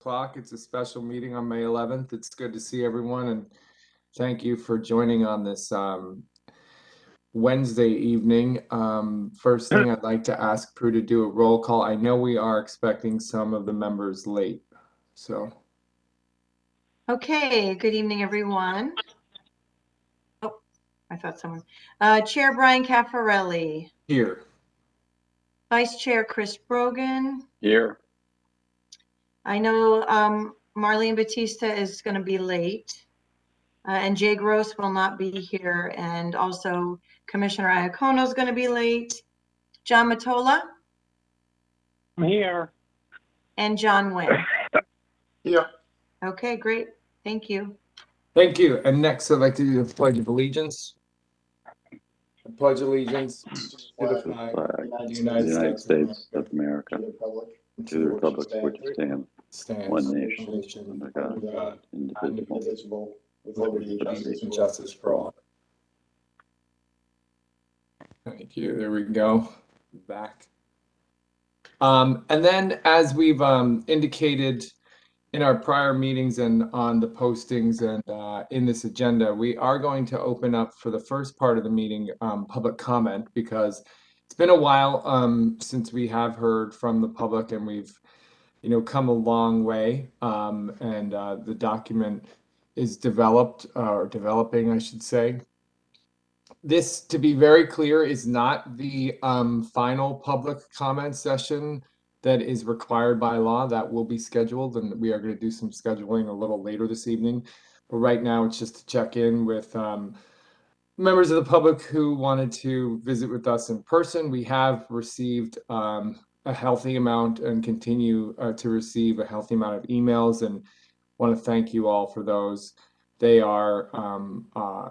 o'clock. It's a special meeting on May 11th. It's good to see everyone, and thank you for joining on this Wednesday evening. First thing I'd like to ask Prue to do a roll call. I know we are expecting some of the members late, so. Okay, good evening, everyone. Oh, I thought someone. Chair Brian Caffarelli. Here. Vice Chair Chris Brogan. Here. I know Marlene Batista is going to be late, and Jay Gross will not be here, and also Commissioner Iacono is going to be late. John Matola. I'm here. And John Wynn. Here. Okay, great. Thank you. Thank you. And next, I'd like to do the Pledge of Allegiance. I pledge allegiance to the flag of the United States of America, to the republic for which it stands, one nation, under God, indivisible, with liberty and justice for all. Thank you. There we go. Back. And then, as we've indicated in our prior meetings and on the postings and in this agenda, we are going to open up for the first part of the meeting public comment, because it's been a while since we have heard from the public, and we've come a long way, and the document is developed or developing, I should say. This, to be very clear, is not the final public comment session that is required by law. That will be scheduled, and we are going to do some scheduling a little later this evening. But right now, it's just to check in with members of the public who wanted to visit with us in person. We have received a healthy amount and continue to receive a healthy amount of emails, and want to thank you all for those. They are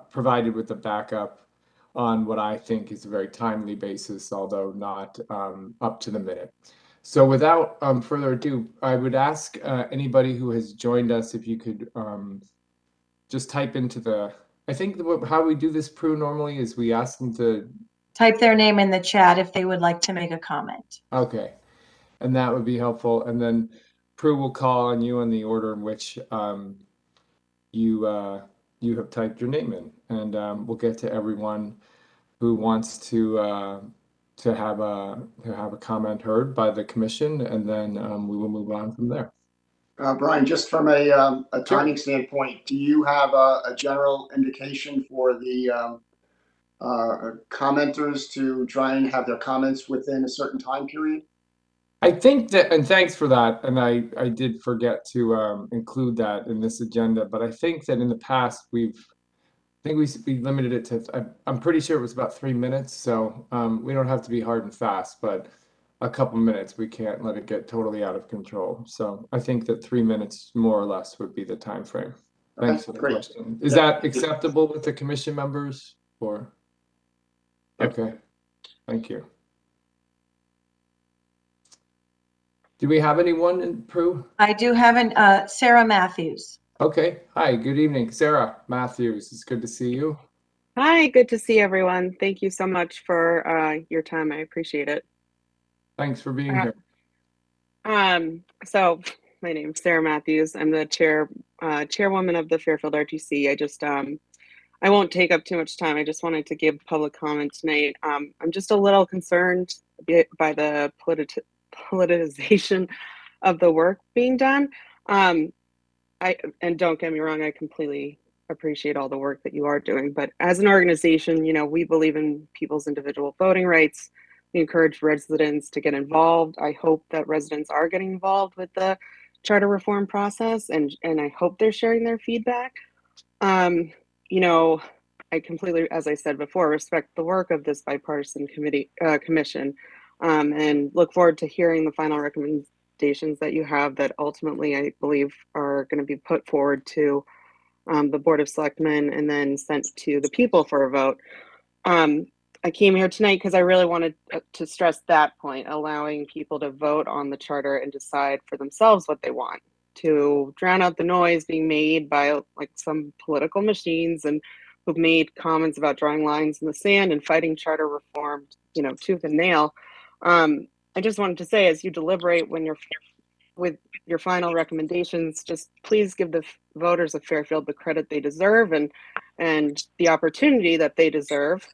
provided with a backup on what I think is a very timely basis, although not up to the minute. So without further ado, I would ask anybody who has joined us if you could just type into the, I think how we do this, Prue, normally is we ask them to type their name in the chat if they would like to make a comment. Okay, and that would be helpful. And then Prue will call on you in the order in which you have typed your name in, and we'll get to everyone who wants to have a comment heard by the commission, and then we will move on from there. Brian, just from a timing standpoint, do you have a general indication for the commenters to try and have their comments within a certain time period? I think that, and thanks for that, and I did forget to include that in this agenda, but I think that in the past we limited it to, I'm pretty sure it was about 3 minutes, so we don't have to be hard and fast, but a couple minutes, we can't let it get totally out of control. So I think that 3 minutes more or less would be the time frame. Thanks for the question. Is that acceptable with the commission members, or? Okay, thank you. Do we have anyone in Prue? I do have Sarah Matthews. Okay, hi, good evening, Sarah Matthews. It's good to see you. Hi, good to see everyone. Thank you so much for your time. I appreciate it. Thanks for being here. So my name's Sarah Matthews. I'm the chairwoman of the Fairfield RTC. I won't take up too much time. I just wanted to give public comment tonight. I'm just a little concerned by the politicization of the work being done. And don't get me wrong, I completely appreciate all the work that you are doing. But as an organization, we believe in people's individual voting rights. We encourage residents to get involved. I hope that residents are getting involved with the charter reform process, and I hope they're sharing their feedback. I completely, as I said before, respect the work of this bipartisan commission, and look forward to hearing the final recommendations that you have that ultimately I believe are going to be put forward to the Board of Selectmen and then sent to the people for a vote. I came here tonight because I really wanted to stress that point, allowing people to vote on the charter and decide for themselves what they want, to drown out the noise being made by like some political machines and who've made comments about drawing lines in the sand and fighting charter reform, tooth and nail. I just wanted to say, as you deliberate when you're with your final recommendations, just please give the voters of Fairfield the credit they deserve and the opportunity that they deserve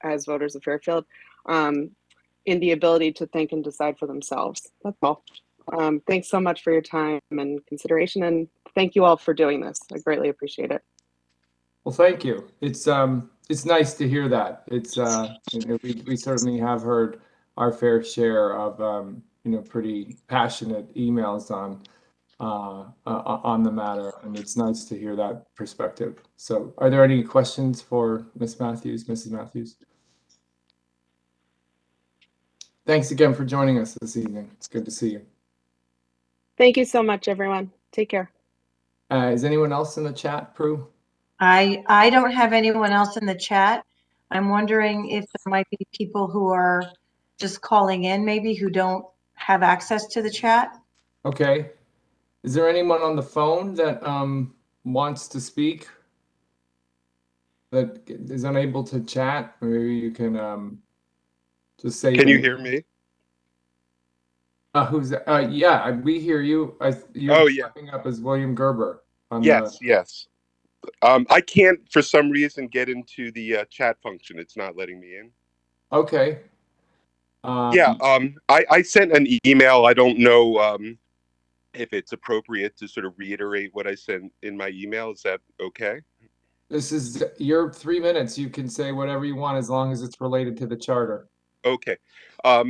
as voters of Fairfield in the ability to think and decide for themselves. That's all. Thanks so much for your time and consideration, and thank you all for doing this. I greatly appreciate it. Well, thank you. It's nice to hear that. It's we certainly have heard our fair share of pretty passionate emails on the matter, and it's nice to hear that perspective. So, are there any questions for Ms. Matthews, Mrs. Matthews? Thanks again for joining us this evening. It's good to see you. Thank you so much, everyone. Take care. Is anyone else in the chat, Prue? I don't have anyone else in the chat. I'm wondering if there might be people who are just calling in, maybe, who don't have access to the chat. Okay. Is there anyone on the phone that wants to speak, that is unable to chat? Maybe you can just say. Can you hear me? Who's that? Yeah, we hear you. You're popping up as William Gerber. Yes. I can't, for some reason, get into the chat function. It's not letting me in. Okay. I sent an email. I don't know if it's appropriate to sort of reiterate what I sent in my email. Is that okay? This is your 3 minutes. You can say whatever you want as long as it's related to the charter. Okay. As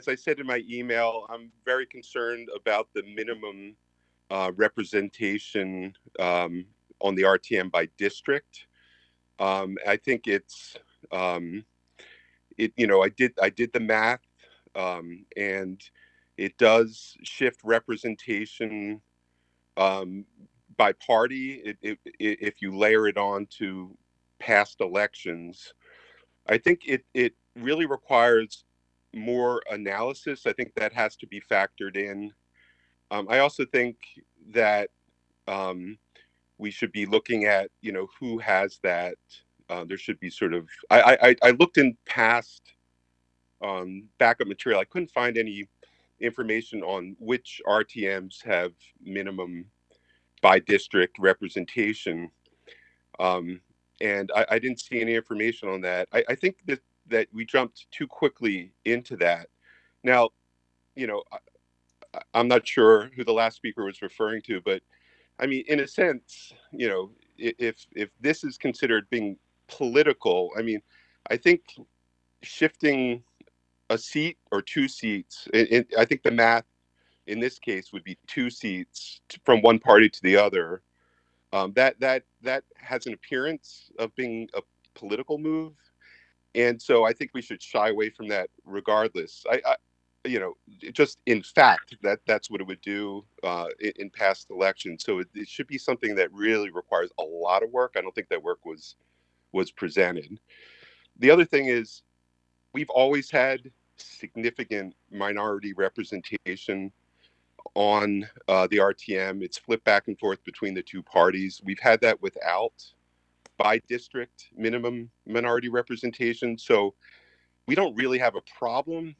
I said in my email, I'm very concerned about the minimum representation on the RTM by district. I think it's I did the math, and it does shift representation by party. If you layer it on to past elections, I think it really requires more analysis. I think that has to be factored in. I also think that we should be looking at, who has that. There should be sort of, I looked in past backup material. I couldn't find any information on which RTMs have minimum by district representation. And I didn't see any information on that. I think that we jumped too quickly into that. Now, I'm not sure who the last speaker was referring to, but I mean, in a sense, if this is considered being political, I mean, I think shifting a seat or 2 seats, I think the math in this case would be 2 seats from one party to the other. That has an appearance of being a political move, and so I think we should shy away from that regardless. Just in fact, that's what it would do in past elections. So it should be something that really requires a lot of work. I don't think that work was presented. The other thing is, we've always had significant minority representation on the RTM. It's flipped back and forth between the 2 parties. We've had that without by district minimum minority representation. So we don't really have a problem.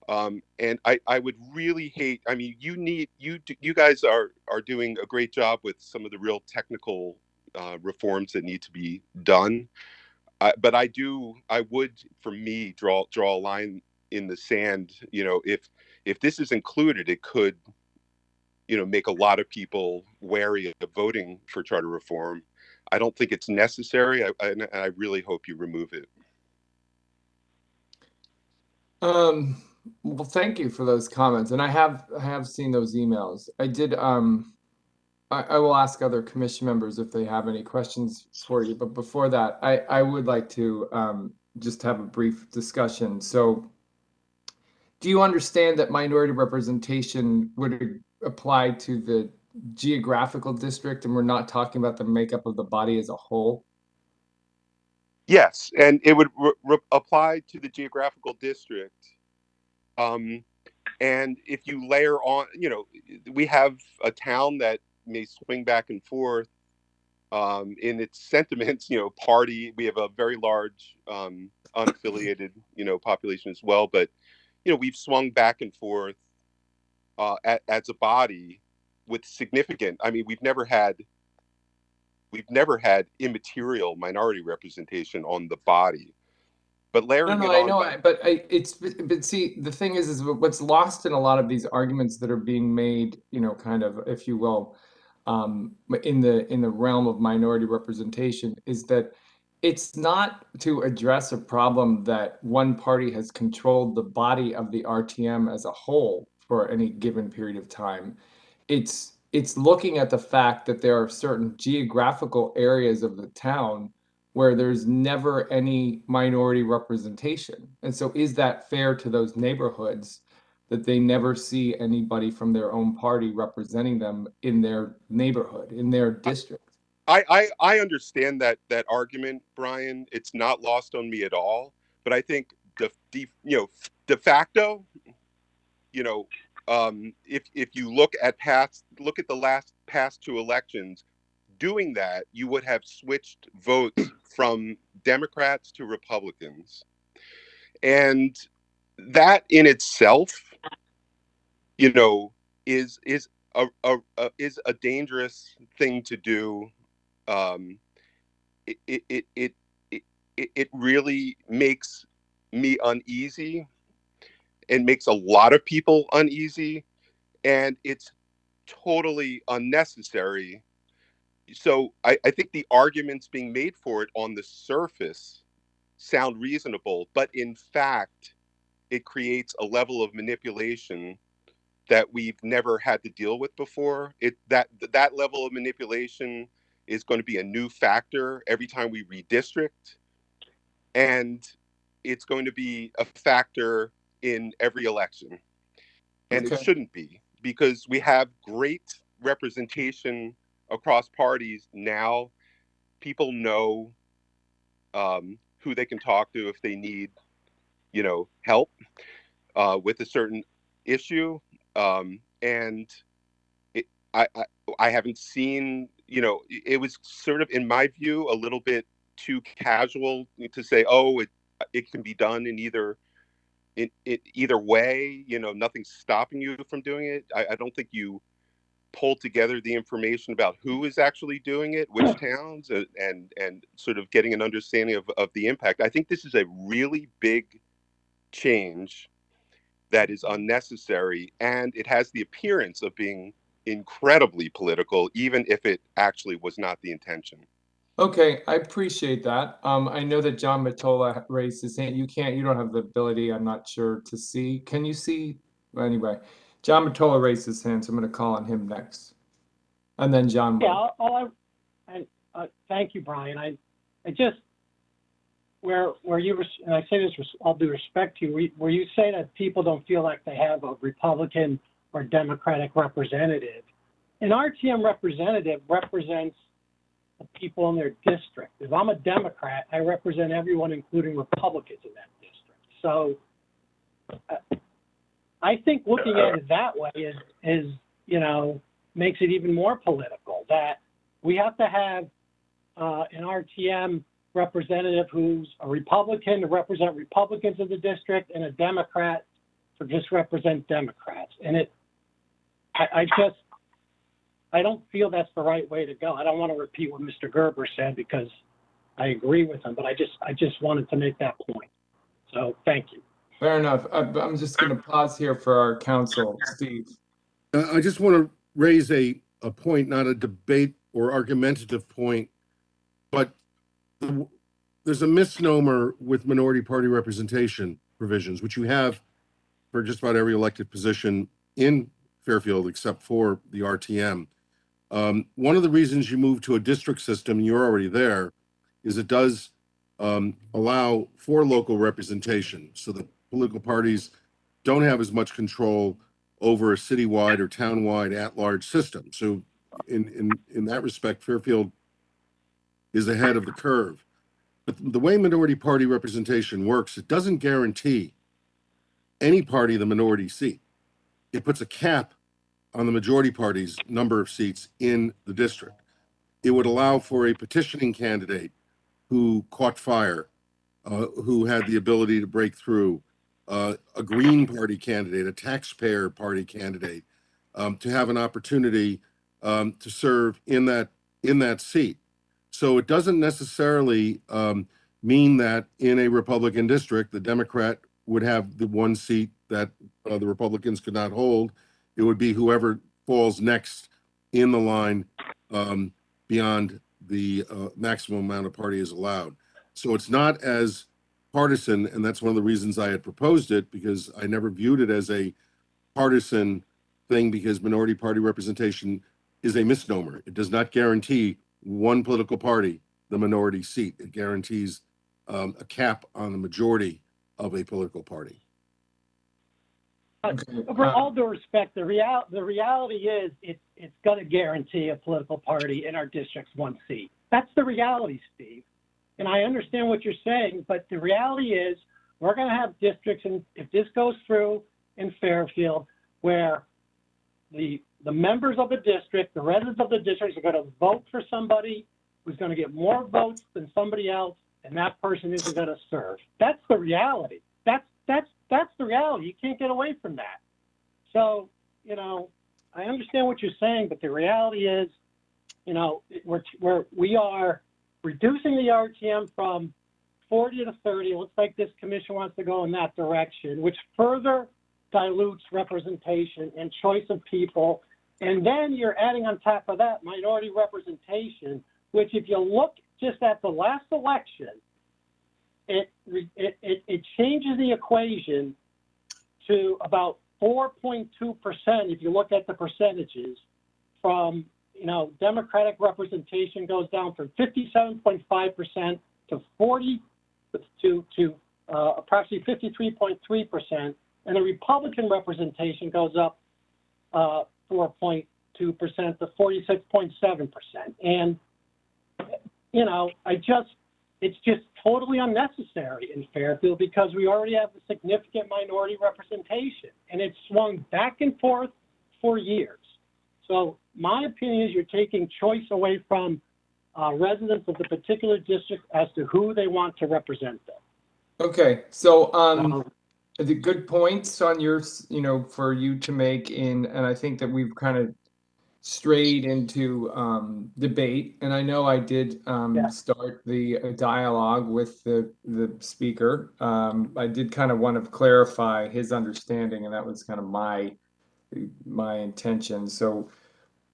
And I would really hate, I mean, you guys are doing a great job with some of the real technical reforms that need to be done. But I would, for me, draw a line in the sand. If this is included, it could, make a lot of people wary of voting for charter reform. I don't think it's necessary. I really hope you remove it. Well, thank you for those comments, and I have seen those emails. I did. I will ask other commission members if they have any questions for you, but before that, I would like to just have a brief discussion. So, do you understand that minority representation would apply to the geographical district, and we're not talking about the makeup of the body as a whole? Yes, and it would apply to the geographical district. And if you layer on, we have a town that may swing back and forth in its sentiments, party. We have a very large unaffiliated, population as well. But, we've swung back and forth as a body with significant. I mean, we've never had immaterial minority representation on the body. But layering No, it I on, know, but see, the thing is what's lost in a lot of these arguments that are being made, kind of, if you will, in the realm of minority representation, is that it's not to address a problem that one party has controlled the body of the RTM as a whole for any given period of time. It's looking at the fact that there are certain geographical areas of the town where there's never any minority representation. And so is that fair to those neighborhoods that they never see anybody from their own party representing them in their neighborhood, in their district? I understand that argument, Brian. It's not lost on me at all. But I think de facto, if you look at the past two elections, doing that, you would have switched votes from Democrats to Republicans, and that in itself, is a dangerous thing to do. It really makes me uneasy and makes a lot of people uneasy, and it's totally unnecessary. So I think the arguments being made for it on the surface sound reasonable, but in fact, it creates a level of manipulation that we've never had to deal with before. That level of manipulation is going to be a new factor every time we redistrict, and it's going to be a factor in every election. And Okay. It shouldn't be, because we have great representation across parties now. People know who they can talk to if they need, help with a certain issue. And it, I haven't seen, it was sort of, in my view, a little bit too casual to say, oh, it can be done in either way. Nothing's stopping you from doing it. I don't think you pull together the information about who is actually doing it, which towns, and sort of getting an understanding of the impact. I think this is a really big change that is unnecessary, and it has the appearance of being incredibly political, even if it actually was not the intention. Okay, I appreciate that. I know that John Matola raised his hand. You don't have the ability, I'm not sure, to see. Can you see? Well, anyway, John Matola raised his hand, so I'm going to call on him next. And then John. Yeah, thank you, Brian. I just, where you, and I say this with all due respect to you, where you say that people don't feel like they have a Republican or Democratic representative, an RTM representative represents the people in their district. If I'm a Democrat, I represent everyone, including Republicans in that district. So I think looking at it that way is makes it even more political, that we have to have an RTM representative who's a Republican to represent Republicans in the district, and a Democrat to just represent Democrats. And I don't feel that's the right way to go. I don't want to repeat what Mr. Gerber said, because I agree with him, but I just wanted to make that point. So thank you. Fair enough. I'm just going to pause here for our counsel, Steve. I just want to raise a point, not a debate or argumentative point, but there's a misnomer with minority party representation provisions, which you have for just about every elected position in Fairfield except for the RTM. One of the reasons you move to a district system, and you're already there, is it does allow for local representation, so the political parties don't have as much control over a citywide or townwide at-large system. So in that respect, Fairfield is ahead of the curve. But the way minority party representation works, it doesn't guarantee any party the minority seat. It puts a cap on the majority party's number of seats in the district. It would allow for a petitioning candidate who caught fire, who had the ability to break through, a Green Party candidate, a taxpayer party candidate, to have an opportunity to serve in that seat. So it doesn't necessarily mean that in a Republican district, the Democrat would have the one seat that the Republicans could not hold. It would be whoever falls next in the line beyond the maximum amount of party is allowed. So it's not as partisan, and that's one of the reasons I had proposed it, because I never viewed it as a partisan thing, because minority party representation is a misnomer. It does not guarantee one political party the minority seat. It guarantees a cap on the majority of a political party. Okay. For all due respect, the reality is it's going to guarantee a political party in our districts one seat. That's the reality, Steve. And I understand what you're saying, but the reality is we're going to have districts, and if this goes through in Fairfield, where the members of the district, the residents of the districts are going to vote for somebody who's going to get more votes than somebody else, and that person isn't going to serve. That's the reality. That's the reality. You can't get away from that. So, you know, I understand what you're saying, but the reality is, you know, we are reducing the RTM from 40 to 30. It looks like this commission wants to go in that direction, which further dilutes representation and choice of people. And then you're adding on top of that minority representation, which if you look just at the last election, it changes the equation to about 4.2% if you look at the percentages. From, you know, Democratic representation goes down from 57.5% to 40 to approximately 53.3%, and the Republican representation goes up 4.2% to 46.7%. And, you know, it's just totally unnecessary in Fairfield because we already have a significant minority representation, and it's swung back and forth for years. So my opinion is you're taking choice away from residents of the particular district as to who they want to represent them. Okay, so the good points on your, you know, for you to make and I think that we've kind of strayed into debate, and I know I did start the dialogue with the speaker. I did kind of want to clarify his understanding, and that was kind of my intention. So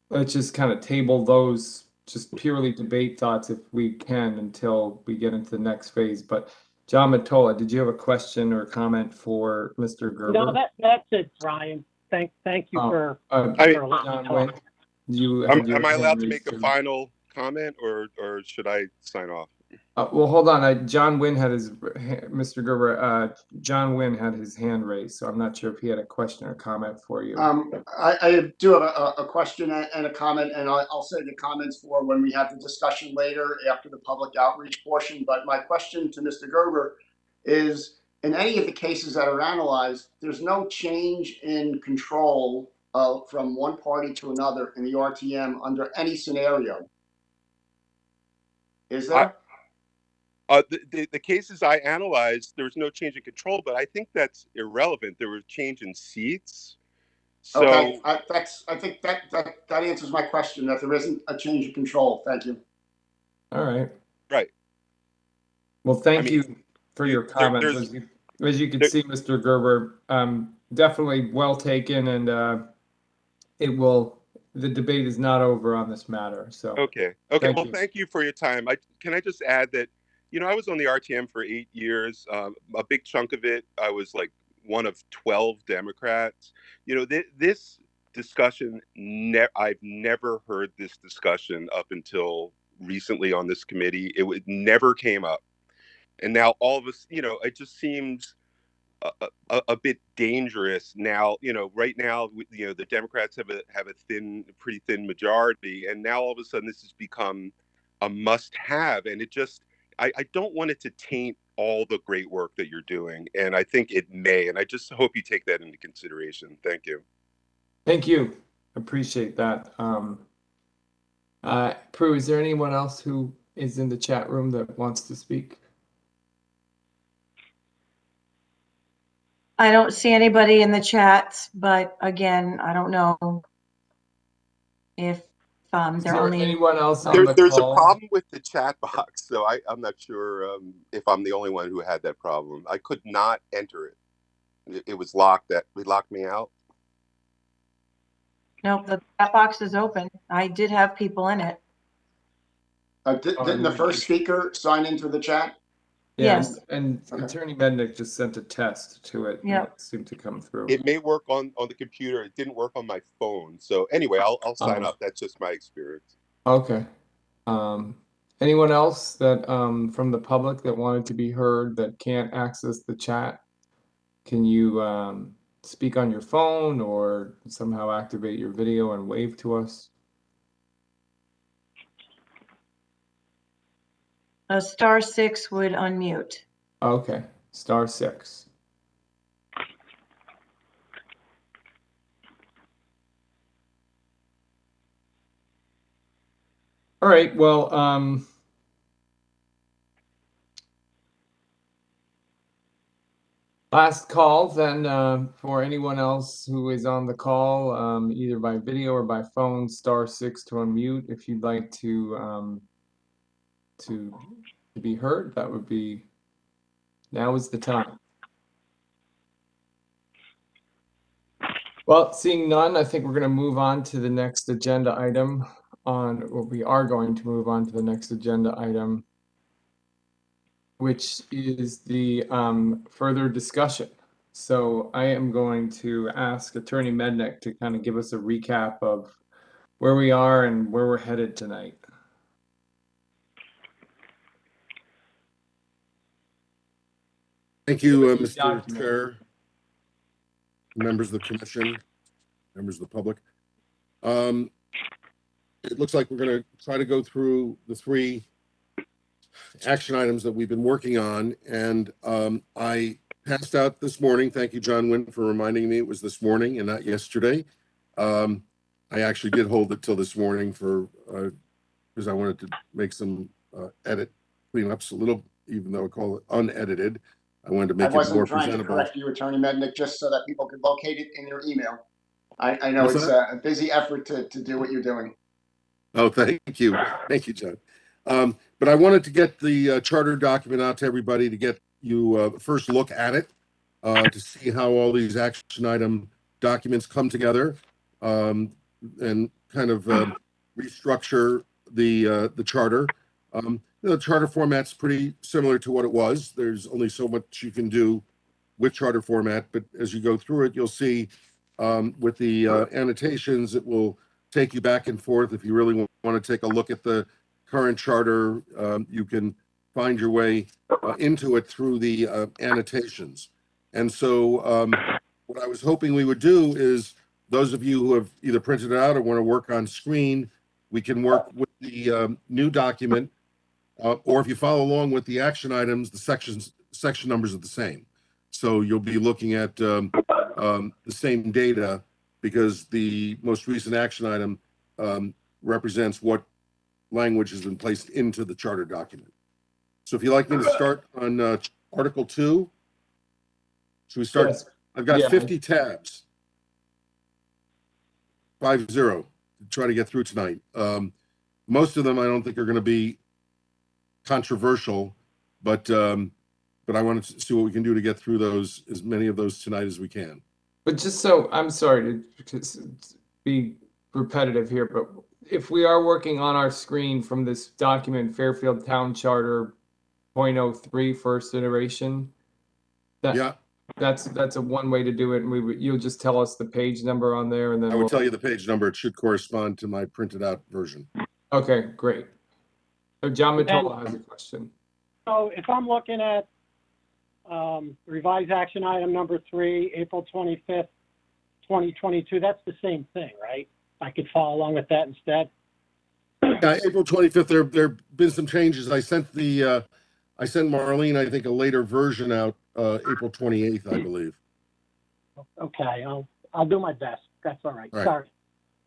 let's just kind of table those just purely debate thoughts if we can until we get into the next phase. But John Matola, did you have a question or comment for Mr. Gerber? No, that's it, Brian. Thank you for letting me talk. Am I allowed to make a final comment, or should I sign off? Well, hold on. John Wynn had Mr. Gerber, John Wynn had his hand raised, so I'm not sure if he had a question or comment for you. I do have a question and a comment, and I'll save the comments for when we have the discussion later after the public outreach portion. But my question to Mr. Gerber is, in any of the cases that are analyzed, there's no change in control from one party to another in the RTM under any scenario. Is there? The cases I analyzed, there was no change in control, but I think that's irrelevant. There was change in seats. So, okay, I think that answers my question, that there isn't a change of control. Thank you. All right. Right. Well, thank you for your comments. As you can see, Mr. Gerber, definitely well taken, and the debate is not over on this matter. So okay. Thank you for your time. Can I just add that, you know, I was on the RTM for 8 years. A big chunk of it, I was like one of 12 Democrats. You know, this discussion, I've never heard this discussion up until recently on this committee. It never came up. And now all of us, you know, it just seems a bit dangerous now. You know, right now, you know, the Democrats have a pretty thin majority, and now all of a sudden this has become a must-have, and it just, I don't want it to taint all the great work that you're doing, and I think it may, and I just hope you take that into consideration. Thank you. Thank you. Appreciate that. Prue, is there anyone else who is in the chat room that wants to speak? I don't see anybody in the chats, but again, I don't know if Is they're there only. anyone else on the There's a call? problem with the chat box, so I'm not sure if I'm the only one who had that problem. I could not enter it. It was locked. It locked me out. Nope, the chat box is open. I did have people in it. Didn't the first speaker sign into the chat? Yeah, Yes. and Okay. Attorney Mednick just sent a test to it. Yep. And it seemed to come through. It may work on the computer. It didn't work on my phone. So anyway, I'll sign Oh. up. That's just my experience. Okay. Anyone else that from the public that wanted to be heard that can't access the chat? Can you speak on your phone or somehow activate your video and wave to us? *6 would unmute. Okay, *6. All right, well, last call then for anyone else who is on the call, either by video or by phone, *6 to unmute. If you'd like to be heard, that would be, now is the time. Well, seeing none, I think we're going to move on to the next agenda item we are going to move on to the next agenda item, which is the further discussion. So I am going to ask Attorney Mednick to kind of give us a recap of where we are and where we're headed tonight. Thank you, Mr. Document. Chair, members of the commission, members of the public. It looks like we're going to try to go through the 3 action items that we've been working on, and I passed out this morning. Thank you, John Wynn, for reminding me it was this morning and not yesterday. I actually did hold it till this morning for because I wanted to make some cleanups a little, even though I call it unedited. I wanted to make it more wasn't trying to presentable. correct you, Attorney Mednick, just so that people could locate it in your email. I know What's it's that? a busy effort to do what you're doing. Oh, thank you. Thank you, John. But I wanted to get the charter document out to everybody to get you first look at it, to see how all these action item documents come together, and kind of restructure the charter. The charter format's pretty similar to what it was. There's only so much you can do with charter format, but as you go through it, you'll see with the annotations, it will take you back and forth. If you really want to take a look at the current charter, you can find your way into it through the annotations. And so what I was hoping we would do is those of you who have either printed it out or want to work on screen, we can work with the new document, or if you follow along with the action items, the section numbers are the same. So you'll be looking at the same data, because the most recent action item represents what language has been placed into the charter document. So if you'd like me to start on Article 2, should we start? Yes. I've got Yeah. 50 tabs. 50 to try to get through tonight. Most of them I don't think are going to be controversial, but I wanted to see what we can do to get through those, as many of those tonight as we can. But just so, I'm sorry to be repetitive here, but if we are working on our screen from this document, Fairfield Town Charter 0.03 first iteration, that's a one way to do it, and you'll just tell us the page number on there, and then I would tell you the page number. It should correspond to my printed out version. Okay, great. So John Matola has a question. So if I'm looking at revised action item number 3, April 25th, 2022, that's the same thing, right? I could follow along with that instead. April 25th, there have been some changes. I sent Marlene, I think, a later version out April 28th, I believe. Okay, I'll do my best. That's all right. All right. Sorry.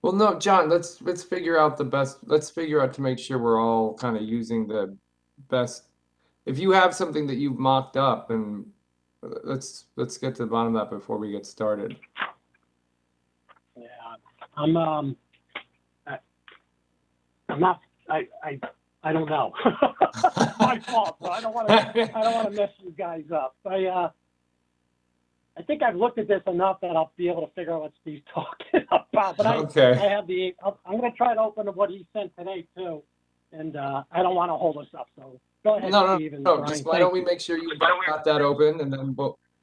Well, no, John, let's figure out the best. Let's figure out to make sure we're all kind of using the best. If you have something that you've mocked up and let's get to the bottom of that before we get started. Yeah, I'm not, I don't know. It's my fault, so I don't want to mess you guys up. I think I've looked at this enough that I'll be able to figure out what Steve's talking about. But Okay. I have I'm going to try to open up what he sent today too, and I don't want to hold us up. So go ahead, Steve. And No. Brian, Just why don't we make sure you got that open, and then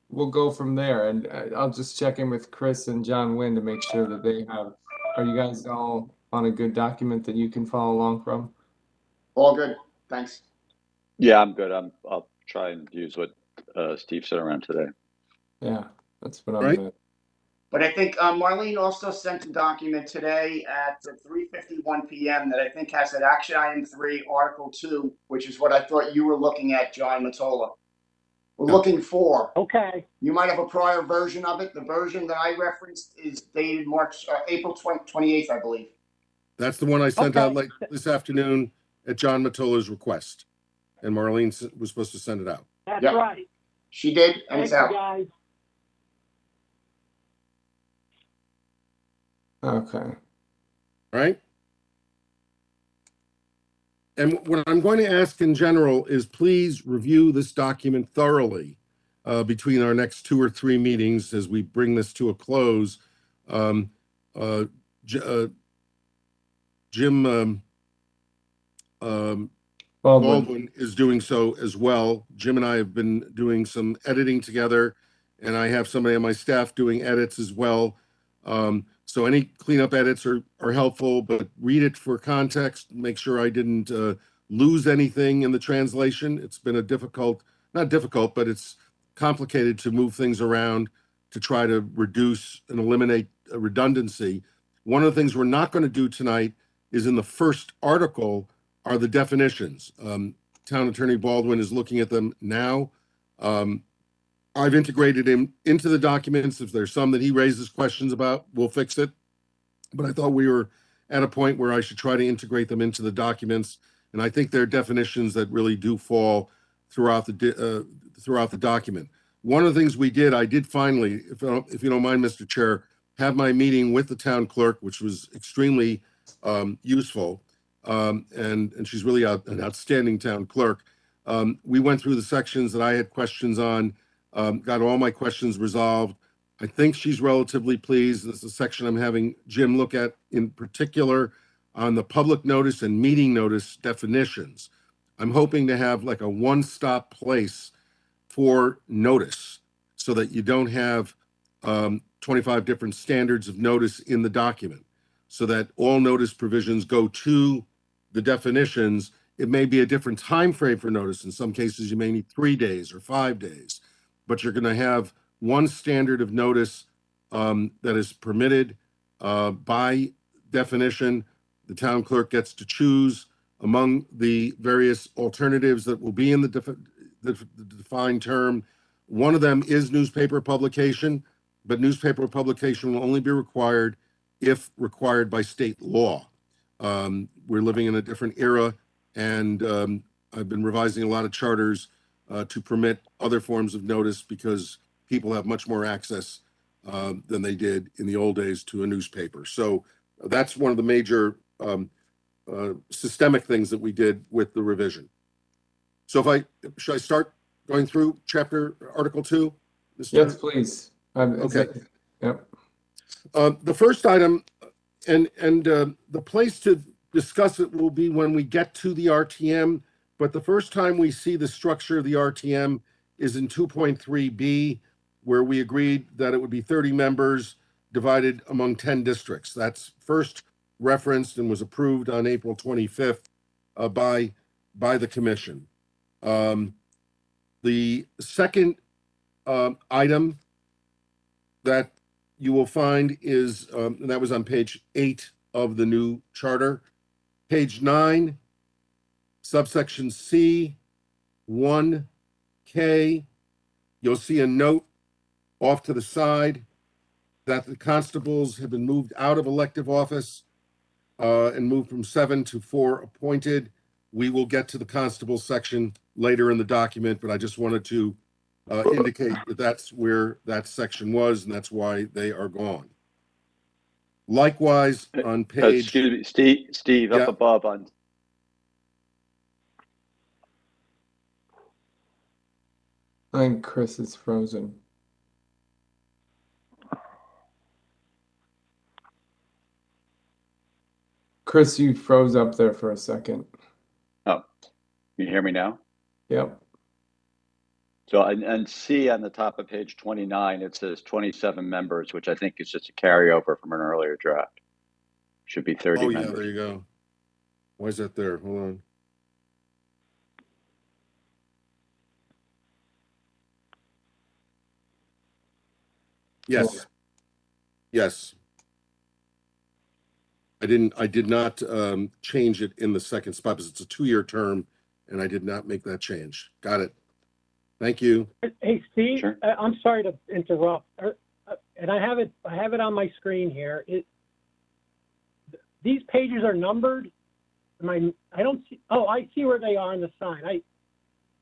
we'll go from there. And I'll just check in with Chris and John Wynn to make sure that they have. Are you guys all on a good document that you can follow along from? All good. Thanks. Yeah, I'm good. I'll try and use what Steve said around today. Yeah, that's what I'm Right. gonna. But I think Marlene also sent a document today at 3:51 p.m. that I think has an action item 3, Article 2, which is what I thought you were looking at, John Matola. We're looking for. Okay. You might have a prior version of it. The version that I referenced is dated April 28th, I believe. That's the one I sent out Okay. late this afternoon at John Matola's request. And Marlene was supposed to send it out. That's Yep. right. She did, and Thank it's out. you, guys. Okay. All right. And what I'm going to ask in general is please review this document thoroughly between our next 2 or 3 meetings as we bring this to a close. Jim Baldwin is doing so as well. Jim and I have been doing some editing together, and I have somebody on my staff doing edits as well. So any cleanup edits are helpful, but read it for context. Make sure I didn't lose anything in the translation. It's been not difficult, but it's complicated to move things around to try to reduce and eliminate redundancy. One of the things we're not going to do tonight is in the first article are the definitions. Town Attorney Baldwin is looking at them now. I've integrated him into the documents. If there's some that he raises questions about, we'll fix it. But I thought we were at a point where I should try to integrate them into the documents. And I think there are definitions that really do fall throughout the document. One of the things I did finally, if you don't mind, Mr. Chair, have my meeting with the town clerk, which was extremely useful. And she's really an outstanding town clerk. We went through the sections that I had questions on, got all my questions resolved. I think she's relatively pleased. This is a section I'm having Jim look at in particular on the public notice and meeting notice definitions. I'm hoping to have like a one-stop place for notice so that you don't have 25 different standards of notice in the document, so that all notice provisions go to the definitions. It may be a different time frame for notice. In some cases, you may need 3 days or 5 days, but you're going to have one standard of notice that is permitted by definition. The town clerk gets to choose among the various alternatives that will be in the defined term. One of them is newspaper publication, but newspaper publication will only be required if required by state law. We're living in a different era, and I've been revising a lot of charters to permit other forms of notice because people have much more access than they did in the old days to a newspaper. So that's one of the major systemic things that we did with the revision. So should I start going through Article 2? Yes, please. Okay. Yep. The first item, and the place to discuss it will be when we get to the RTM, but the first time we see the structure of the RTM is in 2.3B, where we agreed that it would be 30 members divided among 10 districts. That's first referenced and was approved on April 25th by the commission. The second item that you will find is, and that was on page 8 of the new charter. Page 9, subsection C, 1K, you'll see a note off to the side that the constables have been moved out of elective office and moved from 7 to 4 appointed. We will get to the constable section later in the document, but I just wanted to indicate that that's where that section was, and that's why they are gone. Likewise, on page, Excuse me, Steve, Yeah. up above on, I think Chris is frozen. Chris, you froze up there for a second. oh, can you hear me now? Yep. So, and C on the top of page 29, it says 27 members, which I think is just a carryover from an earlier draft. Should be 30 oh yeah, members. there you go. Why is that there? Hold on. Yes. Yes. I did not change it in the second spot because it's a 2-year term, and I did not make that change. Got it. Thank you. Hey, Steve, Sure. I'm sorry to interrupt, and I have it on my screen here. These pages are numbered. I don't see. Oh, I see where they are on the sign.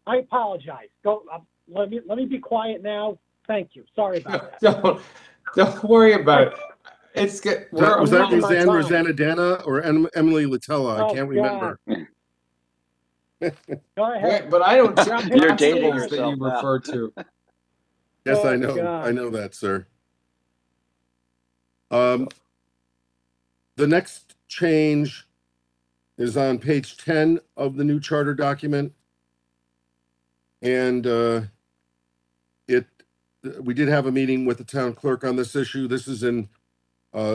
I apologize. Go. Let me be quiet now. Thank you. Sorry about that. Don't worry about it. It's good. Was that losing my Rosanna mind. Dana or Emily Latella? I Oh, can't remember. Go ahead. Wait, but I don't You're check You're the dating tables that you yourself now. refer to. Yes, Oh, I know. God. I know that, sir. The next change is on page 10 of the new charter document. And we did have a meeting with the town clerk on this issue. This is in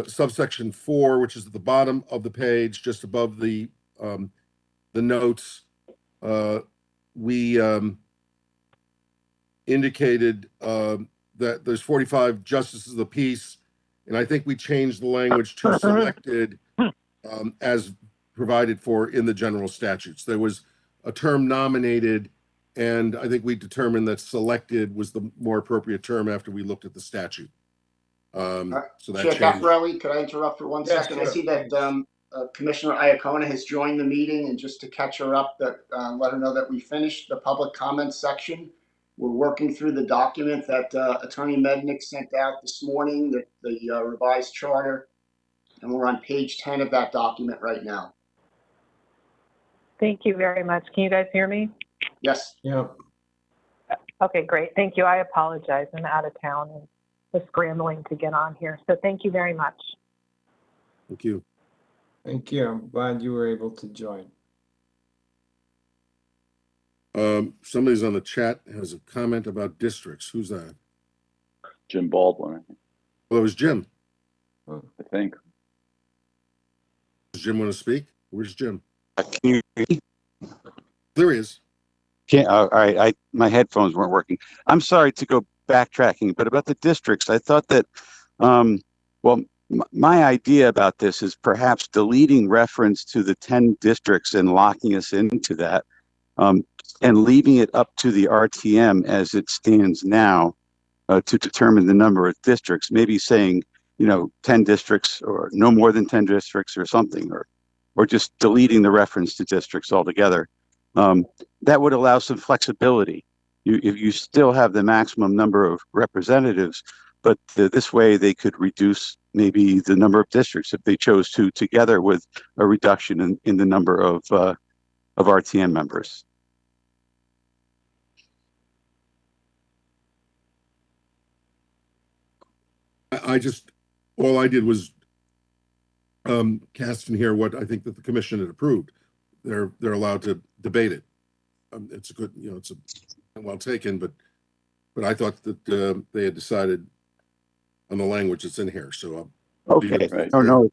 subsection 4, which is at the bottom of the page, just above the notes. We indicated that there's 45 justices of the peace, and I think we changed the language to selected as provided for in the general statutes. There was a term nominated, and I think we determined that selected was the more appropriate term after we looked at the statute. So that Chair changed. Caffarelli, could I interrupt for one Yes, second? sure. I see that Commissioner Iacona has joined the meeting, and just to catch her up, let her know that we finished the public comment section. We're working through the document that Attorney Mednick sent out this morning, the revised charter, and we're on page 10 of that document right now. Thank you very much. Can you guys hear me? Yes. Yeah. Okay, great. Thank you. I apologize. I'm out of town and was scrambling to get on here. So thank you very much. Thank you. Thank you. I'm glad you were able to join. Somebody's on the chat has a comment about districts. Who's that? Jim Baldwin, I think. Well, it was Jim. I think. Does Jim want to speak? Where's Jim? Can you hear me? There he is. All right. My headphones weren't working. I'm sorry to go backtracking, but about the districts, I thought that, my idea about this is perhaps deleting reference to the 10 districts and locking us into that, and leaving it up to the RTM as it stands now to determine the number of districts. Maybe saying, 10 districts or no more than 10 districts or something, or just deleting the reference to districts altogether. That would allow some flexibility. If you still have the maximum number of representatives, but this way they could reduce maybe the number of districts if they chose to, together with a reduction in the number of RTM members. All I did was cast in here what I think that the commission had approved. They're allowed to debate it. It's a good, it's well taken, but I thought that they had decided on the language that's in here. So Okay. Right. No.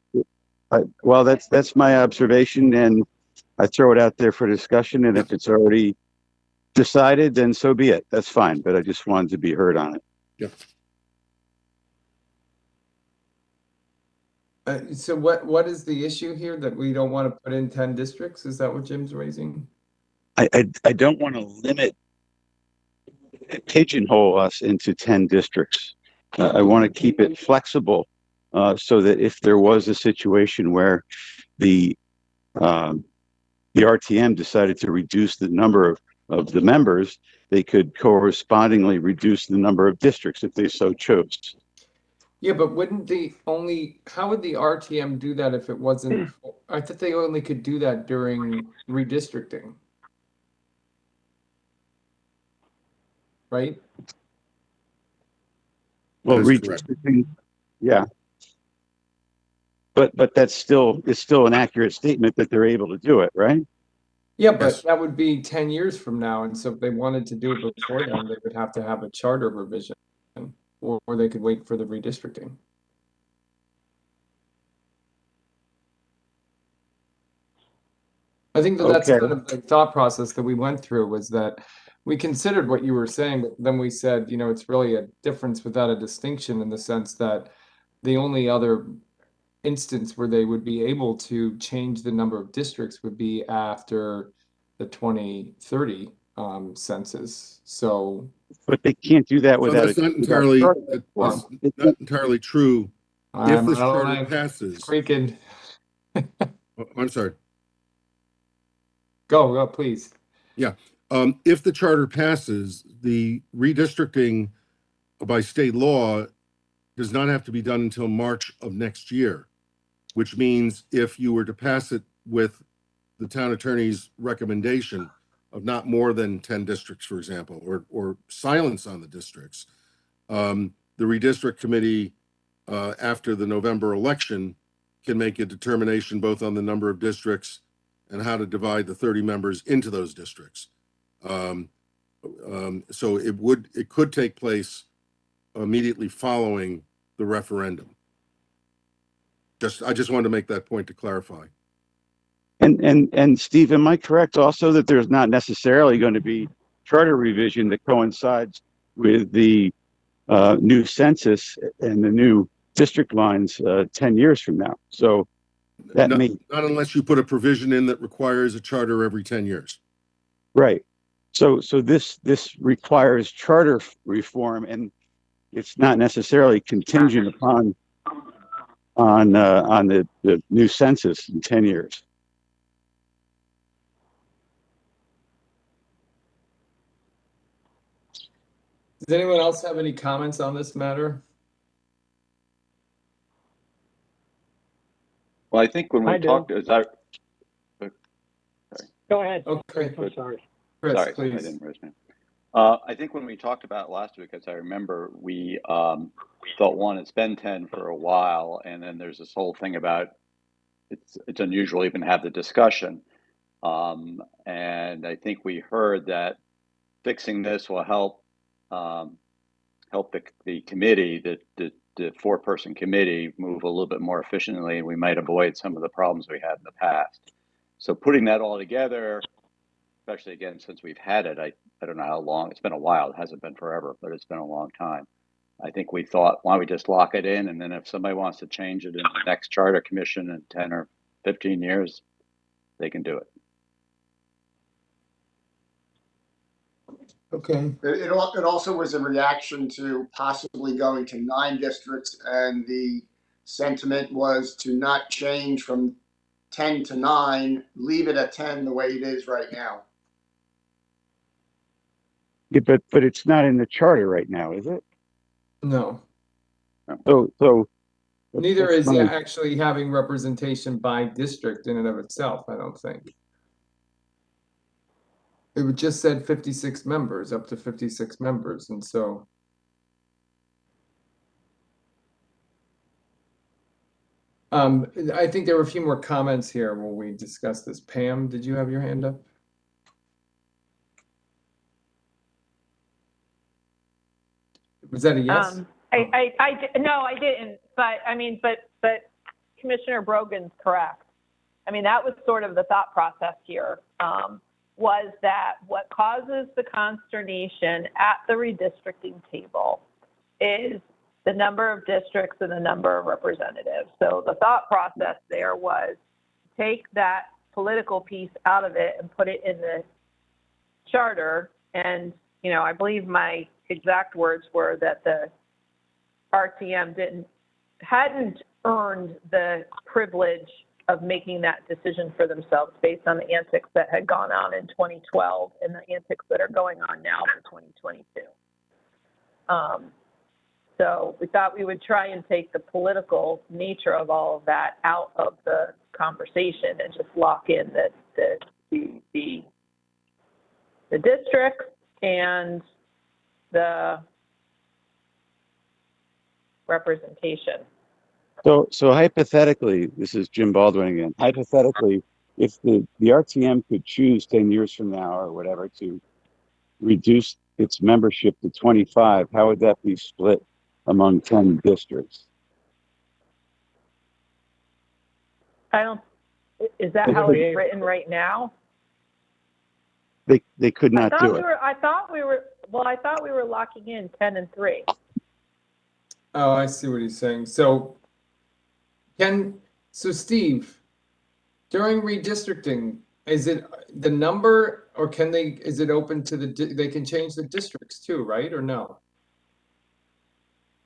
Well, that's my observation, and I throw it out there for discussion. And if it's already decided, then so be it. That's fine. But I just wanted to be heard on it. Yep. So what is the issue here, that we don't want to put in 10 districts? Is that what Jim's raising? I don't want to limit, pigeonhole us into 10 districts. I want to keep it flexible so that if there was a situation where the RTM decided to reduce the number the members, they could correspondingly reduce the number of districts if they so chose. Yeah, but how would the RTM do that if it wasn't, I thought they only could do that during redistricting. Right? Well, That is correct. redistricting, yeah. But it's still an accurate statement that they're able to do it, right? Yeah, but Yes. that would be 10 years from now. And so if they wanted to do it before then, they would have to have a charter revision, or they could wait for the redistricting. I think that's Okay. kind of the thought process that we went through, was that we considered what you were saying, but then we said, it's really a difference without a distinction, in the sense that the only other instance where they would be able to change the number of districts would be after the 2030 census. So, But they can't do that No, without that's not entirely, that's They not entirely true. If this I don't charter like passes, creaking. I'm sorry. Go, please. Yeah. If the charter passes, the redistricting by state law does not have to be done until March of next year, which means if you were to pass it with the town attorney's recommendation of not more than 10 districts, for example, or silence on the districts, the redistrict committee, after the November election, can make a determination both on the number of districts and how to divide the 30 members into those districts. So it could take place immediately following the referendum. I just wanted to make that point to clarify. And Steve, am I correct also that there's not necessarily going to be charter revision that coincides with the new census and the new district lines 10 years from now? So that Not, may not unless you put a provision in that requires a charter every 10 years. right. So this requires charter reform, and it's not necessarily contingent upon the new census in 10 years. Does anyone else have any comments on this matter? Well, I think when we I do. talked, Go ahead. Okay, I'm sorry. Chris, sorry, I please. didn't raise my hand. I think when we talked about it last week, as I remember, we thought, it's been 10 for a while, and then there's this whole thing about it's unusual to even have the discussion. And I think we heard that fixing this will help the committee, the four-person committee, move a little bit more efficiently, and we might avoid some of the problems we had in the past. So putting that all together, especially again since we've had it, I don't know how long, it's been a while, it hasn't been forever, but it's been a long time. I think we thought, why don't we just lock it in, and then if somebody wants to change it in the next charter commission in 10 or 15 years, they can do it. Okay. It also was a reaction to possibly going to 9 districts, and the sentiment was to not change from 10 to 9, leave it at 10 the way it is right now. Yeah, but it's not in the charter right now, is it? No. So Neither that's is fine. actually having representation by district in and of itself, I don't think. It would just said 56 members, up to 56 members, and so. I think there were a few more comments here when we discussed this. Pam, did you have your hand up? Was that a yes? No, I didn't. But I mean, but Commissioner Brogan's correct. I mean, that was sort of the thought process here. Was that what causes the consternation at the redistricting table is the number of districts and the number of representatives. So the thought process there was take that political piece out of it and put it in the charter. And, you know, I believe my exact words were that the RTM hadn't earned the privilege of making that decision for themselves based on the antics that had gone on in 2012 and the antics that are going on now for 2022. So we thought we would try and take the political nature of all of that out of the conversation and just lock in the districts and the representation. So hypothetically, this is Jim Baldwin again. Hypothetically, if the RTM could choose 10 years from now or whatever to reduce its membership to 25, how would that be split among 10 districts? Is that how it's written right now? They could not do it. I thought we were locking in 10 and 3. Oh, I see what he's saying. So Steve, during redistricting, is it the number, or is it open to they can change the districts too, right? Or no?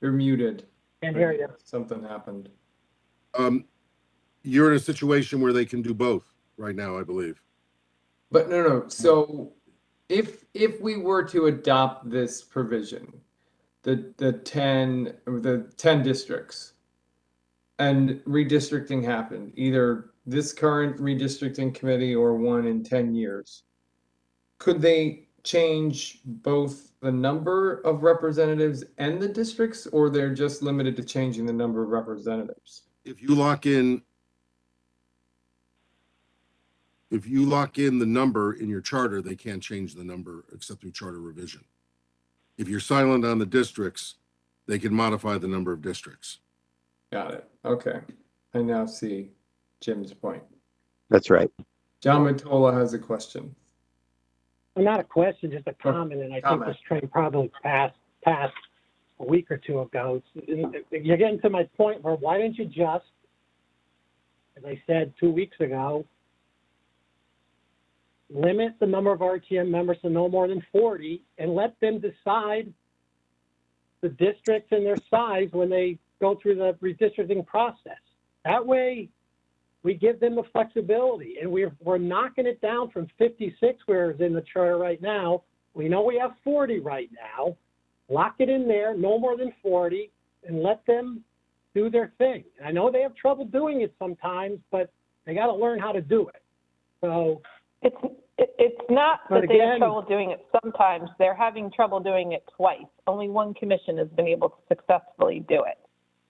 You're muted. Can't hear you. Something happened. You're in a situation where they can do both right now, I believe. But no. So if we were to adopt this provision, the 10 districts, and redistricting happened, either this current redistricting committee or one in 10 years, could they change both the number of representatives and the districts, or they're just limited to changing the number of representatives? If you lock in the number in your charter, they can't change the number except through charter revision. If you're silent on the districts, they can modify the number of districts. Got it. Okay. I now see Jim's point. That's right. John Matola has a question. Well, not a question, just a comment, and I think this train probably passed a week or two ago. You're getting to my point where why didn't you just, as I said 2 weeks ago, limit the number of RTM members to no more than 40 and let them decide the districts and their size when they go through the redistricting process. That way, we give them the flexibility, and we're knocking it down from 56, whereas in the charter right now. We know we have 40 right now. Lock it in there, no more than 40, and let them do their thing. And I know they have trouble doing it sometimes, but they got to learn how to do it. So it's not that they have again, trouble doing it sometimes. They're having trouble doing it twice. Only one commission has been able to successfully do it.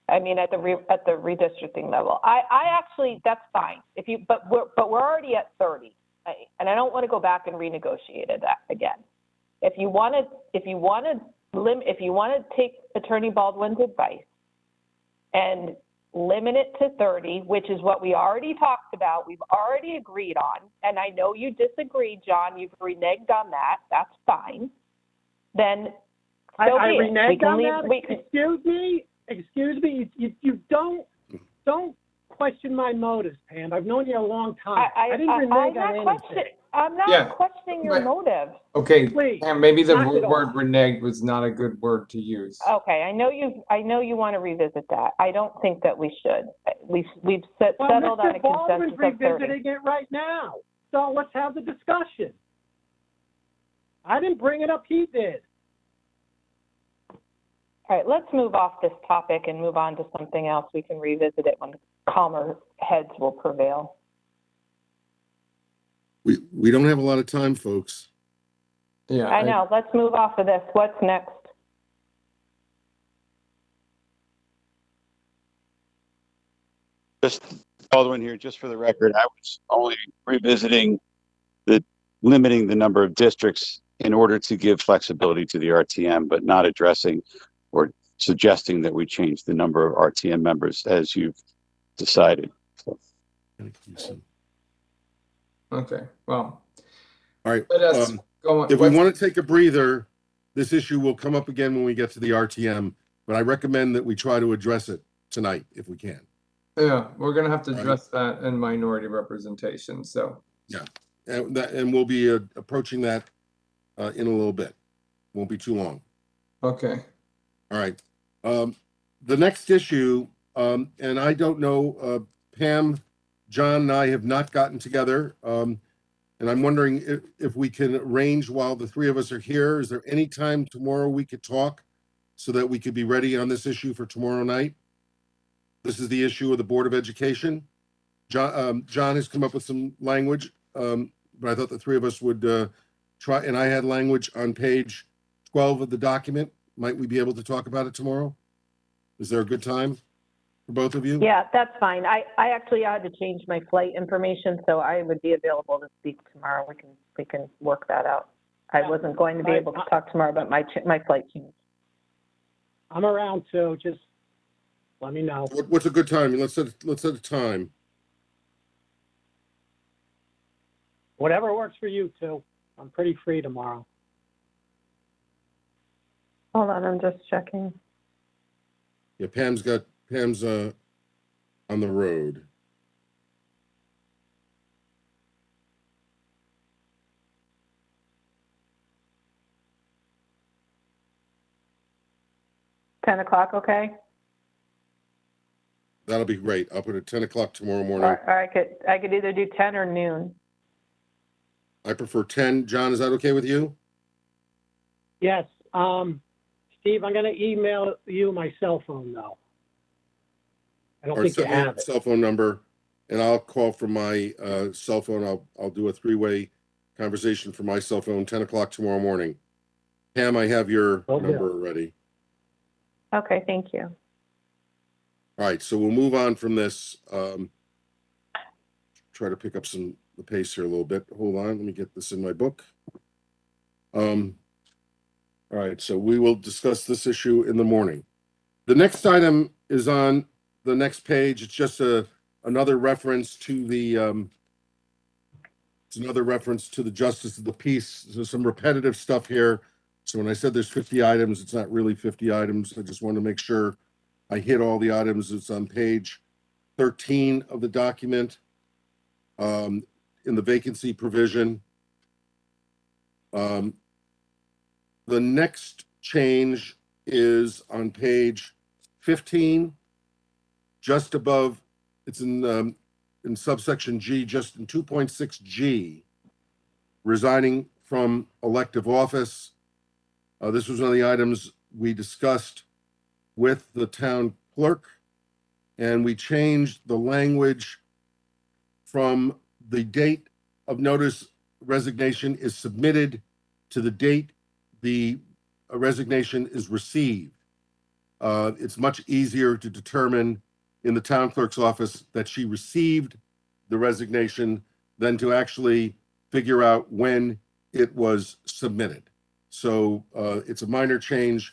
I mean, at the redistricting level, I actually, that's fine. But we're already at 30, and I don't want to go back and renegotiate that again. If you want to take Attorney Baldwin's advice and limit it to 30, which is what we already talked about, we've already agreed on, and I know you disagree, John. You've reneged on that. That's fine. Then I reneged on that. Excuse me, you don't question my motives, Pam. I've known you a long time. I didn't renege on anything. I'm not questioning your motive. Okay, Please, and maybe the knock it word off. reneged was not a good word to use. Okay, I know you want to revisit that. I don't think that we should. We've settled on a Mr. Baldwin's consensus of 30. revisiting it right now. So let's have the discussion. I didn't bring it up, he did. All right, let's move off this topic and move on to something else. We can revisit it when calmer heads will prevail. We don't have a lot of time, folks. Yeah, I know. Let's move off of this. What's next? Just Baldwin here, just for the record, I was only revisiting limiting the number of districts in order to give flexibility to the RTM, but not addressing or suggesting that we change the number of RTM members as you've decided. So. Okay, well. All right. Let us go on. If we want to take a breather, this issue will come up again when we get to the RTM, but I recommend that we try to address it tonight if we can. Yeah, we're going to have to address that in minority representation, so. Yeah, and we'll be approaching that in a little bit. Won't be too long. Okay. All right. The next issue, and I don't know, Pam, John and I have not gotten together. And I'm wondering if we can arrange while the three of us are here. Is there any time tomorrow we could talk so that we could be ready on this issue for tomorrow night? This is the issue of the Board of Education. John has come up with some language, but I thought the three of us would try, and I had language on page 12 of the document. Might we be able to talk about it tomorrow? Is there a good time for both of you? Yeah, that's fine. I actually had to change my flight information, so I would be available to speak tomorrow. We can work that out. I wasn't going to be able to talk tomorrow, but my flight changed. I'm around, so just let me know. What's a good time? Let's set a time. Whatever works for you two. I'm pretty free tomorrow. Hold on, I'm just checking. Yeah, Pam's on the road. $10 okay? That'll be great. I'll put it 10 o'clock tomorrow morning. Or I could either do 10 or noon. I prefer 10. John, is that okay with you? Yes. Steve, I'm going to email you my cell phone though. I don't think you have it. Cell phone number, and I'll call from my cell phone. I'll do a three-way conversation from my cell phone, 10 o'clock tomorrow morning. Pam, I have your number already. Okay, thank you. All right, so we'll move on from this. Try to pick up the pace here a little bit. Hold on, let me get this in my book. All right, so we will discuss this issue in the morning. The next item is on the next page. It's just another reference to the justice of the peace. There's some repetitive stuff here. So when I said there's 50 items, it's not really 50 items. I just want to make sure I hit all the items. It's on page 13 of the document, in the vacancy provision. The next change is on page 15, just above, it's in subsection G, just in 2.6G, resigning from elective office. This was one of the items we discussed with the town clerk, and we changed the language from the date of notice resignation is submitted to the date the resignation is received. It's much easier to determine in the town clerk's office that she received the resignation than to actually figure out when it was submitted. So it's a minor change,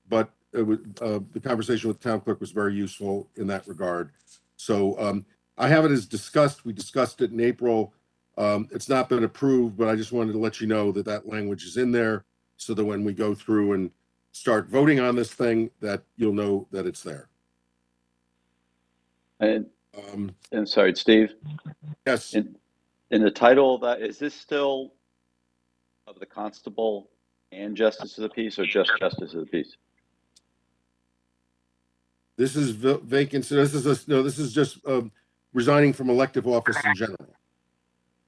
but the conversation with the town clerk was very useful in that regard. So I have it as discussed. We discussed it in April. It's not been approved, but I just wanted to let you know that that language is in there so that when we go through and start voting on this thing, that you'll know that it's there. And sorry, Steve. Yes. In the title of that, is this still of the constable and justice of the peace, or just justice of the peace? This is vacancy. This is just resigning from elective office in general.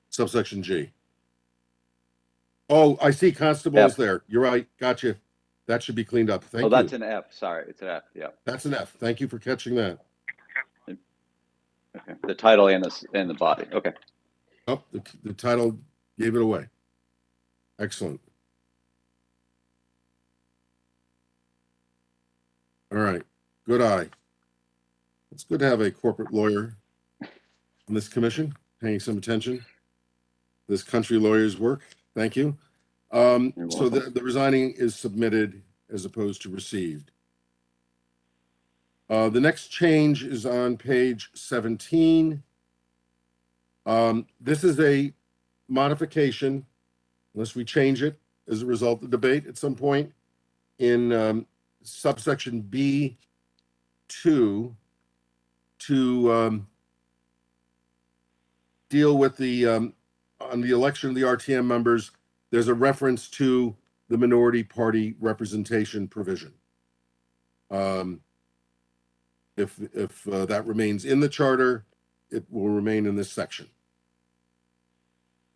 Subsection G. Oh, I see constables there. You're right. Gotcha. That should be cleaned up. Thank you. Oh, that's an F. Sorry, it's an F. Yeah. That's an F. Thank you for catching that. Okay. The title and the body. Okay. Oh, the title gave it away. Excellent. All right. Good eye. It's good to have a corporate lawyer on this commission, paying some attention to this country lawyer's work. Thank you. So the resigning is submitted as opposed to received. The next change is on page 17. This is a modification, unless we change it as a result of debate at some point, in subsection B2 to deal with the on the election of the RTM members. There's a reference to the minority party representation provision. If that remains in the charter, it will remain in this section.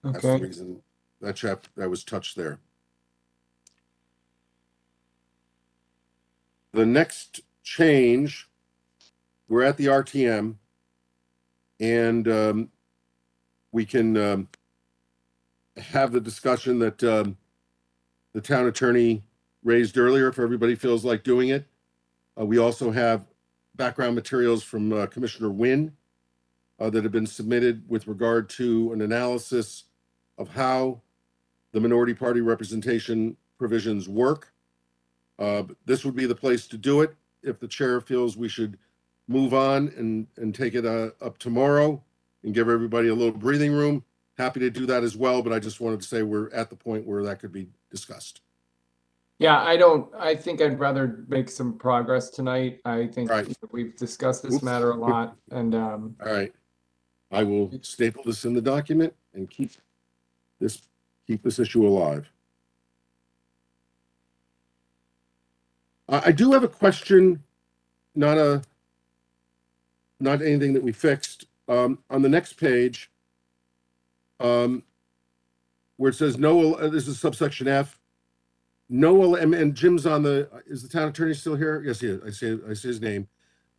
That's the Okay. reason that chapter that was touched there. The next change, we're at the RTM, and we can have the discussion that the town attorney raised earlier, if everybody feels like doing it. We also have background materials from Commissioner Wynn that have been submitted with regard to an analysis of how the minority party representation provisions work. This would be the place to do it if the chair feels we should move on and take it up tomorrow and give everybody a little breathing room. Happy to do that as well, but I just wanted to say we're at the point where that could be discussed. Yeah, I think I'd rather make some progress tonight. I think Right. we've discussed this Oops. matter a lot, and All right. I will staple this in the document and keep this issue alive. I do have a question, not anything that we fixed. On the next page, where it says no, this is subsection F. No, and Jim's on is the town attorney still here? Yes, he is. I see his name.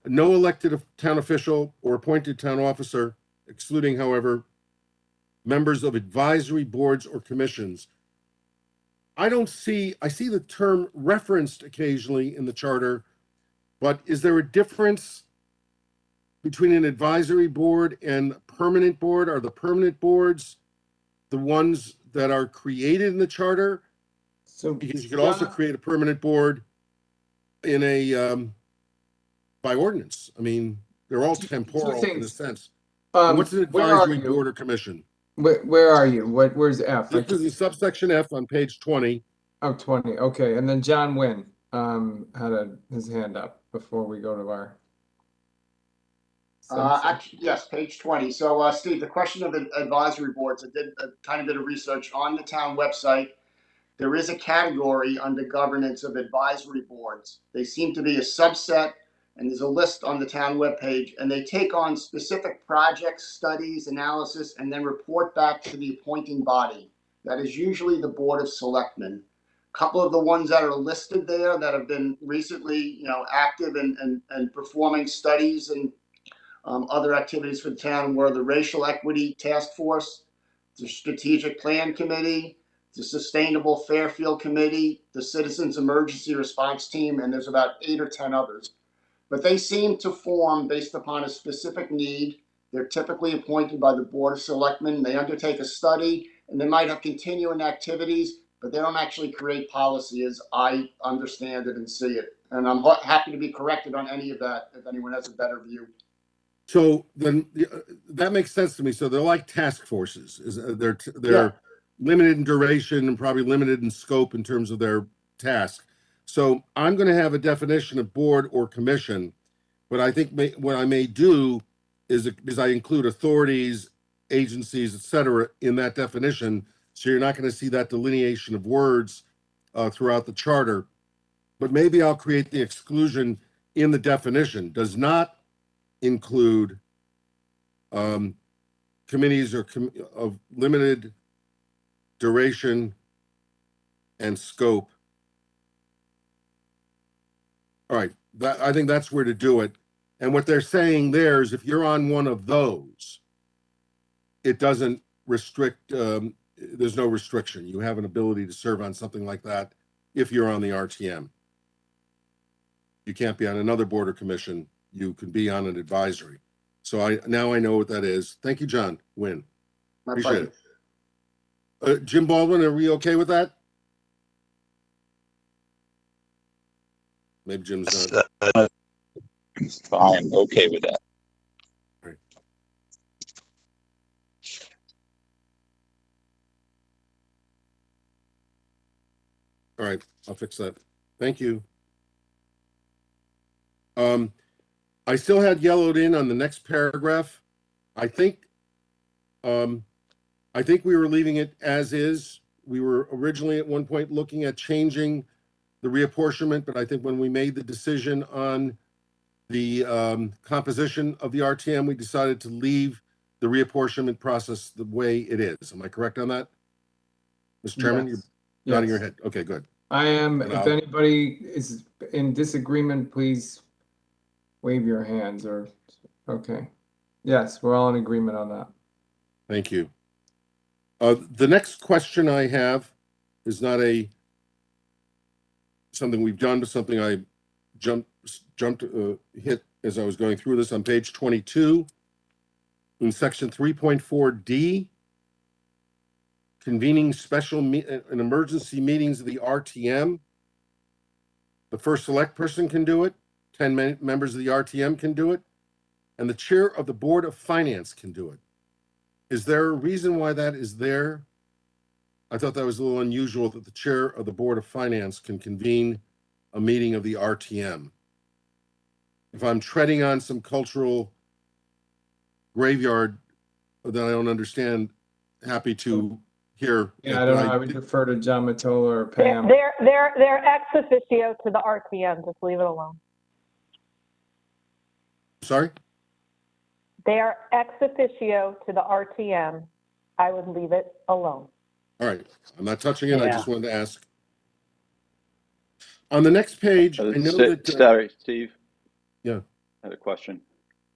No elected town official or appointed town officer, excluding, however, members of advisory boards or commissions. I see the term referenced occasionally in the charter, but is there a difference between an advisory board and permanent board? Are the permanent boards the ones that are created in the charter? so Because you could also create a permanent board in by ordinance. I mean, they're all temporal in a sense. And what's an advisory board or commission? Where are you? Where's F? This is in subsection F on page 20. Oh, 20. Okay, and then John Wynn had his hand up before we go to our. Actually, yes, page 20. So, Steve, the question of advisory boards, I did a tiny bit of research on the town website. There is a category under governance of advisory boards. They seem to be a subset, and there's a list on the town webpage, and they take on specific projects, studies, analysis, and then report back to the appointing body. That is usually the Board of Selectmen. A couple of the ones that are listed there that have been recently, active and performing studies and other activities for the town were the Racial Equity Task Force, the Strategic Plan Committee, the Sustainable Fairfield Committee, the Citizens Emergency Response Team, and there's about 8 or 10 others. But they seem to form based upon a specific need. They're typically appointed by the Board of Selectmen. They undertake a study, and they might have continuing activities, but they don't actually create policy as I understand it and see it. And I'm happy to be corrected on any of that if anyone has a better view. So then that makes sense to me. So they're like task forces. They're limited in duration and probably limited in scope in terms of their task. So I'm going to have a definition of board or commission, but I think what I may do is I include authorities, agencies, etc. in that definition. So you're not going to see that delineation of words throughout the charter, but maybe I'll create the exclusion in the definition. Does not include committees or of limited duration and scope. All right, I think that's where to do it. And what they're saying there is if you're on one of those, it doesn't restrict, there's no restriction. You have an ability to serve on something like that if you're on the RTM. You can't be on another board or commission. You can be on an advisory. So now I know what that is. Thank you, John Wynn. My Appreciate pleasure. it. Jim Baldwin, are we okay with that? Maybe Jim's not. I'm okay with that. Right. All right, I'll fix that. Thank you. I still had yellowed in on the next paragraph. I think we were leaving it as is. We were originally at one point looking at changing the reapportionment, but I think when we made the decision on the composition of the RTM, we decided to leave the reapportionment process the way it is. Am I correct on that? Mr. Chairman, Yes. you're nodding your Yes. head. Okay, good. I am. And If I'll- anybody is in disagreement, please wave your hands or, okay. Yes, we're all in agreement on that. Thank you. The next question I have is not something we've done, but something I hit as I was going through this on page 22 in section 3.4D, convening special and emergency meetings of the RTM. The first select person can do it, 10 members of the RTM can do it, and the chair of the Board of Finance can do it. Is there a reason why that is there? I thought that was a little unusual that the chair of the Board of Finance can convene a meeting of the RTM. If I'm treading on some cultural graveyard that I don't understand, happy to hear. Yeah, I don't know. I would defer to John Matola or Pam. They're ex officio to the RTM. Just leave it alone. Sorry? They are ex officio to the RTM. I would leave it alone. All right. I'm not touching it. I Yeah. just wanted to ask. On the next page, I know that. Sorry, Steve. Yeah. I had a question.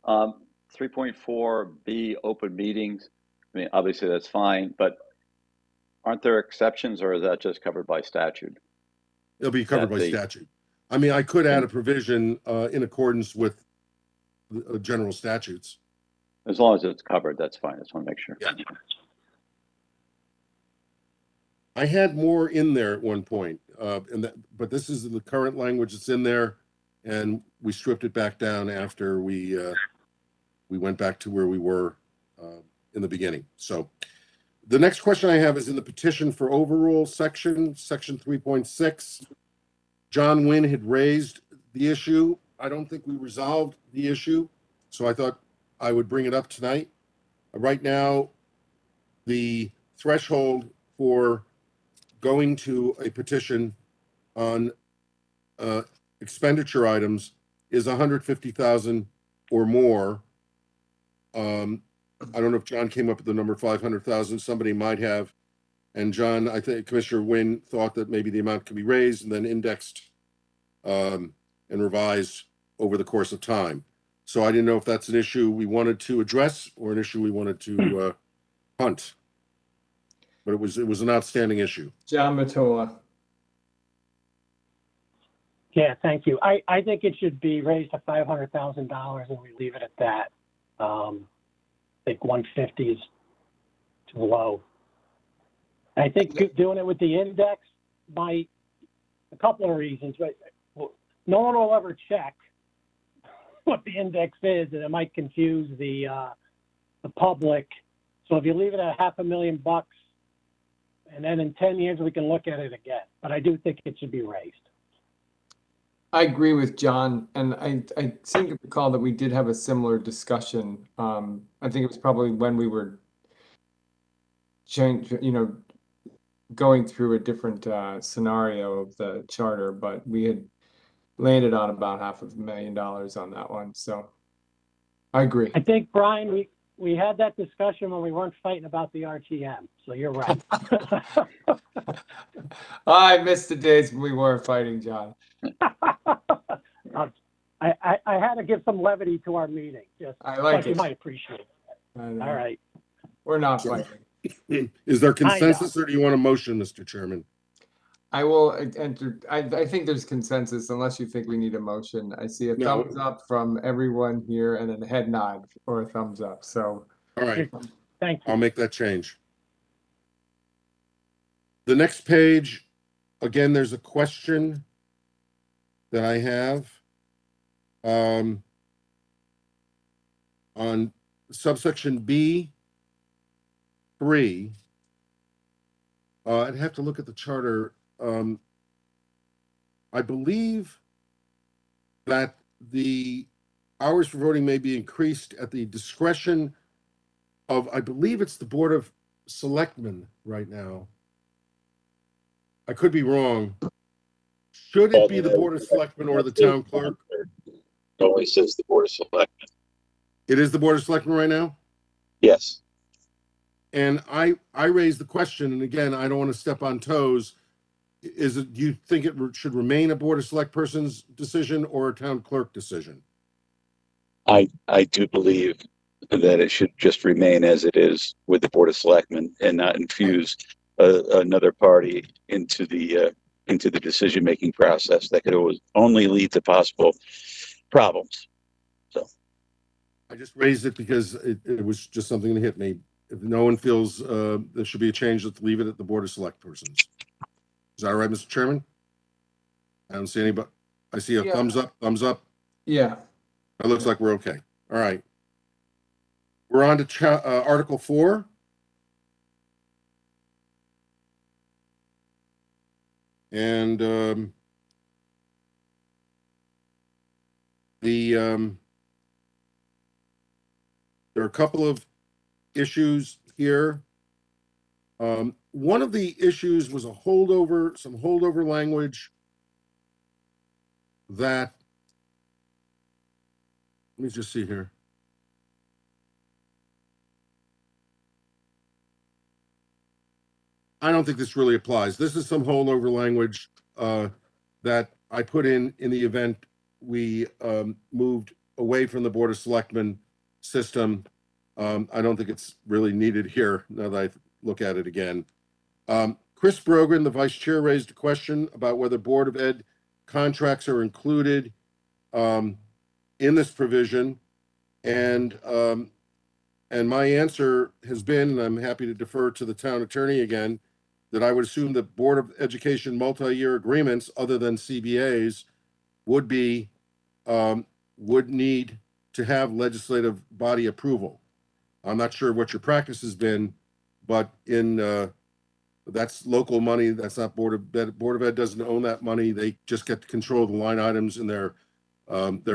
3.4B, open meetings. I mean, obviously that's fine, but aren't there exceptions, or is that just covered by statute? It'll be covered by statute. I mean, I could add a provision in accordance with the general statutes. As long as it's covered, that's fine. I just want to make sure. Yeah. I had more in there at one point, but this is the current language that's in there, and we stripped it back down after we went back to where we were in the beginning. So the next question I have is in the petition for overrule section 3.6. John Wynn had raised the issue. I don't think we resolved the issue, so I thought I would bring it up tonight. Right now, the threshold for going to a petition on expenditure items is 150,000 or more. I don't know if John came up with the number 500,000. Somebody might have. And John, I think Commissioner Wynn thought that maybe the amount could be raised and then indexed and revised over the course of time. So I didn't know if that's an issue we wanted to address or an issue we wanted to punt. But it was an outstanding issue. John Matola. Yeah, thank you. I think it should be raised to $500,000 and we leave it at that. I think 150 is too low. I think doing it with the index might, a couple of reasons, but no one will ever check what the index is, and it might confuse the public. So if you leave it at $500,000, and then in 10 years we can look at it again. But I do think it should be raised. I agree with John, and I seem to recall that we did have a similar discussion. I think it was probably when we were going through a different scenario of the charter, but we had landed on about $500,000 on that one. So I agree. I think, Brian, we had that discussion when we weren't fighting about the RTM. So you're right. I missed the days when we weren't fighting, John. I had to give some levity to our meeting. Just I like you it. might appreciate it. All right. We're not fighting. Is there consensus or do you want a motion, Mr. Chairman? I will enter. I think there's consensus unless you think we need a motion. I see a thumbs up from everyone here and a head nod or a thumbs up. So, all right. Thank you. I'll make that change. The next page, again, there's a question that I have on subsection B3. I'd have to look at the charter. I believe that the hours for voting may be increased at the discretion of, I believe it's the Board of Selectmen right now. I could be wrong. Should it be the Board of Selectmen or the town clerk? It only says the Board of Selectmen. It is the Board of Selectmen right now? Yes. And I raised the question, and again, I don't want to step on toes. Is it, do you think it should remain a Board of Select person's decision or a town clerk decision? I do believe that it should just remain as it is with the Board of Selectmen and not infuse another party into the decision-making process that could always only lead to possible problems. So I just raised it because it was just something that hit me. If no one feels there should be a change, let's leave it at the Board of Select persons. Is that all right, Mr. Chairman? I don't see anybody. I see a Yeah. thumbs up, thumbs up. Yeah. It looks like we're okay. All right. We're on to Article 4. And there are a couple of issues here. One of the issues was some holdover language that, let me just see here. I don't think this really applies. This is some holdover language that I put in the event we moved away from the Board of Selectmen system. I don't think it's really needed here now that I look at it again. Chris Brogan, the vice chair, raised a question about whether Board of Ed contracts are included in this provision. And my answer has been, and I'm happy to defer to the town attorney again, that I would assume that Board of Education multi-year agreements other than CBAs would need to have legislative body approval. I'm not sure what your practice has been, but that's local money. That's not Board of Ed. Board of Ed doesn't own that money. They just get to control the line items in their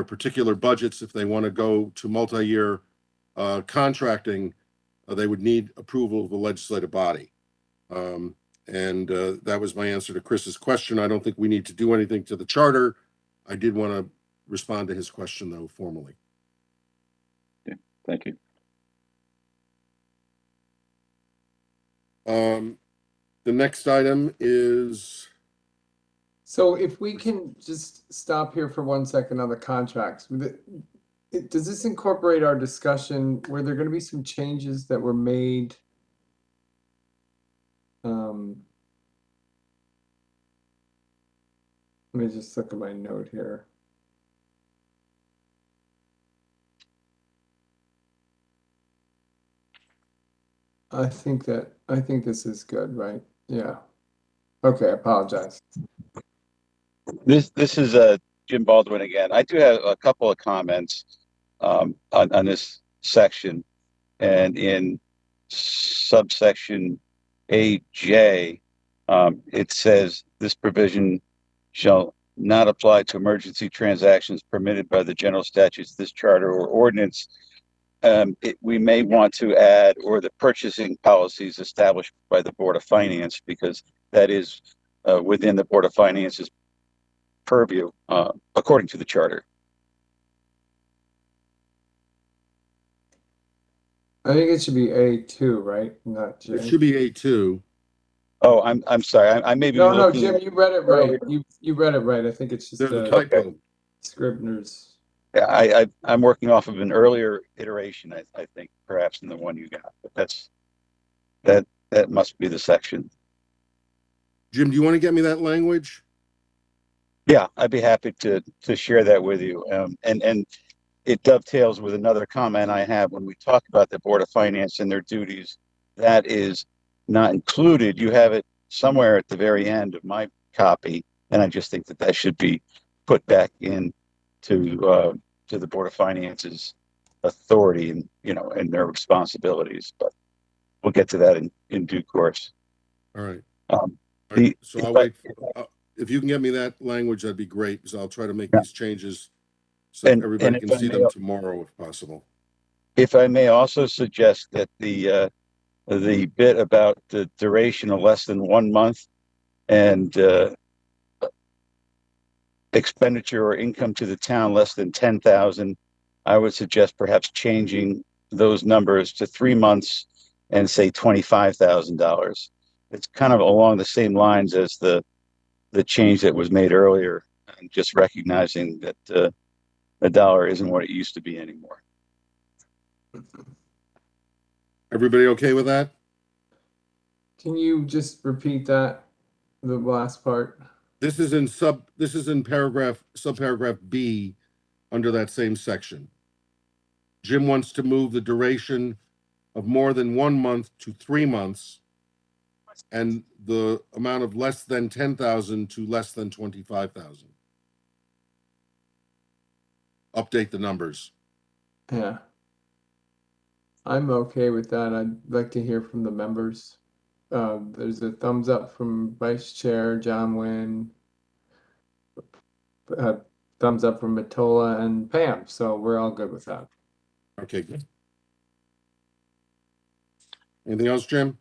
particular budgets. If they want to go to multi-year contracting, they would need approval of the legislative body. That was my answer to Chris's question. I don't think we need to do anything to the charter. I did want to respond to his question, though, formally. Yeah, thank you. The next item is. So if we can just stop here for 1 second on the contracts. Does this incorporate our discussion? Were there going to be some changes that were made? Let me just look at my note here. I think this is good, right? Yeah. Okay, I apologize. this is Jim Baldwin again. I do have a couple of comments on this section, and in subsection AJ, it says this provision shall not apply to emergency transactions permitted by the general statutes, this charter or ordinance. We may want to add, or the purchasing policies established by the Board of Finance, because that is within the Board of Finance's purview, according to the charter. I think it should be A2, right? Not J. It should be A2. Oh, I'm sorry. I may be No, looking. Jim, you read it right. You read it right. I think it's just There's a a typo. Scribner's. Yeah, I'm working off of an earlier iteration, I think, perhaps than the one you got. But that must be the section. Jim, do you want to get me that language? Yeah, I'd be happy to share that with you. And it dovetails with another comment I have when we talk about the Board of Finance and their duties. That is not included. You have it somewhere at the very end of my copy, and I just think that should be put back in to the Board of Finance's authority and and their responsibilities. But we'll get to that in due course. All right. All right. So I'll wait. If you can get me that language, that'd be great, because I'll try to make these changes so everybody can see them tomorrow if possible. If I may also suggest that the bit about the duration of less than 1 month and expenditure or income to the town less than 10,000, I would suggest perhaps changing those numbers to 3 months and say $25,000. It's kind of along the same lines as the change that was made earlier, and just recognizing that a dollar isn't what it used to be anymore. Everybody okay with that? Can you just repeat that, the last part? This is in subparagraph B under that same section. Jim wants to move the duration of more than 1 month to 3 months and the amount of less than 10,000 to less than 25,000. Update the numbers. Yeah. I'm okay with that. I'd like to hear from the members. There's a thumbs up from Vice Chair John Wynn. Thumbs up from Matola and Pam, so we're all good with that. Okay, good. Anything else, Jim?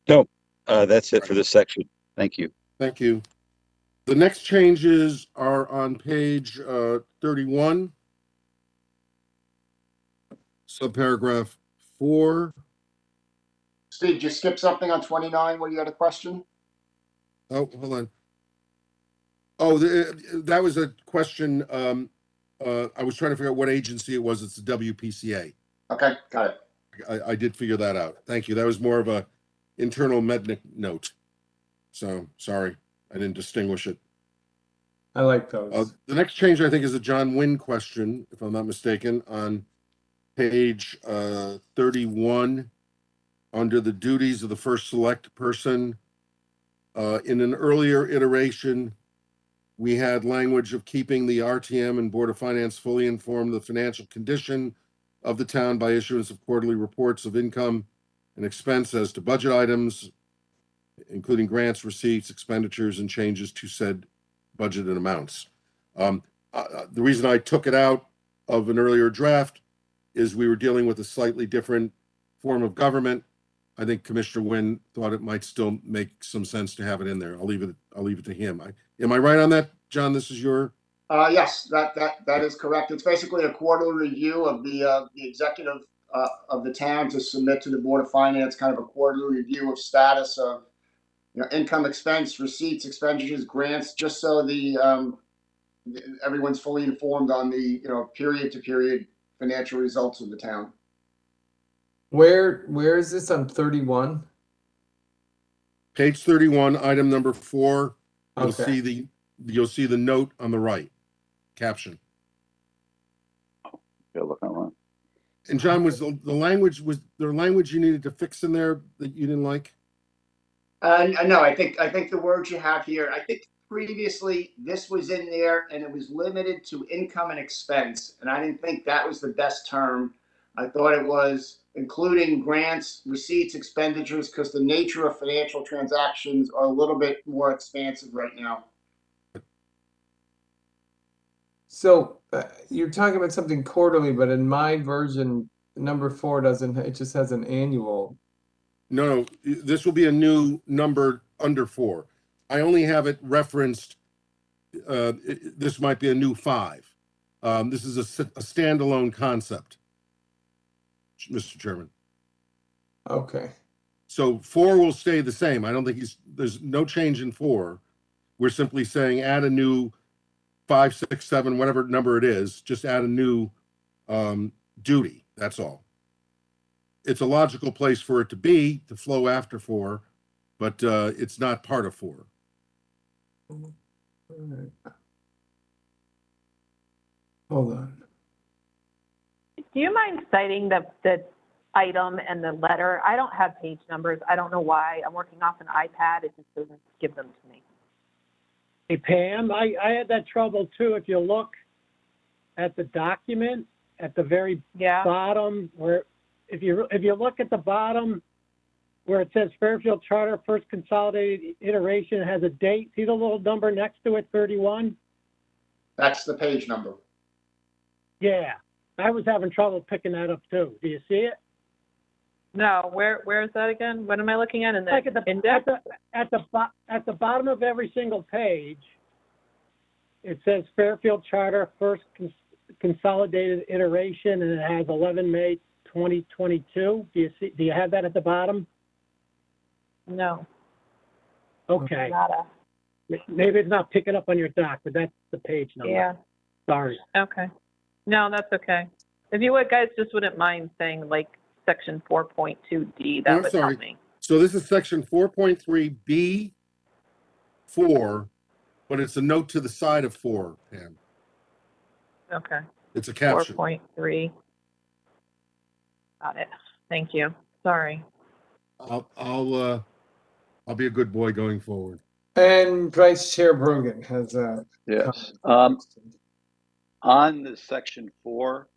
No, that's it for this section. Thank you. Thank you. The next changes are on page 31, subparagraph 4. Steve, did you skip something on 29 where you had a question? Oh, hold on. Oh, that was a question. I was trying to figure out what agency it was. It's the WPCA. Okay, got it. I did figure that out. Thank you. That was more of a internal Mednick note. So sorry, I didn't distinguish it. I like those. The next change, I think, is a John Wynn question, if I'm not mistaken, on page 31, under the duties of the first select person. In an earlier iteration, we had language of keeping the RTM and Board of Finance fully informed of the financial condition of the town by issuance of quarterly reports of income and expense as to budget items, including grants, receipts, expenditures, and changes to said budgeted amounts. The reason I took it out of an earlier draft is we were dealing with a slightly different form of government. I think Commissioner Wynn thought it might still make some sense to have it in there. I'll leave it to him. Am I right on that, John? This is your. Yes, that is correct. It's basically a quarterly review of the executive of the town to submit to the Board of Finance, kind of a quarterly review of status of income, expense, receipts, expenditures, grants, just so everyone's fully informed on the period to period financial results of the town. Where is this on 31? Page 31, item number 4. Okay. You'll see the note on the right, caption. Go look online. And John, was there language you needed to fix in there that you didn't like? No, I think the words you have here, I think previously this was in there and it was limited to income and expense. And I didn't think that was the best term. I thought it was including grants, receipts, expenditures, because the nature of financial transactions are a little bit more expansive right now. So you're talking about something quarterly, but in my version, number 4 doesn't, it just has an annual. No, this will be a new number under 4. I only have it referenced. This might be a new 5. This is a standalone concept, Mr. Chairman. Okay. So 4 will stay the same. I don't think there's no change in 4. We're simply saying add a new 5, 6, 7, whatever number it is, just add a new duty. That's all. It's a logical place for it to flow after 4, but it's not part of 4. All right. Hold on. Do you mind citing the item and the letter? I don't have page numbers. I don't know why. I'm working off an iPad. It just doesn't give them to me. Hey, Pam, I had that trouble too. If you look at the document at the very bottom, where if you look at the bottom where it says Fairfield Charter First Consolidated Iteration, has a date. See the little number next to it, 31? That's the page number. Yeah, I was having trouble picking that up too. Do you see it? No, where is that again? What am I looking at in the Like at index? the bottom of every single page, it says Fairfield Charter, first consolidated iteration, and it has 11 May 2022. Do you have that at the bottom? No, Okay. nada. Maybe it's not picking up on your doc, but that's the page number. Yeah, Sorry. okay. No, that's okay. If you would, guys, just wouldn't mind saying like section 4.2D, that I'm would sorry. help me. So this is section 4.3B4, but it's a note to the side of 4, Pam. Okay, It's a caption. 4.3. Got it. Thank you. Sorry. I'll be a good boy going forward. And Vice Chair Brogan has a Yes. comment. On the section 4,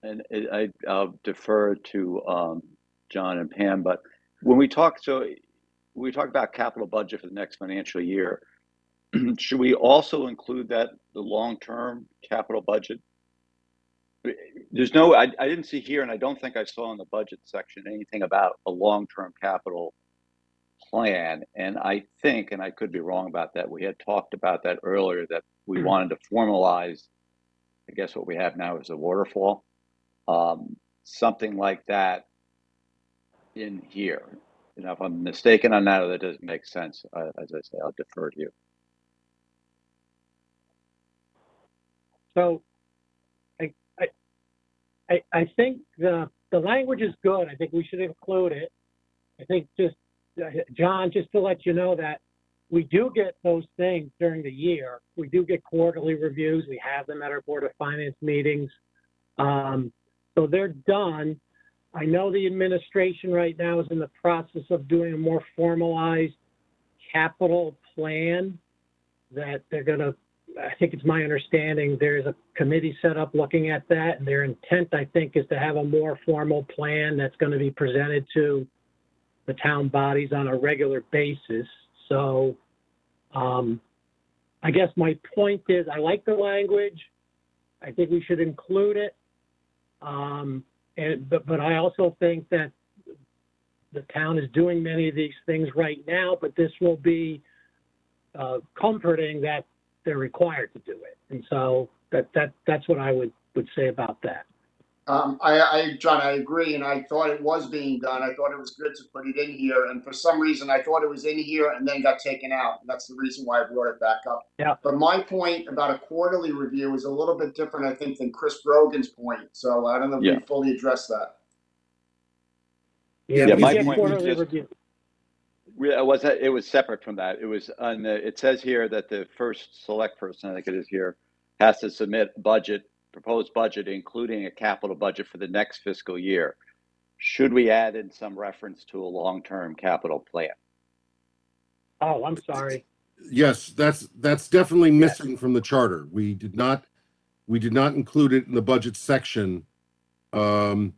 and I'll defer to John and Pam, but when we talk about capital budget for the next financial year, should we also include that the long-term capital budget? There's no, I didn't see here, and I don't think I saw in the budget section anything about a long-term capital plan. And I think, and I could be wrong about that, we had talked about that earlier, that we wanted to formalize, I guess what we have now is a waterfall, something like that in here. You know, if I'm mistaken on that or that doesn't make sense, as I say, I'll defer to you. So I think the language is good. I think we should include it. I think just, John, just to let you know that we do get those things during the year. We do get quarterly reviews. We have them at our Board of Finance meetings. So they're done. I know the administration right now is in the process of doing a more formalized capital plan that they're going to, I think it's my understanding, there's a committee set up looking at that, and their intent, I think, is to have a more formal plan that's going to be presented to the town bodies on a regular basis. So I guess my point is, I like the language. I think we should include it. But I also think that the town is doing many of these things right now, but this will be comforting that they're required to do it. And so that's what I would say about that. John, I agree, and I thought it was being done. I thought it was good to put it in here, and for some reason, I thought it was in here and then got taken out. And that's the reason why I brought it back up. Yeah. But my point about a quarterly review is a little bit different, I think, than Chris Brogan's point. So I don't know if we fully addressed that. Yeah, my get point was quarterly just, review. it was separate from that. It was on the, it says here that the first select person, I think it is here, has to submit proposed budget, including a capital budget for the next fiscal year. Should we add in some reference to a long-term capital plan? Oh, I'm sorry. Yes, that's definitely missing from the charter. We did not include it in the budget section. I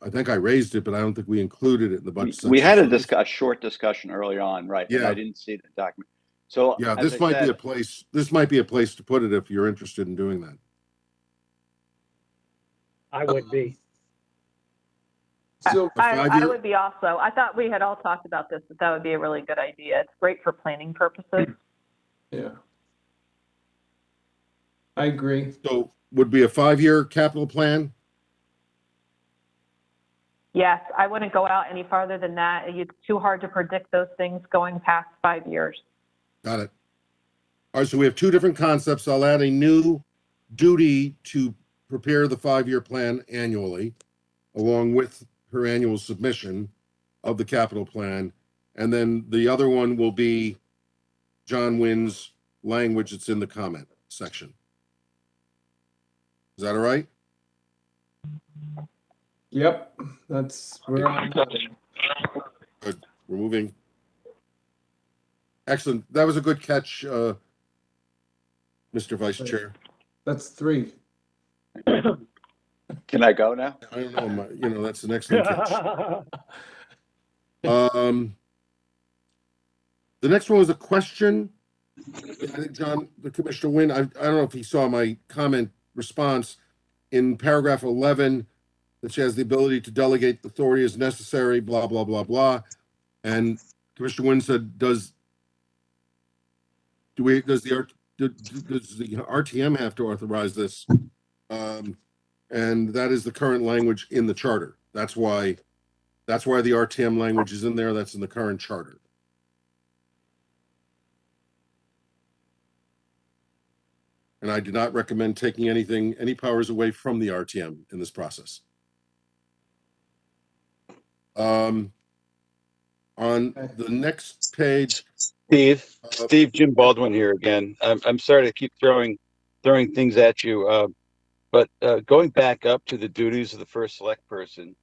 think I raised it, but I don't think we included it in the budget section. We had a short discussion earlier on, right? Yeah. And I didn't see the document. So yeah, this might be a place. This might be a place to put it if you're interested in doing that. I would be. So I would be also. I thought we had all talked about this, that would be a really good idea. It's great for planning purposes. yeah, I agree. So would be a 5-year capital plan? Yes, I wouldn't go out any farther than that. It's too hard to predict those things going past 5 years. Got it. All right, so we have 2 different concepts. I'll add a new duty to prepare the 5-year plan annually, along with her annual submission of the capital plan. And then the other one will be John Wynn's language that's in the comment section. Is that all right? Yep, we're on. Good. We're moving. Excellent. That was a good catch, Mr. Vice Chair. That's 3. Can I go now? I don't know, that's an excellent catch. The next one was a question. I think John, the Commissioner Wynn, I don't know if he saw my comment response in paragraph 11, that she has the ability to delegate authority as necessary, blah, blah, blah, blah. And Commissioner Wynn said, does the RTM have to authorize this? And that is the current language in the charter. That's why the RTM language is in there. That's in the current charter. And I do not recommend taking any powers away from the RTM in this process. On the next page, Steve, Jim Baldwin here again. I'm sorry to keep throwing things at you, but going back up to the duties of the first select person,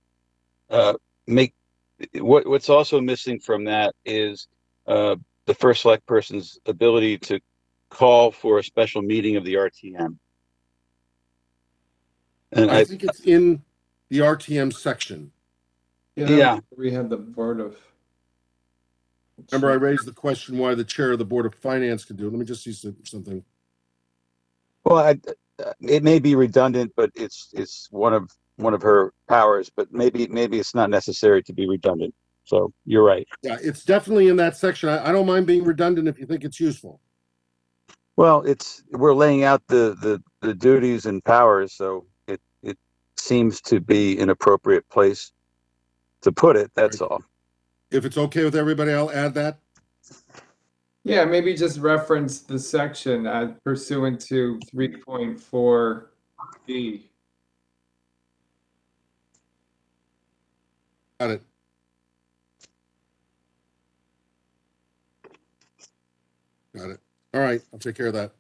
what's also missing from that is the first select person's ability to call for a special meeting of the RTM. And I think it's in the RTM section. Yeah. We have the Board of. Remember, I raised the question why the chair of the Board of Finance can do it. Let me just see something. Well, it may be redundant, but it's one of her powers. But maybe it's not necessary to be redundant. So you're right. Yeah, it's definitely in that section. I don't mind being redundant if you think it's useful. Well, we're laying out the duties and powers, so it seems to be an appropriate place to put it. That's Right. all. If it's okay with everybody, I'll add that. Yeah, maybe just reference the section as pursuant to 3.4B. Got it. Got it. All right, I'll take care of that.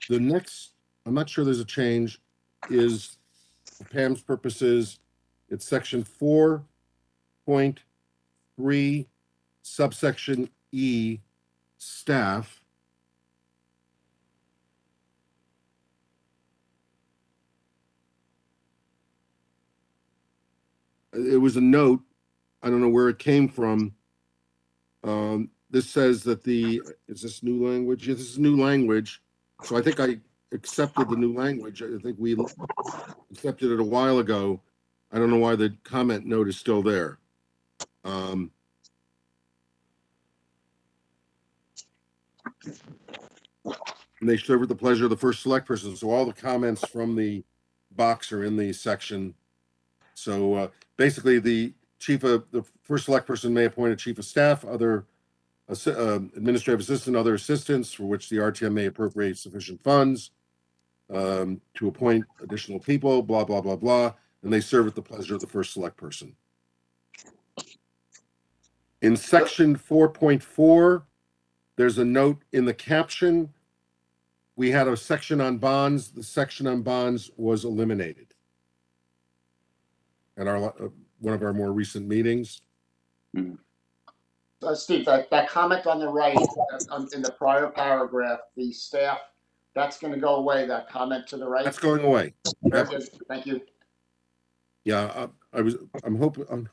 The next, I'm not sure there's a change, is for Pam's purposes, it's section 4.3, subsection E, staff. It was a note, I don't know where it came from. This says that is this new language? Yeah, this is new language. So I think I accepted the new language. I think we accepted it a while ago. I don't know why the comment note is still there. And they serve at the pleasure of the first select person. So all the comments from the box are in the section. So basically the first select person may appoint a chief of staff, other administrative assistant, other assistants for which the RTM may appropriate sufficient funds to appoint additional people, blah, blah, blah, blah, and they serve at the pleasure of the first select person. In section 4.4, there's a note in the caption. We had a section on bonds. The section on bonds was eliminated at one of our more recent meetings. Steve, that comment on the right, in the prior paragraph, the staff, that's going to go away, that comment to the right? That's going away. Very good. Thank you. Yeah, I'm hoping,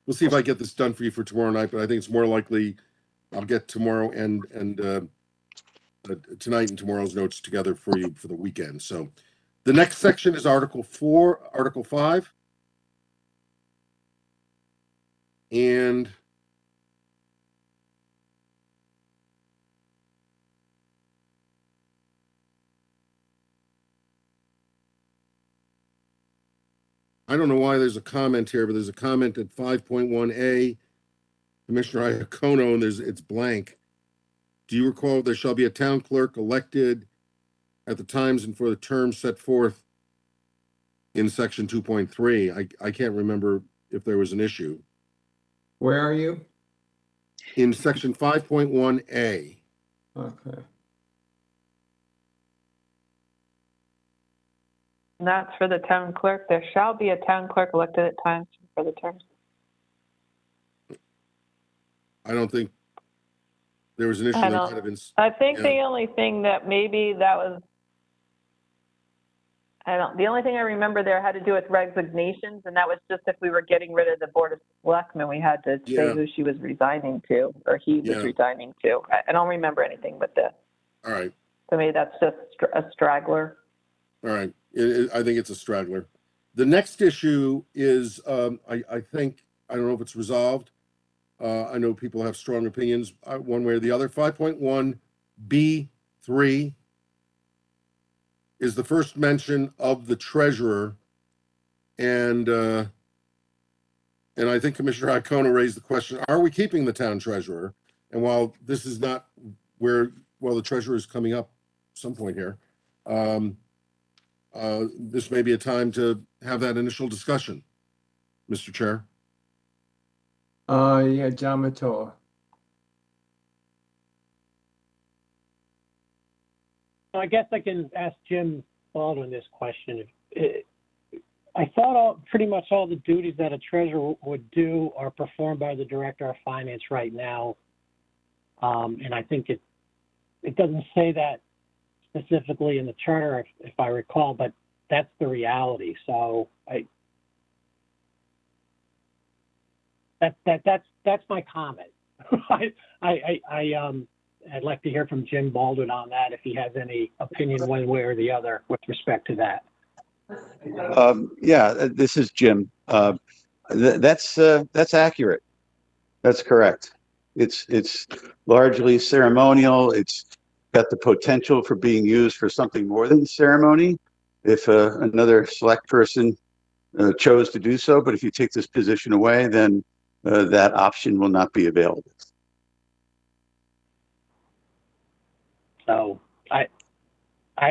we'll see if I get this done for you for tomorrow night, but I think it's more likely I'll get tomorrow and tonight and tomorrow's notes together for you for the weekend. So the next section is Article 5. And I don't know why there's a comment here, but there's a comment at 5.1A, Commissioner Iacono, and it's blank. Do you recall there shall be a town clerk elected at the times and for the terms set forth in section 2.3? I can't remember if there was an issue. Where are you? In section 5.1A. Okay. And that's for the town clerk. There shall be a town clerk elected at times for the terms. I don't think there was an issue that kind of been. I think yeah. the only thing that maybe that was, the only thing I remember there had to do with resignations, and that was just if we were getting rid of the Board of Selectmen, we had to say who she was resigning to, or he was resigning to. I don't remember anything but this. All right. To me, that's just a straggler. All right. I think it's a straggler. The next issue is, I think I don't know if it's resolved. I know people have strong opinions one way or the other. 5.1B3 is the first mention of the treasurer. And I think Commissioner Iacono raised the question, are we keeping the town treasurer? And while this is not where, well, the treasurer is coming up some point here, this may be a time to have that initial discussion, Mr. Chair. Yeah, John Matoa. I guess I can ask Jim Baldwin this question. I thought pretty much all the duties that a treasurer would do are performed by the director of finance right now. And I think it doesn't say that specifically in the charter, if I recall, but that's the reality. So that's my comment. I'd like to hear from Jim Baldwin on that, if he has any opinion one way or the other with respect to that. Yeah, this is Jim. That's accurate. That's correct. It's largely ceremonial. It's got the potential for being used for something more than ceremony if another select person chose to do so. But if you take this position away, then that option will not be available. So I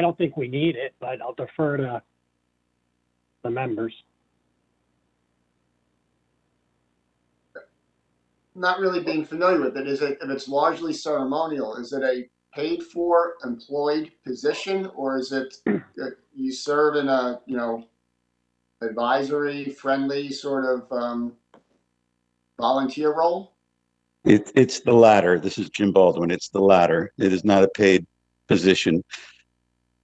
don't think we need it, but I'll defer to the members. Not really being familiar with it. Is it, if it's largely ceremonial, is it a paid for employed position, or is it you serve in a, you know, advisory friendly sort of volunteer role? It's the latter. This is Jim Baldwin. It's the latter. It is not a paid position.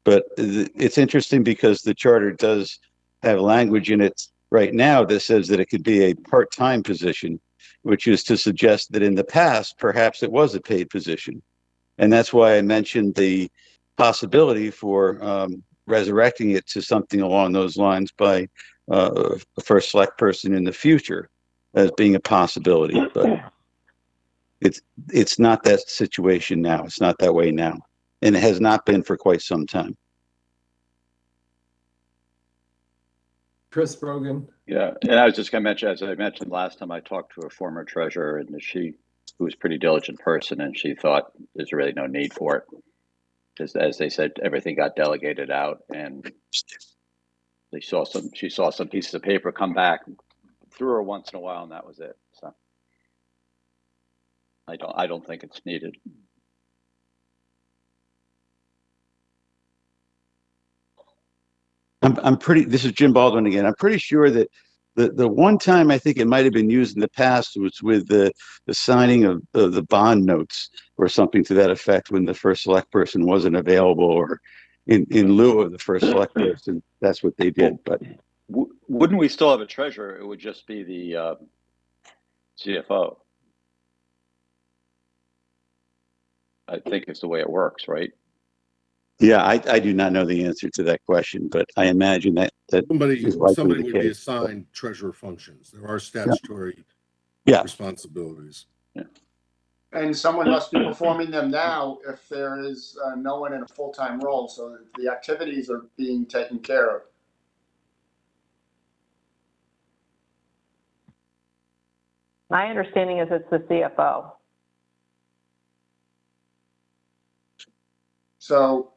But it's interesting because the charter does have language in it right now that says that it could be a part-time position, which is to suggest that in the past, perhaps it was a paid position. And that's why I mentioned the possibility for resurrecting it to something along those lines by a first select person in the future as being a possibility. But it's not that situation now. It's not that way now. And it has not been for quite some time. Chris Brogan. Yeah, and I was just going to mention, as I mentioned last time, I talked to a former treasurer, and who was a pretty diligent person, and she thought there's really no need for it. Because as they said, everything got delegated out, and she saw some pieces of paper come back through her once in a while, and that was it. So I don't think it's needed. This is Jim Baldwin again. I'm pretty sure that the one time I think it might have been used in the past was with the signing of the bond notes or something to that effect when the first select person wasn't available, or in lieu of the first select person. That's what they did. But wouldn't we still have a treasurer? It would just be the CFO. I think it's the way it works, right? yeah, I do not know the answer to that question, but I imagine that Somebody is likely would the be case. assigned treasurer functions. There are statutory Yeah. responsibilities. And someone must be performing them now if there is no one in a full-time role, so the activities are being taken care of. My understanding is it's the CFO. So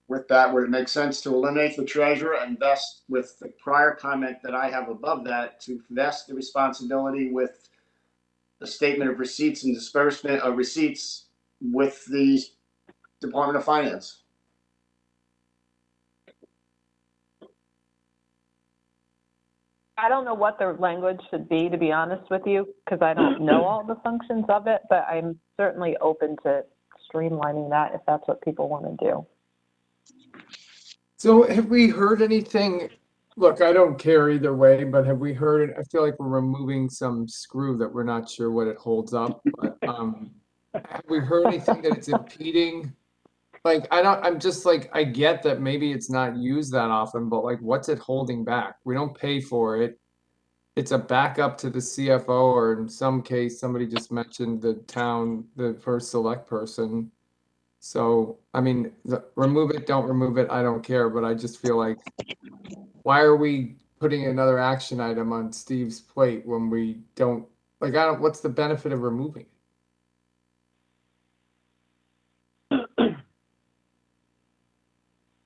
with that, would it make sense to eliminate the treasurer and vest with the prior comment that I have above that, to vest the responsibility with the statement of receipts and disbursement of receipts with the Department of Finance? I don't know what the language should be, to be honest with you, because I don't know all the functions of it, but I'm certainly open to streamlining that if that's what people want to do. So have we heard anything? Look, I don't care either way, but have we heard it? I feel like we're removing some screw that we're not sure what it holds up, but have we heard anything that it's impeding? Like, I'm just like, I get that maybe it's not used that often, but like, what's it holding back? We don't pay for it. it's a backup to the CFO, or in some case, somebody just mentioned the first select person. So, I mean, remove it, don't remove it, I don't care, but I just feel like, why are we putting another action item on Steve's plate when we don't, like, what's the benefit of removing it?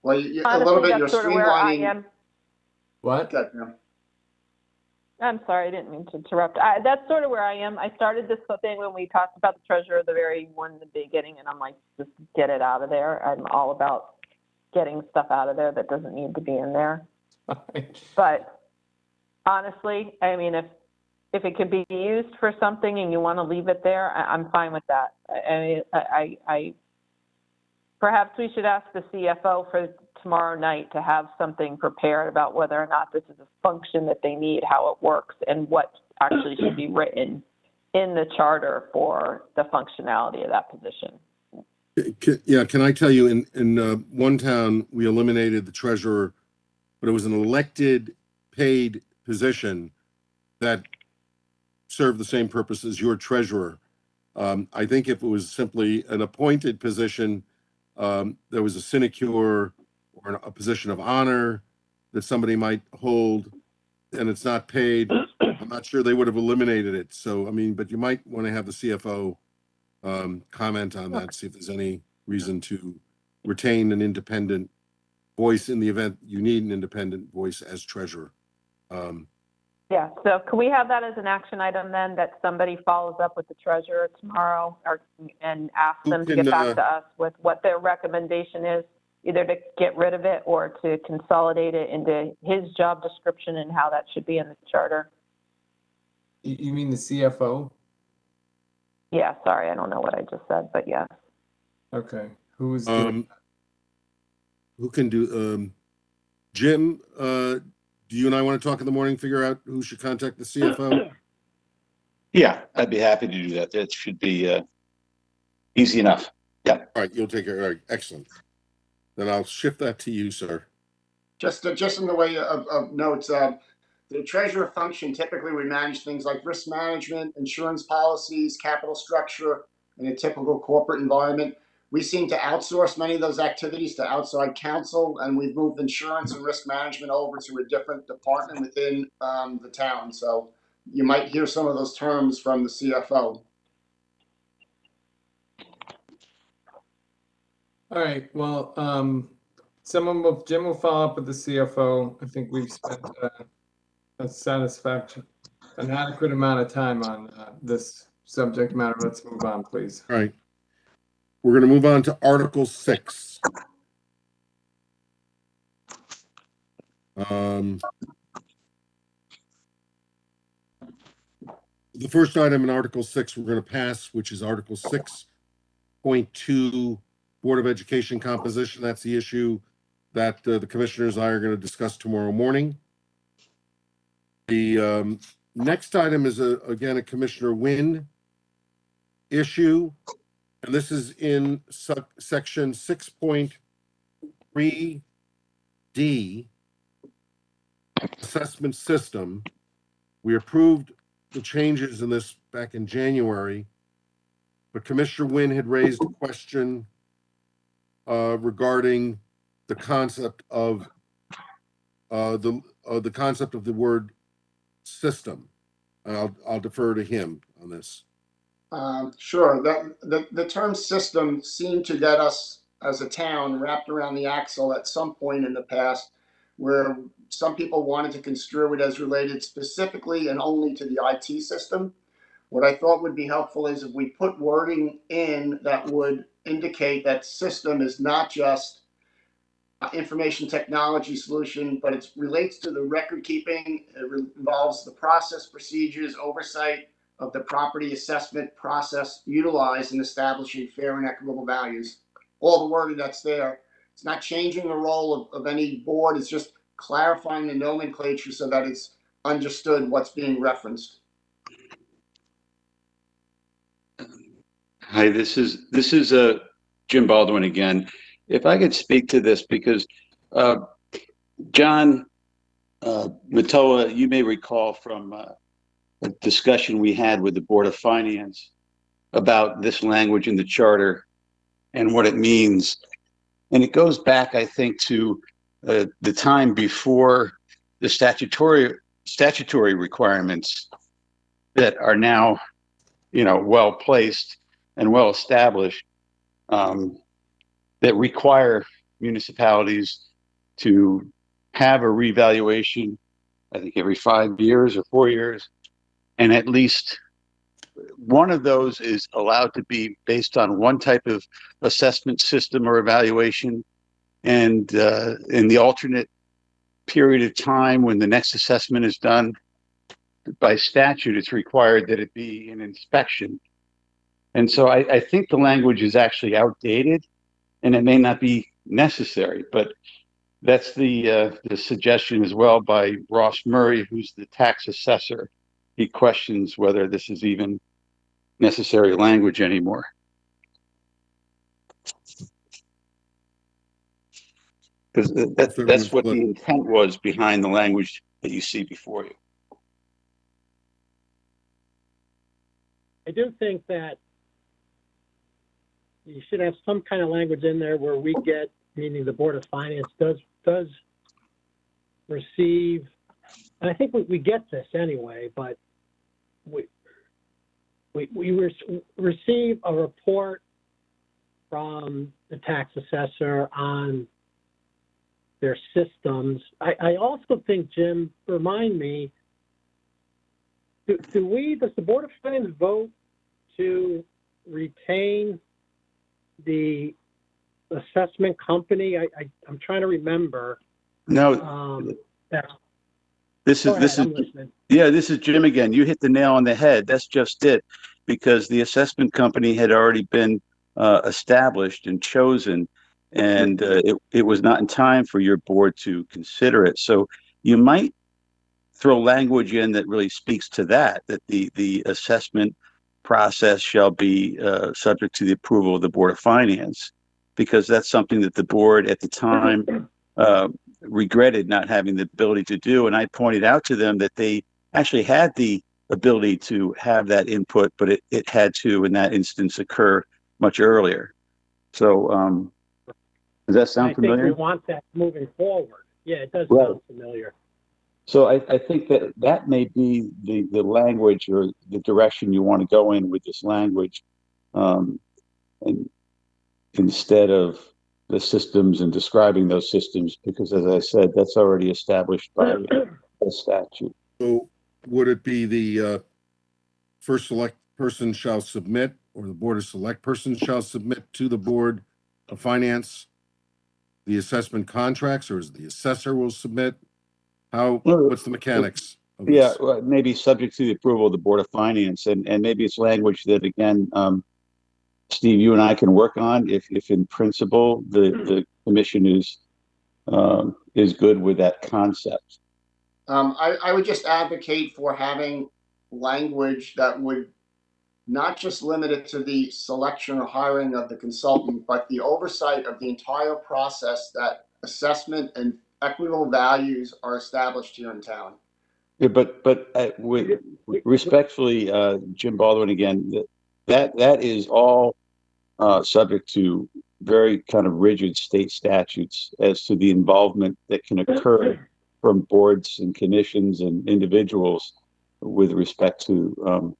Well, a little Honestly, bit, you're that's sort of where I streamlining. am. What? Okay, yeah. I'm sorry, I didn't mean to interrupt. That's sort of where I am. I started this thing when we talked about the treasurer, the very one in the beginning, and I'm like, just get it out of there. I'm all about getting stuff out of there that doesn't need to be in there. But honestly, I mean, if it could be used for something and you want to leave it there, I'm fine with that. I perhaps we should ask the CFO for tomorrow night to have something prepared about whether or not this is a function that they need, how it works, and what actually should be written in the charter for the functionality of that position. Yeah, can I tell you, in one town, we eliminated the treasurer, but it was an elected, paid position that served the same purpose as your treasurer. I think if it was simply an appointed position, there was a sinecure or a position of honor that somebody might hold, and it's not paid, I'm not sure they would have eliminated it. So, I mean, but you might want to have the CFO comment on that, see if there's any reason to retain an independent voice in the event you need an independent voice as treasurer. Yeah, so can we have that as an action item then, that somebody follows up with the treasurer tomorrow and asks them to get back to us with what their recommendation is, either to get rid of it or to consolidate it into his job description and how that should be in the charter? You mean the CFO? Yeah, sorry, I don't know what I just said, but yes. Okay, who's doing who can do, Jim, do you and I want to talk in the morning, figure out who should contact the CFO? Yeah, I'd be happy to do that. That should be easy enough. Yeah. All right, you'll take care. All right, excellent. Then I'll shift that to you, sir. Just in the way of notes, the treasurer function, typically we manage things like risk management, insurance policies, capital structure in a typical corporate environment. We seem to outsource many of those activities to outside counsel, and we've moved insurance and risk management over to a different department within the town. So you might hear some of those terms from the CFO. All right, well, Jim will follow up with the CFO. I think we've spent an adequate amount of time on this subject matter. Let's move on, please. All right. We're going to move on to Article 6. The first item in Article 6 we're going to pass, which is Article 6.2, Board of Education composition. That's the issue that the commissioners and I are going to discuss tomorrow morning. The next item is, again, a Commissioner Wynn issue. And this is in section 6.3D, assessment system. We approved the changes in this back in January, but Commissioner Wynn had raised a question regarding the concept of the concept of the word system. I'll defer to him on this. Sure. The term system seemed to get us as a town wrapped around the axle at some point in the past, where some people wanted to construe it as related specifically and only to the IT system. What I thought would be helpful is if we put wording in that would indicate that system is not just information technology solution, but it relates to the record keeping. It involves the process, procedures, oversight of the property assessment process utilized in establishing fair and equitable values. All the wording that's there. It's not changing the role of any board. It's just clarifying the nomenclature so that it's understood what's being referenced. Hi, this is Jim Baldwin again. If I could speak to this, because John Matoa, you may recall from a discussion we had with the Board of Finance about this language in the charter and what it means. And it goes back, I think, to the time before the statutory requirements that are now, well placed and well established, that require municipalities to have a revaluation, I think every 5 years or 4 years, and at least one of those is allowed to be based on one type of assessment system or evaluation, and in the alternate period of time when the next assessment is done, by statute, it's required that it be an inspection. And so I think the language is actually outdated, and it may not be necessary, but that's the suggestion as well by Ross Murray, who's the tax assessor. He questions whether this is even necessary language anymore. Because that's what the intent was behind the language that you see before you. I do think that you should have some kind of language in there where we get, meaning the Board of Finance does receive, and I think we get this anyway, but we receive a report from the tax assessor on their systems. I also think, Jim, remind me, does the Board of Finance vote to retain the assessment company? I'm trying to remember. No, this is Jim again. You hit the nail on the head. That's just it, because the assessment company had already been established and chosen, and it was not in time for your board to consider it. So you might throw language in that really speaks to that the assessment process shall be subject to the approval of the Board of Finance, because that's something that the board at the time regretted not having the ability to do. And I pointed out to them that they actually had the ability to have that input, but it had to, in that instance, occur much earlier. So does that sound familiar? I think we want that moving forward. Yeah, it does sound familiar. So I think that may be the language or the direction you want to go in with this language, and instead of the systems and describing those systems, because as I said, that's already established by a statute. So would it be the first select person shall submit, or the Board of Select Persons shall submit to the Board of Finance the assessment contracts, or is the assessor will submit? What's the mechanics of this? Well, maybe subject to the approval of the Board of Finance, and maybe it's language that, again, Steve, you and I can work on if in principle the commission is good with that concept. I would just advocate for having language that would not just limit it to the selection or hiring of the consultant, but the oversight of the entire process, that assessment and equitable values are established here in town. Yeah, but respectfully, Jim Baldwin, again, that is all subject to very kind of rigid state statutes as to the involvement that can occur from boards and commissions and individuals with respect to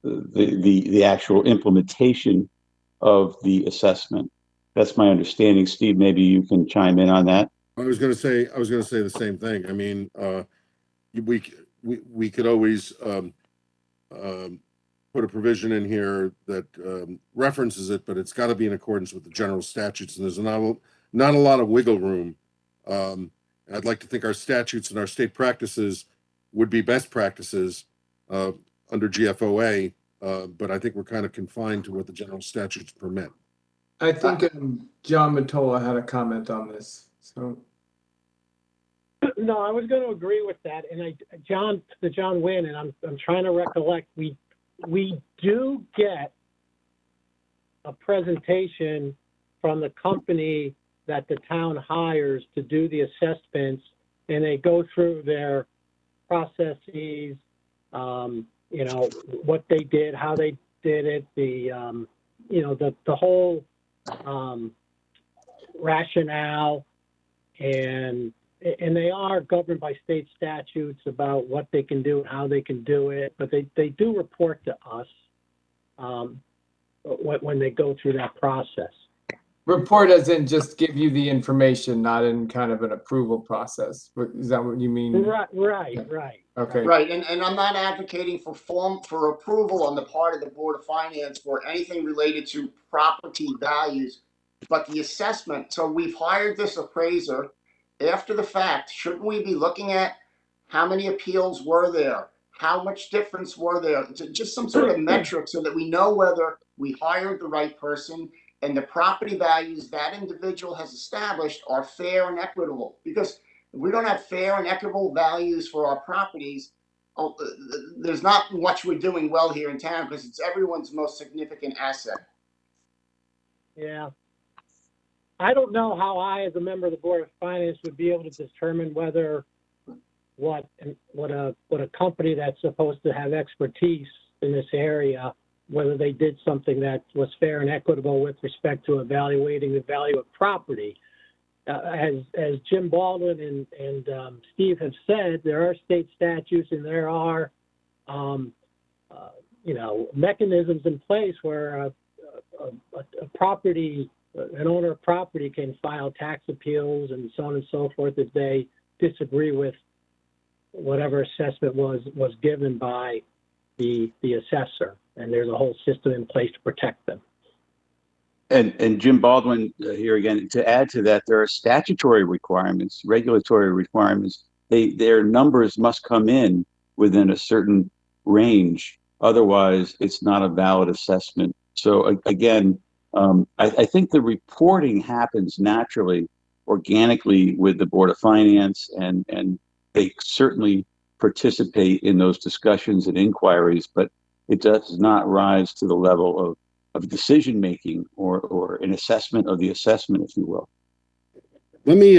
the actual implementation of the assessment. That's my understanding. Steve, maybe you can chime in on that. I was going to say the same thing. I mean, we could always put a provision in here that references it, but it's got to be in accordance with the general statutes, and there's not a lot of wiggle room. I'd like to think our statutes and our state practices would be best practices under GFOA, but I think we're kind of confined to what the general statutes permit. I think John Matola had a comment on this. So. No, I was going to agree with that, and John Wynn, and I'm trying to recollect. We do get a presentation from the company that the town hires to do the assessments and they go through their processes, you know, what they did, how they did it, the whole rationale, and they are governed by state statutes about what they can do and how they can do it, but they do report to us when they go through that process. Report as in just give you the information, not in kind of an approval process. Is that what you mean? Right. Okay. Right, and I'm not advocating for approval on the part of the Board of Finance for anything related to property values, but the assessment. So we've hired this appraiser after the fact. Shouldn't we be looking at how many appeals were there? How much difference were there? Just some sort of metric so that we know whether we hired the right person and the property values that individual has established are fair and equitable. Because if we don't have fair and equitable values for our properties, there's not much we're doing well here in town because it's everyone's most significant asset. Yeah. I don't know how I, as a member of the Board of Finance, would be able to determine whether what a company that's supposed to have expertise in this area, whether they did something that was fair and equitable with respect to evaluating the value of property. As Jim Baldwin and Steve have said, there are state statutes and there are, mechanisms in place where a property, an owner of property can file tax appeals and so on and so forth if they disagree with whatever assessment was given by the assessor. And there's a whole system in place to protect them. And Jim Baldwin here again, to add to that, there are statutory requirements, regulatory requirements. Their numbers must come in within a certain range. Otherwise, it's not a valid assessment. So again, I think the reporting happens naturally, organically with the Board of Finance, and they certainly participate in those discussions and inquiries, but it does not rise to the level of decision-making or an assessment of the assessment, if you will. Let me,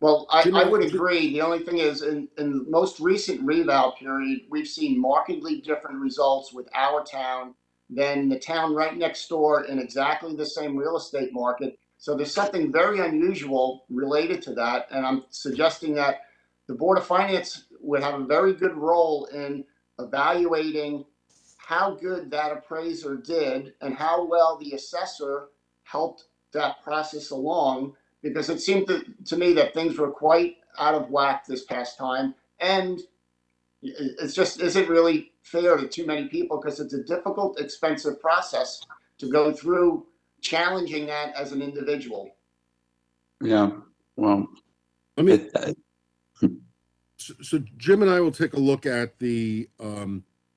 Well, I would agree. The only thing is, in the most recent reval period, we've seen markedly different results with our town than the town right next door in exactly the same real estate market. So there's something very unusual related to that, and I'm suggesting that the Board of Finance would have a very good role in evaluating how good that appraiser did and how well the assessor helped that process along, because it seemed to me that things were quite out of whack this past time. And it's just isn't really fair to too many people because it's a difficult, expensive process to go through challenging that as an individual. Yeah, well, so Jim and I will take a look at the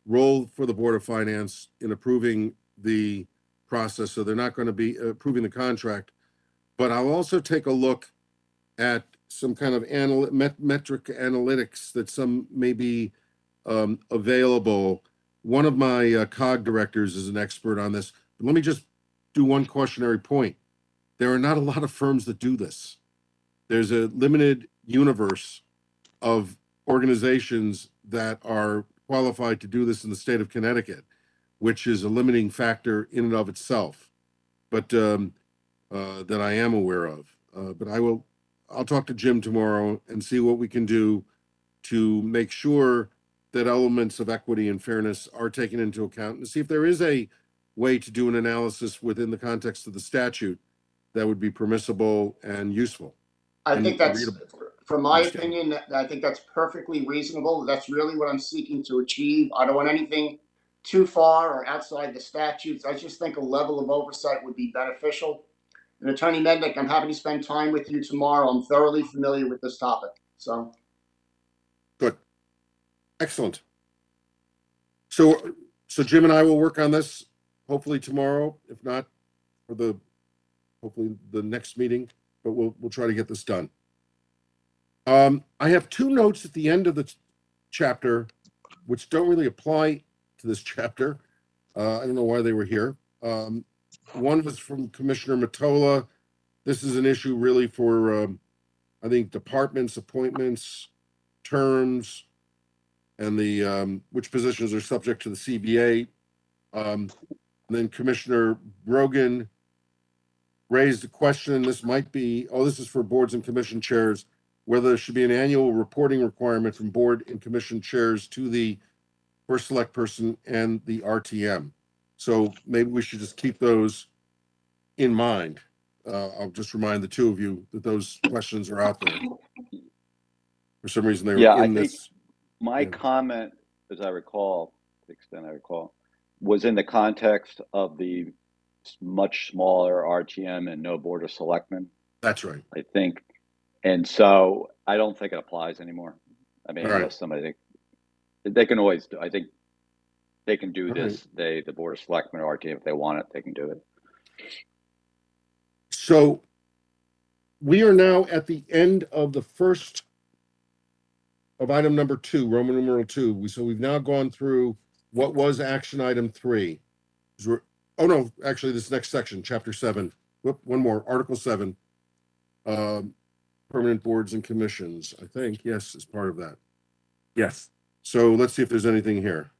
role for the Board of Finance in approving the process. So they're not going to be approving the contract, but I'll also take a look at some kind of metric analytics that some may be available. One of my COG directors is an expert on this. But let me just do one cautionary point. There are not a lot of firms that do this. There's a limited universe of organizations that are qualified to do this in the state of Connecticut, which is a limiting factor in and of itself, but that I am aware of. But I'll talk to Jim tomorrow and see what we can do to make sure that elements of equity and fairness are taken into account, and see if there is a way to do an analysis within the context of the statute that would be permissible and useful. I think that's, from my opinion, I think that's perfectly reasonable. That's really what I'm seeking to achieve. I don't want anything too far or outside the statutes. I just think a level of oversight would be beneficial. And Attorney Mednick, I'm happy to spend time with you tomorrow. I'm thoroughly familiar with this topic. So good. Excellent. So Jim and I will work on this hopefully tomorrow, if not for hopefully the next meeting, but we'll try to get this done. I have two notes at the end of the chapter, which don't really apply to this chapter. I don't know why they were here. One was from Commissioner Mottola. This is an issue really for I think departments, appointments, terms, and the which positions are subject to the CBA. And then Commissioner Brogan raised a question. This might be, this is for boards and commission chairs, whether there should be an annual reporting requirement from board and commission chairs to the first select person and the RTM. So maybe we should just keep those in mind. I'll just remind the two of you that those questions are out there. For some reason, they were Yeah, I in think this. my comment, as I recall, to the extent I recall, was in the context of the much smaller RTM and no board of selectmen, That's right. I think. And so I don't think it applies anymore. I mean, All right. unless somebody, they can always do, I think they can do All this. The board of selectmen or RTM, if they want it, they can do it. So we are now at the end of the first of item number 2, Roman numeral 2. So we've now gone through what was action item 3. Oh no, actually this next section, chapter 7. Whoop, one more, article 7. Permanent boards and commissions, I think, yes, is part of that. Yes. So let's see if there's anything here.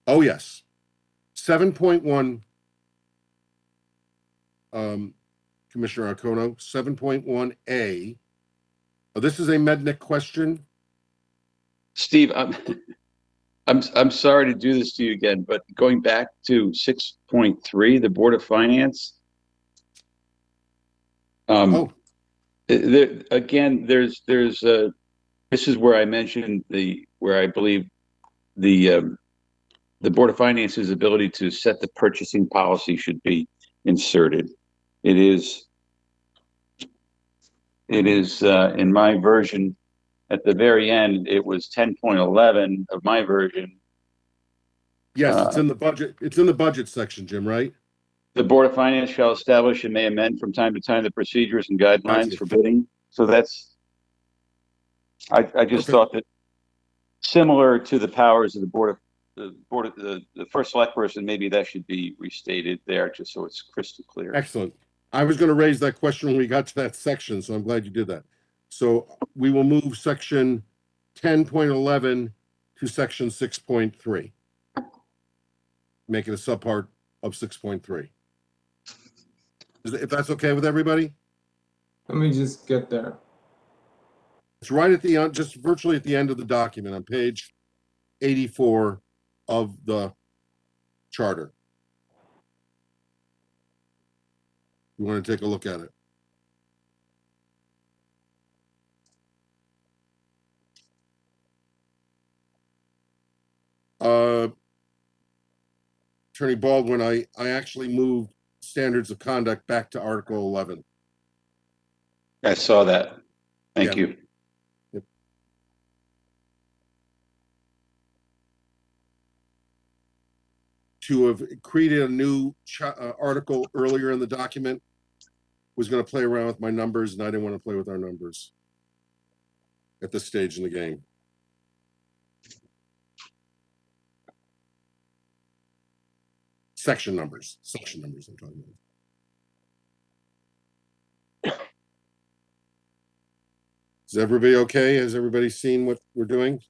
Oh yes. 7.1, Commissioner Iacono, 7.1A. This is a Mednick question. Steve, I'm sorry to do this to you again, but going back to 6.3, the Board of Finance. Again, there's this is where I mentioned where I believe the Board of Finance's ability to set the purchasing policy should be inserted. It is in my version at the very end. It was 10.11 of my version. Yes, it's in the budget. It's in the budget section, Jim, right? The Board of Finance shall establish and may amend from time to time the procedures and guidelines for bidding. So that's, I just thought that similar to the powers of the first select person, maybe that should be restated there just so it's crystal clear. Excellent. I was going to raise that question when we got to that section, so I'm glad you did that. So we will move section 10.11 to section 6.3. Make it a subpart of 6.3. If that's okay with everybody? Let me just get there. It's right at the end, just virtually at the end of the document on page 84 of the charter. You want to take a look at it? Attorney Baldwin, I actually moved standards of conduct back to Article 11. I saw that. Thank you. Yep. To have created a new article earlier in the document was going to play around with my numbers, and I didn't want to play with our numbers at this stage in the game. Section numbers I'm talking about. Is everybody okay? Has everybody seen what we're doing?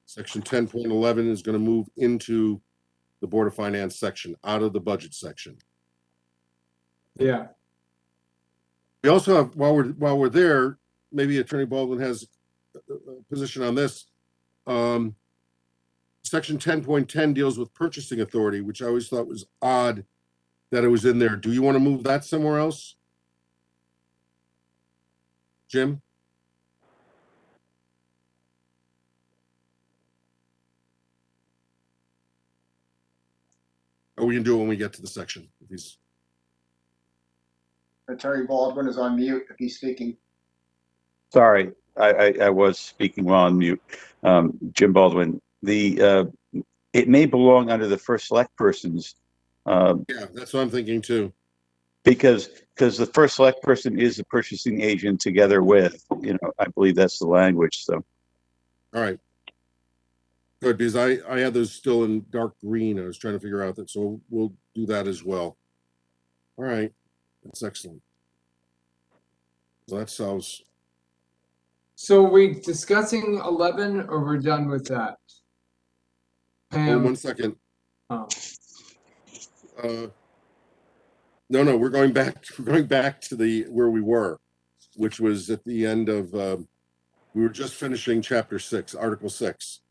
Section 10.11 is going to move into the Board of Finance section, out of the budget section. Yeah. We also have, while we're there, maybe Attorney Baldwin has a position on this. Section 10.10 deals with purchasing authority, which I always thought was odd that it was in there. Do you want to move that somewhere else? Jim? Or we can do it when we get to the section. If he's... Attorney Baldwin is on mute if he's speaking. Sorry, I was speaking while on mute. Jim Baldwin. It may belong under the first select person's. Yeah, that's what I'm thinking too. Because the first select person is the purchasing agent together with, I believe that's the language. So. All right. Good, because I had those still in dark green. I was trying to figure out that, so we'll do that as well. All right, that's excellent. So that solves. So are we discussing 11 or we're done with that? Oh, Pam? 1 second. Oh. No, we're going back. We're going back to where we were, which was at the end of. We were just finishing chapter 6, article 6.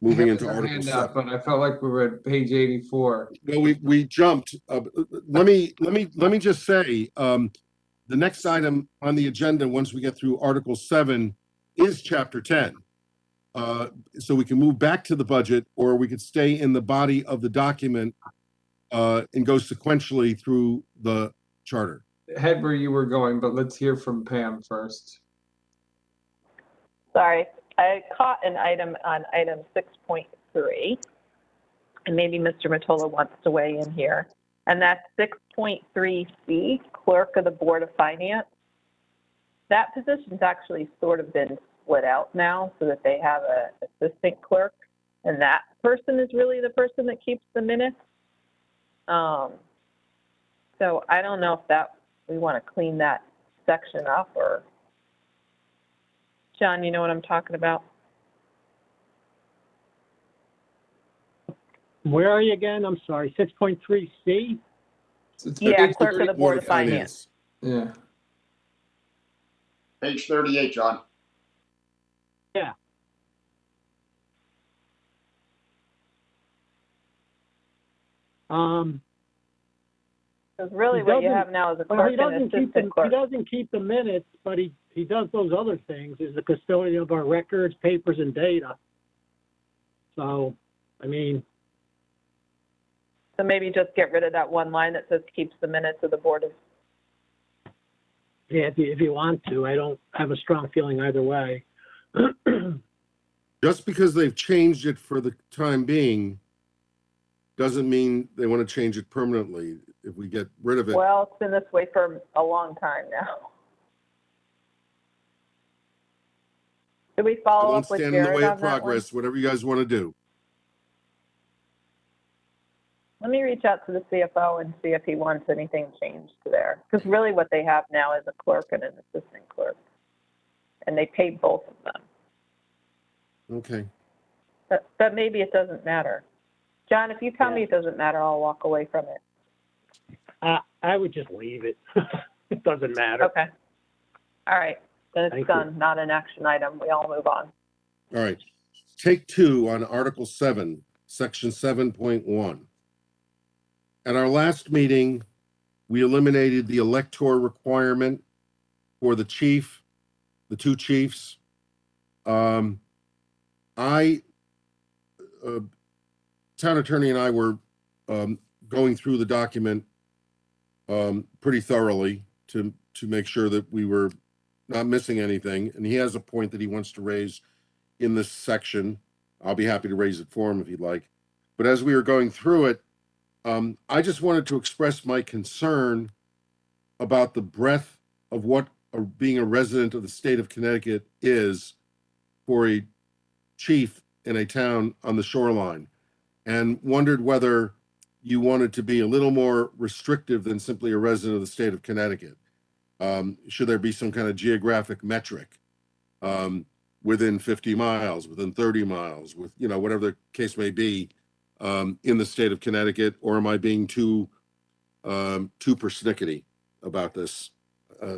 Moving into Hand article up, 7. but I felt like we were at page 84. Well, we jumped. Let me just say, the next item on the agenda, once we get through article 7, is chapter 10. So we can move back to the budget, or we could stay in the body of the document and go sequentially through the charter. Head where you were going, but let's hear from Pam first. Sorry, I caught an item on item 6.3, and maybe Mr. Mottola wants to weigh in here. And that's 6.3C, Clerk of the Board of Finance. That position's actually sort of been split out now so that they have an assistant clerk, and that person is really the person that keeps the minutes. So I don't know if we want to clean that section up, or John, you know what I'm talking about? Where are you again? I'm sorry, 6.3C? It's Yeah, page Clerk of the Board of Finance. Yeah. Page 38, John. Yeah. Because really He what you doesn't- have now is a Well, clerk he and doesn't keep assistant he clerk. doesn't keep the minutes, but he does those other things, is the custodian of our records, papers, and data. So, I mean, So maybe just get rid of that one line that says keeps the minutes of the Board of. yeah, if you want to, I don't have a strong feeling either way. Just because they've changed it for the time being doesn't mean they want to change it permanently. If we get rid of it, Well, it's been this way for a long time now. Did we I follow won't up with stand in the Jared way on of that one? progress, whatever you guys want to do. Let me reach out to the CFO and see if he wants anything changed there. Because really what they have now is a clerk and an assistant clerk. And they pay both of them. Okay. But maybe it doesn't matter. John, if you tell me Yeah. it doesn't matter, I'll walk away from it. I would just leave it. It doesn't matter. Okay. All right. Then Thank it's you. done, not an action item. We all move on. All right. Take 2 on Article 7, Section 7.1. At our last meeting, we eliminated the elector requirement for the chief, the 2 chiefs. Town attorney and I were going through the document pretty thoroughly to make sure that we were not missing anything. And he has a point that he wants to raise in this section. I'll be happy to raise it for him if he'd like. But as we were going through it, I just wanted to express my concern about the breadth of what being a resident of the state of Connecticut is for a chief in a town on the shoreline, and wondered whether you wanted to be a little more restrictive than simply a resident of the state of Connecticut. Should there be some kind of geographic metric within 50 miles, within 30 miles, with, whatever the case may be, in the state of Connecticut, or am I being too persnickety about this?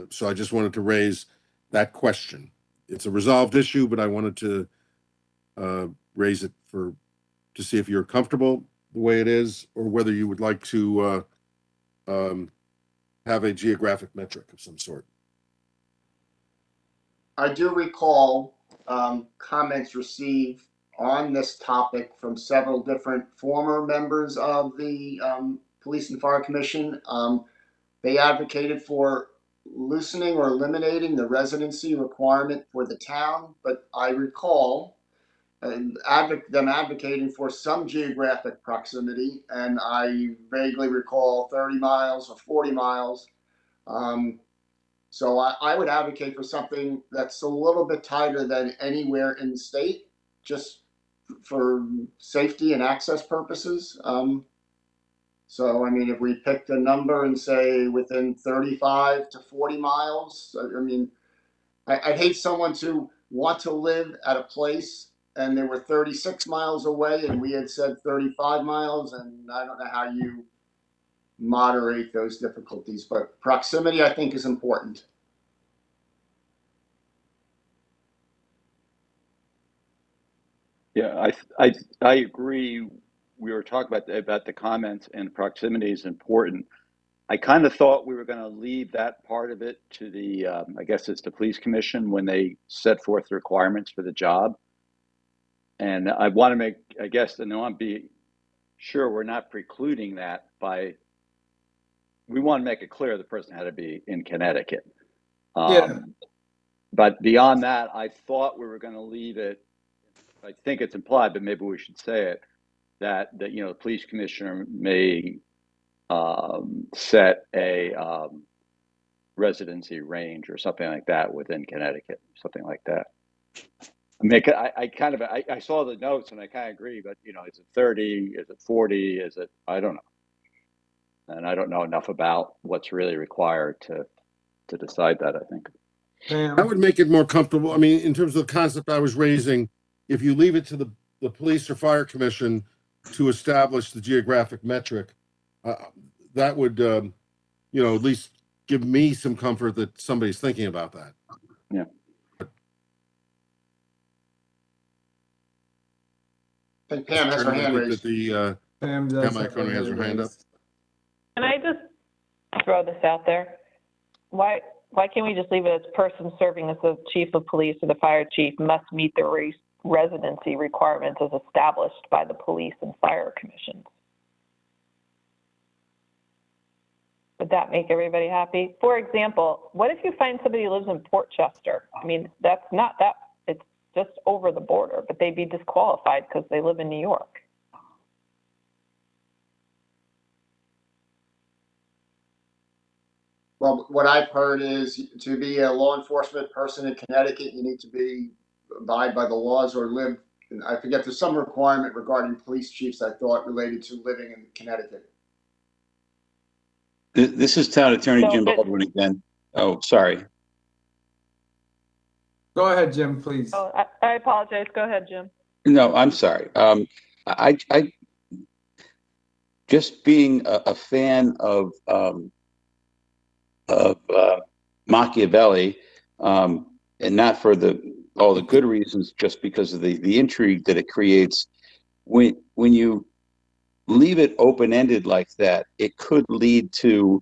So I just wanted to raise that question. It's a resolved issue, but I wanted to raise it to see if you're comfortable the way it is, or whether you would like to have a geographic metric of some sort. I do recall comments received on this topic from several different former members of the Police and Fire Commission. They advocated for loosening or eliminating the residency requirement for the town, but I recall them advocating for some geographic proximity, and I vaguely recall 30 miles or 40 miles. So I would advocate for something that's a little bit tighter than anywhere in the state, just for safety and access purposes. So, I mean, if we picked a number and say within 35 to 40 miles, I mean, I'd hate someone to want to live at a place and they were 36 miles away and we had said 35 miles, and I don't know how you moderate those difficulties, but proximity, I think, is important. Yeah, I agree. We were talking about the comments, and proximity is important. I kind of thought we were going to leave that part of it to the, I guess it's the police commission when they set forth the requirements for the job. And I want to make, I guess, and I want to be sure we're not precluding that by, we want to make it clear the person had to be in Connecticut. Yeah. But beyond that, I thought we were going to leave it, I think it's implied, but maybe we should say it, that you know, the police commissioner may set a residency range or something like that within Connecticut, something like that. I saw the notes and I kind of agree, but you know, is it 30? Is it 40? Is it, I don't know. And I don't know enough about what's really required to decide that, I think. I would make it more comfortable. I mean, in terms of the concept I was raising, if you leave it to the police or fire commission to establish the geographic metric, that would, you know, at least give me some comfort that somebody's thinking about that. Yeah. I think Pam has her hand raised. Pam Microphone has her hand up. Can I just throw this out there? Why can't we just leave it as person serving as the chief of police or the fire chief must meet the residency requirements as established by the police and fire commissions? Would that make everybody happy? For example, what if you find somebody who lives in Port Chester? I mean, that's not that, it's just over the border, but they'd be disqualified because they live in New York. Well, what I've heard is to be a law enforcement person in Connecticut, you need to abide by the laws or live. And I forget, there's some requirement regarding police chiefs, I thought, related to living in Connecticut. This is Town Attorney Jim Baldwin again. Oh, sorry. Go ahead, Jim, please. Oh, I apologize. Go ahead, Jim. No, I'm sorry. I just being a fan of Machiavelli, and not for all the good reasons, just because of the intrigue that it creates. When you leave it open-ended like that, it could lead to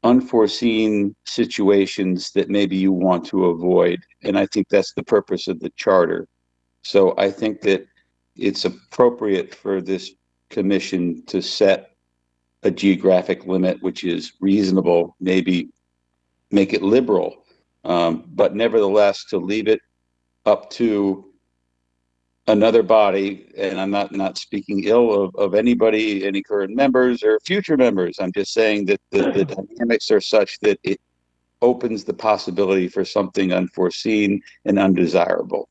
unforeseen situations that maybe you want to avoid. And I think that's the purpose of the charter. So I think that it's appropriate for this commission to set a geographic limit, which is reasonable, maybe make it liberal, but nevertheless to leave it up to another body. And I'm not speaking ill of anybody, any current members or future members. I'm just saying that the dynamics are such that it opens the possibility for something unforeseen and undesirable.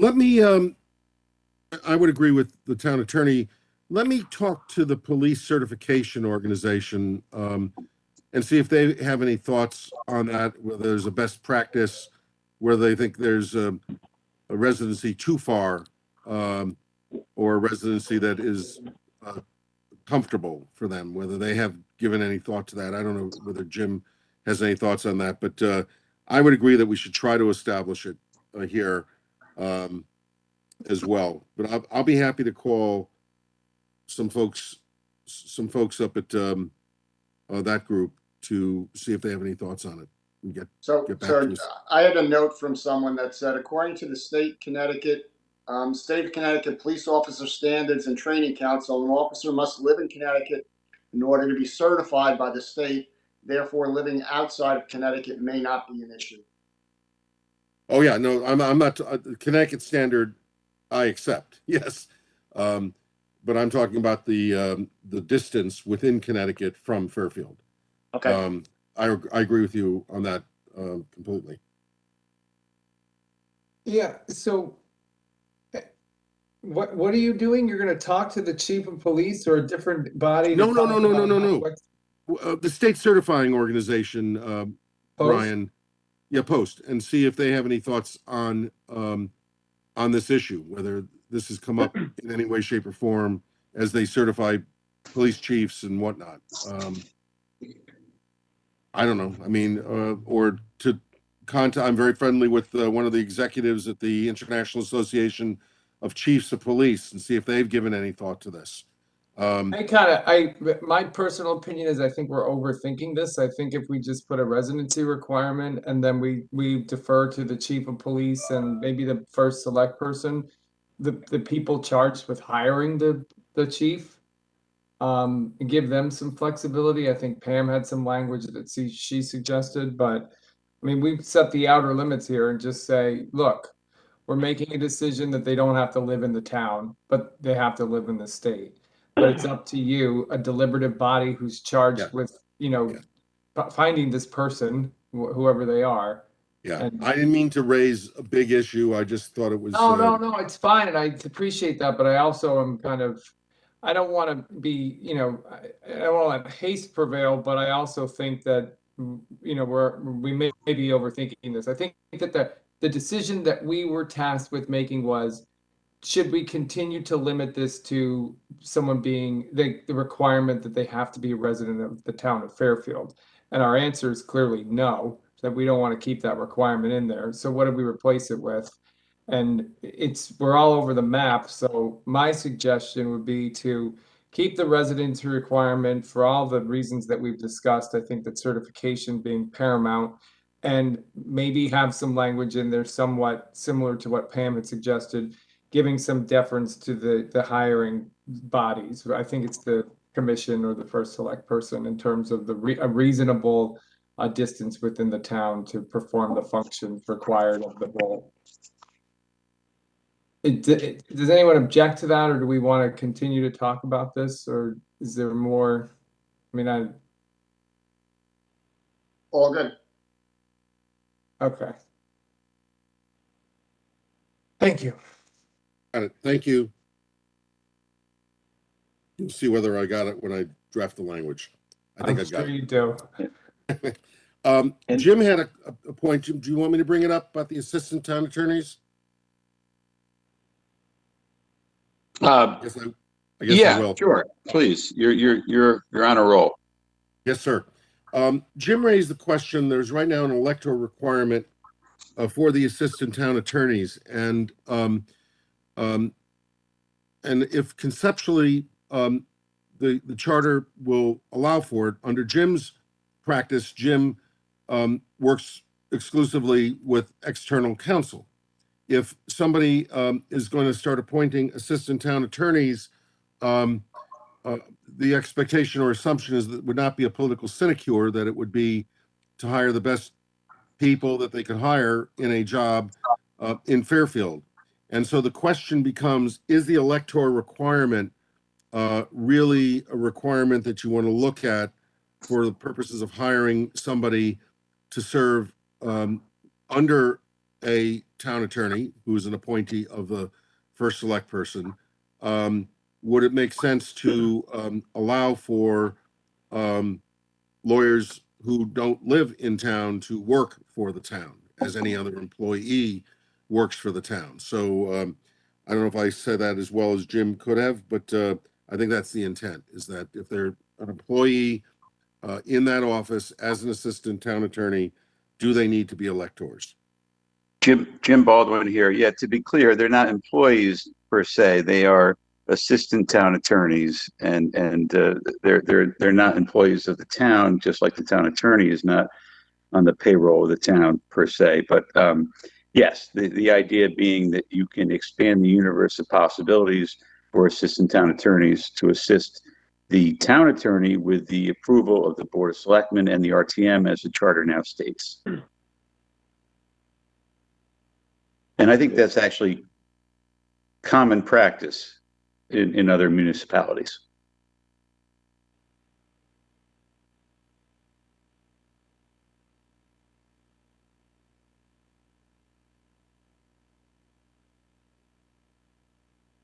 Let me, I would agree with the town attorney. Let me talk to the police certification organization and see if they have any thoughts on that, whether there's a best practice, whether they think there's a residency too far, or a residency that is comfortable for them, whether they have given any thought to that. I don't know whether Jim has any thoughts on that, but I would agree that we should try to establish it here as well. But I'll be happy to call some folks up at that group to see if they have any thoughts on it. And get back to us. I had a note from someone that said, according to the state of Connecticut Police Officer Standards and Training Council, an officer must live in Connecticut in order to be certified by the state. Therefore, living outside of Connecticut may not be an issue. Oh yeah, no, I'm not. Connecticut standard, I accept. Yes, but I'm talking about the distance within Connecticut from Fairfield. Okay. I agree with you on that completely. Yeah, so what are you doing? You're gonna talk to the chief of police or a different body to No, no, talk no, no, no, about no, how- no. what's The state certifying organization, post? Brian, yeah, post and see if they have any thoughts on this issue, whether this has come up in any way, shape, or form as they certify police chiefs and whatnot. I don't know. I mean, or to contact. I'm very friendly with one of the executives at the International Association of Chiefs of Police and see if they've given any thought to this. My personal opinion is I think we're overthinking this. I think if we just put a residency requirement and then we defer to the chief of police and maybe the first select person, the people charged with hiring the chief, give them some flexibility. I think Pam had some language that she suggested, but I mean, we set the outer limits here and just say, look, we're making a decision that they don't have to live in the town, but they have to live in the state. But it's up to you, a deliberative body who's charged Yeah. with, Yeah. finding this person, whoever they are. Yeah, And I didn't mean to raise a big issue. I just thought it was. no, it's fine, and I appreciate that, but I also am I don't want to be, I don't want to let haste prevail, but I also think that, we may be overthinking this. I think that the decision that we were tasked with making was, should we continue to limit this to someone being the requirement that they have to be a resident of the town of Fairfield? And our answer is clearly no, that we don't want to keep that requirement in there. So what did we replace it with? And we're all over the map. So my suggestion would be to keep the residency requirement for all the reasons that we've discussed. I think that certification being paramount, and maybe have some language in there somewhat similar to what Pam had suggested, giving some deference to the hiring bodies. I think it's the commission or the first select person in terms of a reasonable distance within the town to perform the functions required of the role. Does anyone object to that, or do we want to continue to talk about this, or is there more? I mean, All good. okay. Thank you. Got it. Thank you. You'll see whether I got it when I draft the language. I think I'm I've got sure you do. it. And- Jim had a point. Jim, do you want me to bring it up about the assistant town attorneys? I guess I Yeah, will. sure. Please, you're on a roll. Yes, sir. Jim raised the question. There's right now an electoral requirement for the assistant town attorneys, and if conceptually the charter will allow for it, under Jim's practice, Jim works exclusively with external counsel. If somebody is going to start appointing assistant town attorneys, the expectation or assumption is that it would not be a political sinecure, that it would be to hire the best people that they could hire in a job in Fairfield. And so the question becomes, is the electoral requirement really a requirement that you want to look at for the purposes of hiring somebody to serve under a town attorney who is an appointee of the first select person? Would it make sense to allow for lawyers who don't live in town to work for the town as any other employee works for the town? So I don't know if I said that as well as Jim could have, but I think that's the intent, is that if they're an employee in that office as an assistant town attorney, do they need to be electors? Jim Baldwin here. Yeah, to be clear, they're not employees per se. They are assistant town attorneys, and they're not employees of the town, just like the town attorney is not on the payroll of the town per se. But yes, the idea being that you can expand the universe of possibilities for assistant town attorneys to assist the town attorney with the approval of the Board of Selectmen and the RTM, as the charter now states. And I think that's actually common practice in other municipalities.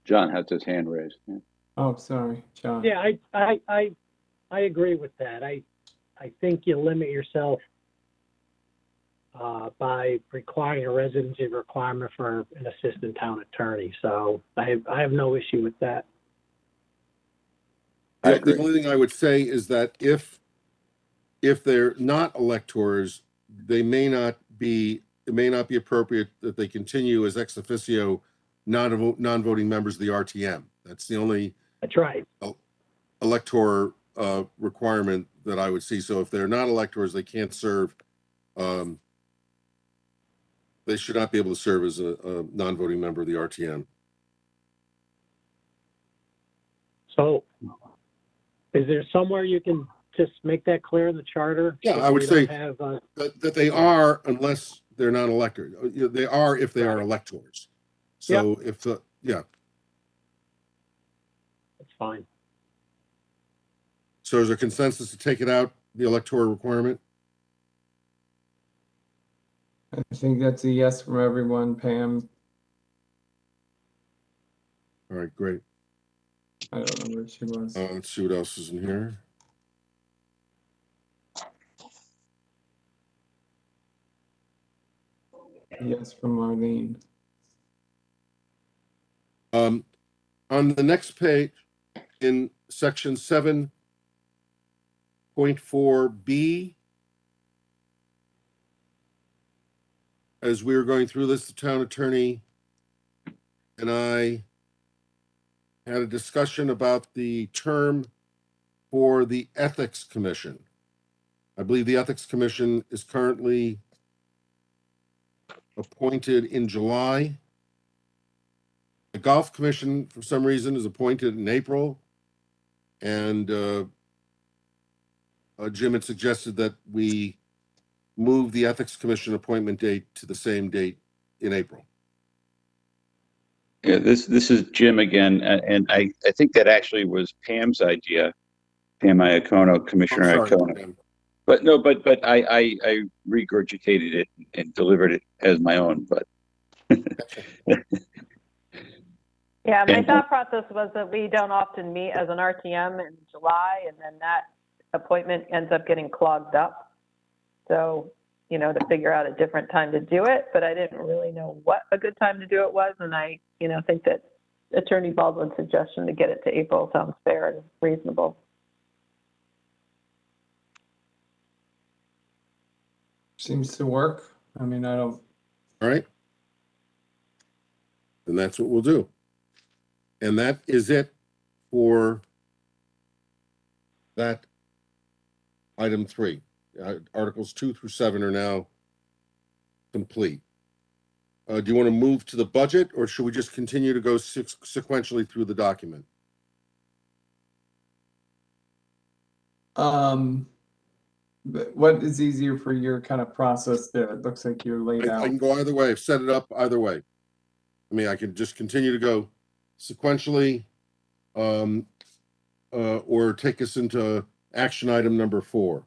John has his hand raised. Yeah. Oh, sorry, John. Yeah, I agree with that. I think you limit yourself by requiring a residency requirement for an assistant town attorney. So I have no issue with that. I The agree. only thing I would say is that if they're not electors, it may not be appropriate that they continue as ex officio non-voting members of the RTM. That's the only That's right. elector requirement that I would see. So if they're not electors, they can't serve. They should not be able to serve as a non-voting member of the RTM. So is there somewhere you can just make that clear in the charter? Yeah, so I would we say don't have, that they are, unless they're not elected. They are if they are Right. electors. So if the, yeah. that's fine. So is there consensus to take it out, the electoral requirement? I think that's a yes from everyone. Pam, All right, great. I don't know where she was. Let's see what else is in here. Yes from Marlene. On the next page, in section 7.4B, as we were going through this, the town attorney and I had a discussion about the term for the Ethics Commission. I believe the Ethics Commission is currently appointed in July. The Golf Commission, for some reason, is appointed in April. And Jim had suggested that we move the Ethics Commission appointment date to the same date in April. Yeah, this is Jim again, and I think that actually was Pam's idea, Pam Iacono, Commissioner I'm sorry, Iacono. Pam. But no, but I regurgitated it and delivered it as my own. But Yeah, my And- thought process was that we don't often meet as an RTM in July, and then that appointment ends up getting clogged up. So, to figure out a different time to do it, but I didn't really know what a good time to do it was, and I, think that Attorney Baldwin's suggestion to get it to April sounds fair and reasonable. Seems to work. I mean, I don't. All right. And that's what we'll do. And that is it for that item 3. Articles 2 through 7 are now complete. Do you want to move to the budget, or should we just continue to go sequentially through the document? But what is easier for your kind of process there? It looks like you're laid out. I can go either way. I've set it up either way. I mean, I can just continue to go sequentially, or take us into action item number 4.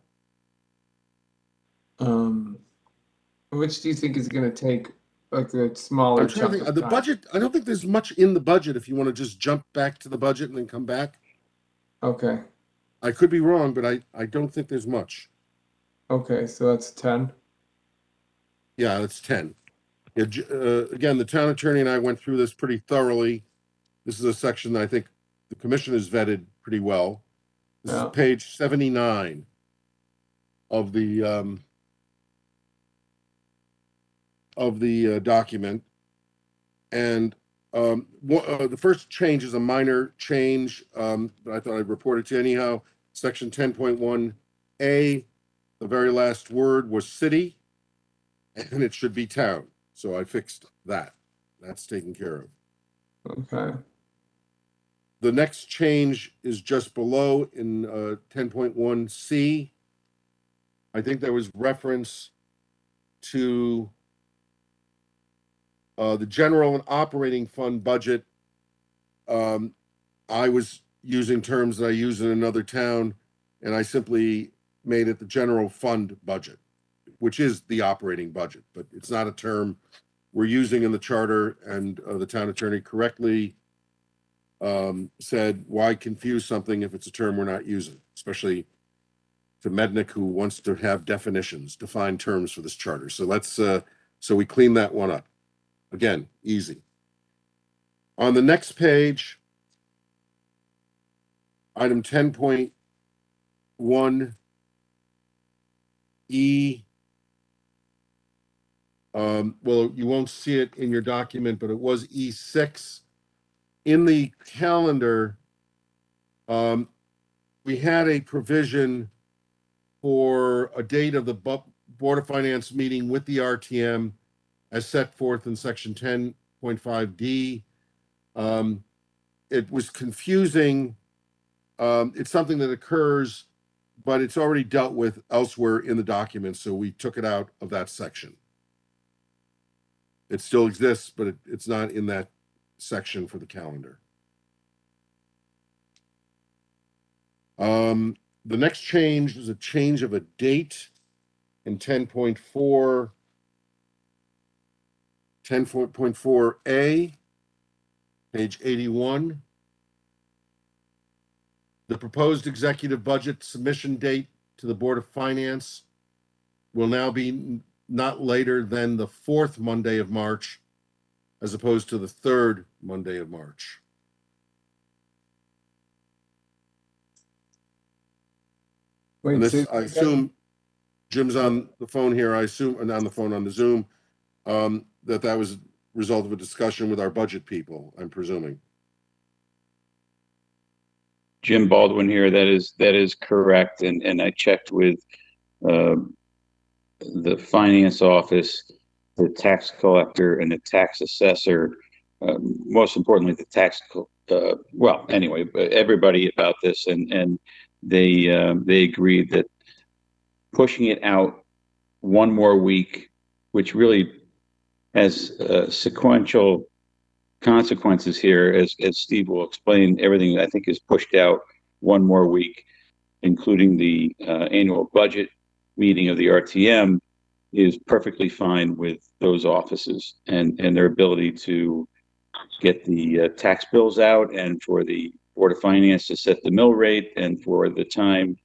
Which do you think is going to take like a smaller I'm trying to chunk think, of the time? budget, I don't think there's much in the budget if you want to just jump back to the budget and then come back. Okay. I could be wrong, but I don't think there's much. Okay, so that's 10. Yeah, that's 10. Yeah, again, the town attorney and I went through this pretty thoroughly. This is a section that I think the commission has vetted pretty well. This Yeah. is page 79 of the document. And the first change is a minor change, but I thought I'd report it to you anyhow. Section 10.1A, the very last word was city, and it should be town. So I fixed that. That's taken care of. Okay. The next change is just below in 10.1C. I think there was reference to the general and operating fund budget. I was using terms that I use in another town, and I simply made it the general fund budget, which is the operating budget, but it's not a term we're using in the charter, and the town attorney correctly said, why confuse something if it's a term we're not using, especially to Mednick, who wants to have definitions, define terms for this charter. So let's, so we clean that one up. Again, easy. On the next page, item 10.1 E. Well, you won't see it in your document, but it was E6. In the calendar, we had a provision for a date of the Board of Finance meeting with the RTM as set forth in section 10.5D. It was confusing. It's something that occurs, but it's already dealt with elsewhere in the document, so we took it out of that section. It still exists, but it's not in that section for the calendar. The next change is a change of a date in 10.4A, page 81. The proposed executive budget submission date to the Board of Finance will now be not later than the 4th Monday of March, as opposed to the 3rd Monday of March. Wait, And this, so I assume, Jim's on the phone here, I assume, and on the phone on the Zoom, that was a result of a discussion with our budget people, I'm presuming. Jim Baldwin here. That is correct. And I checked with the finance office, the tax collector, and the tax assessor. Most importantly, the tax. Well, anyway, everybody about this, and they agreed that pushing it out one more week, which really has sequential consequences here, as Steve will explain. Everything I think is pushed out one more week, including the annual budget meeting of the RTM, is perfectly fine with those offices and their ability to get the tax bills out, and for the Board of Finance to set the mill rate, and for the time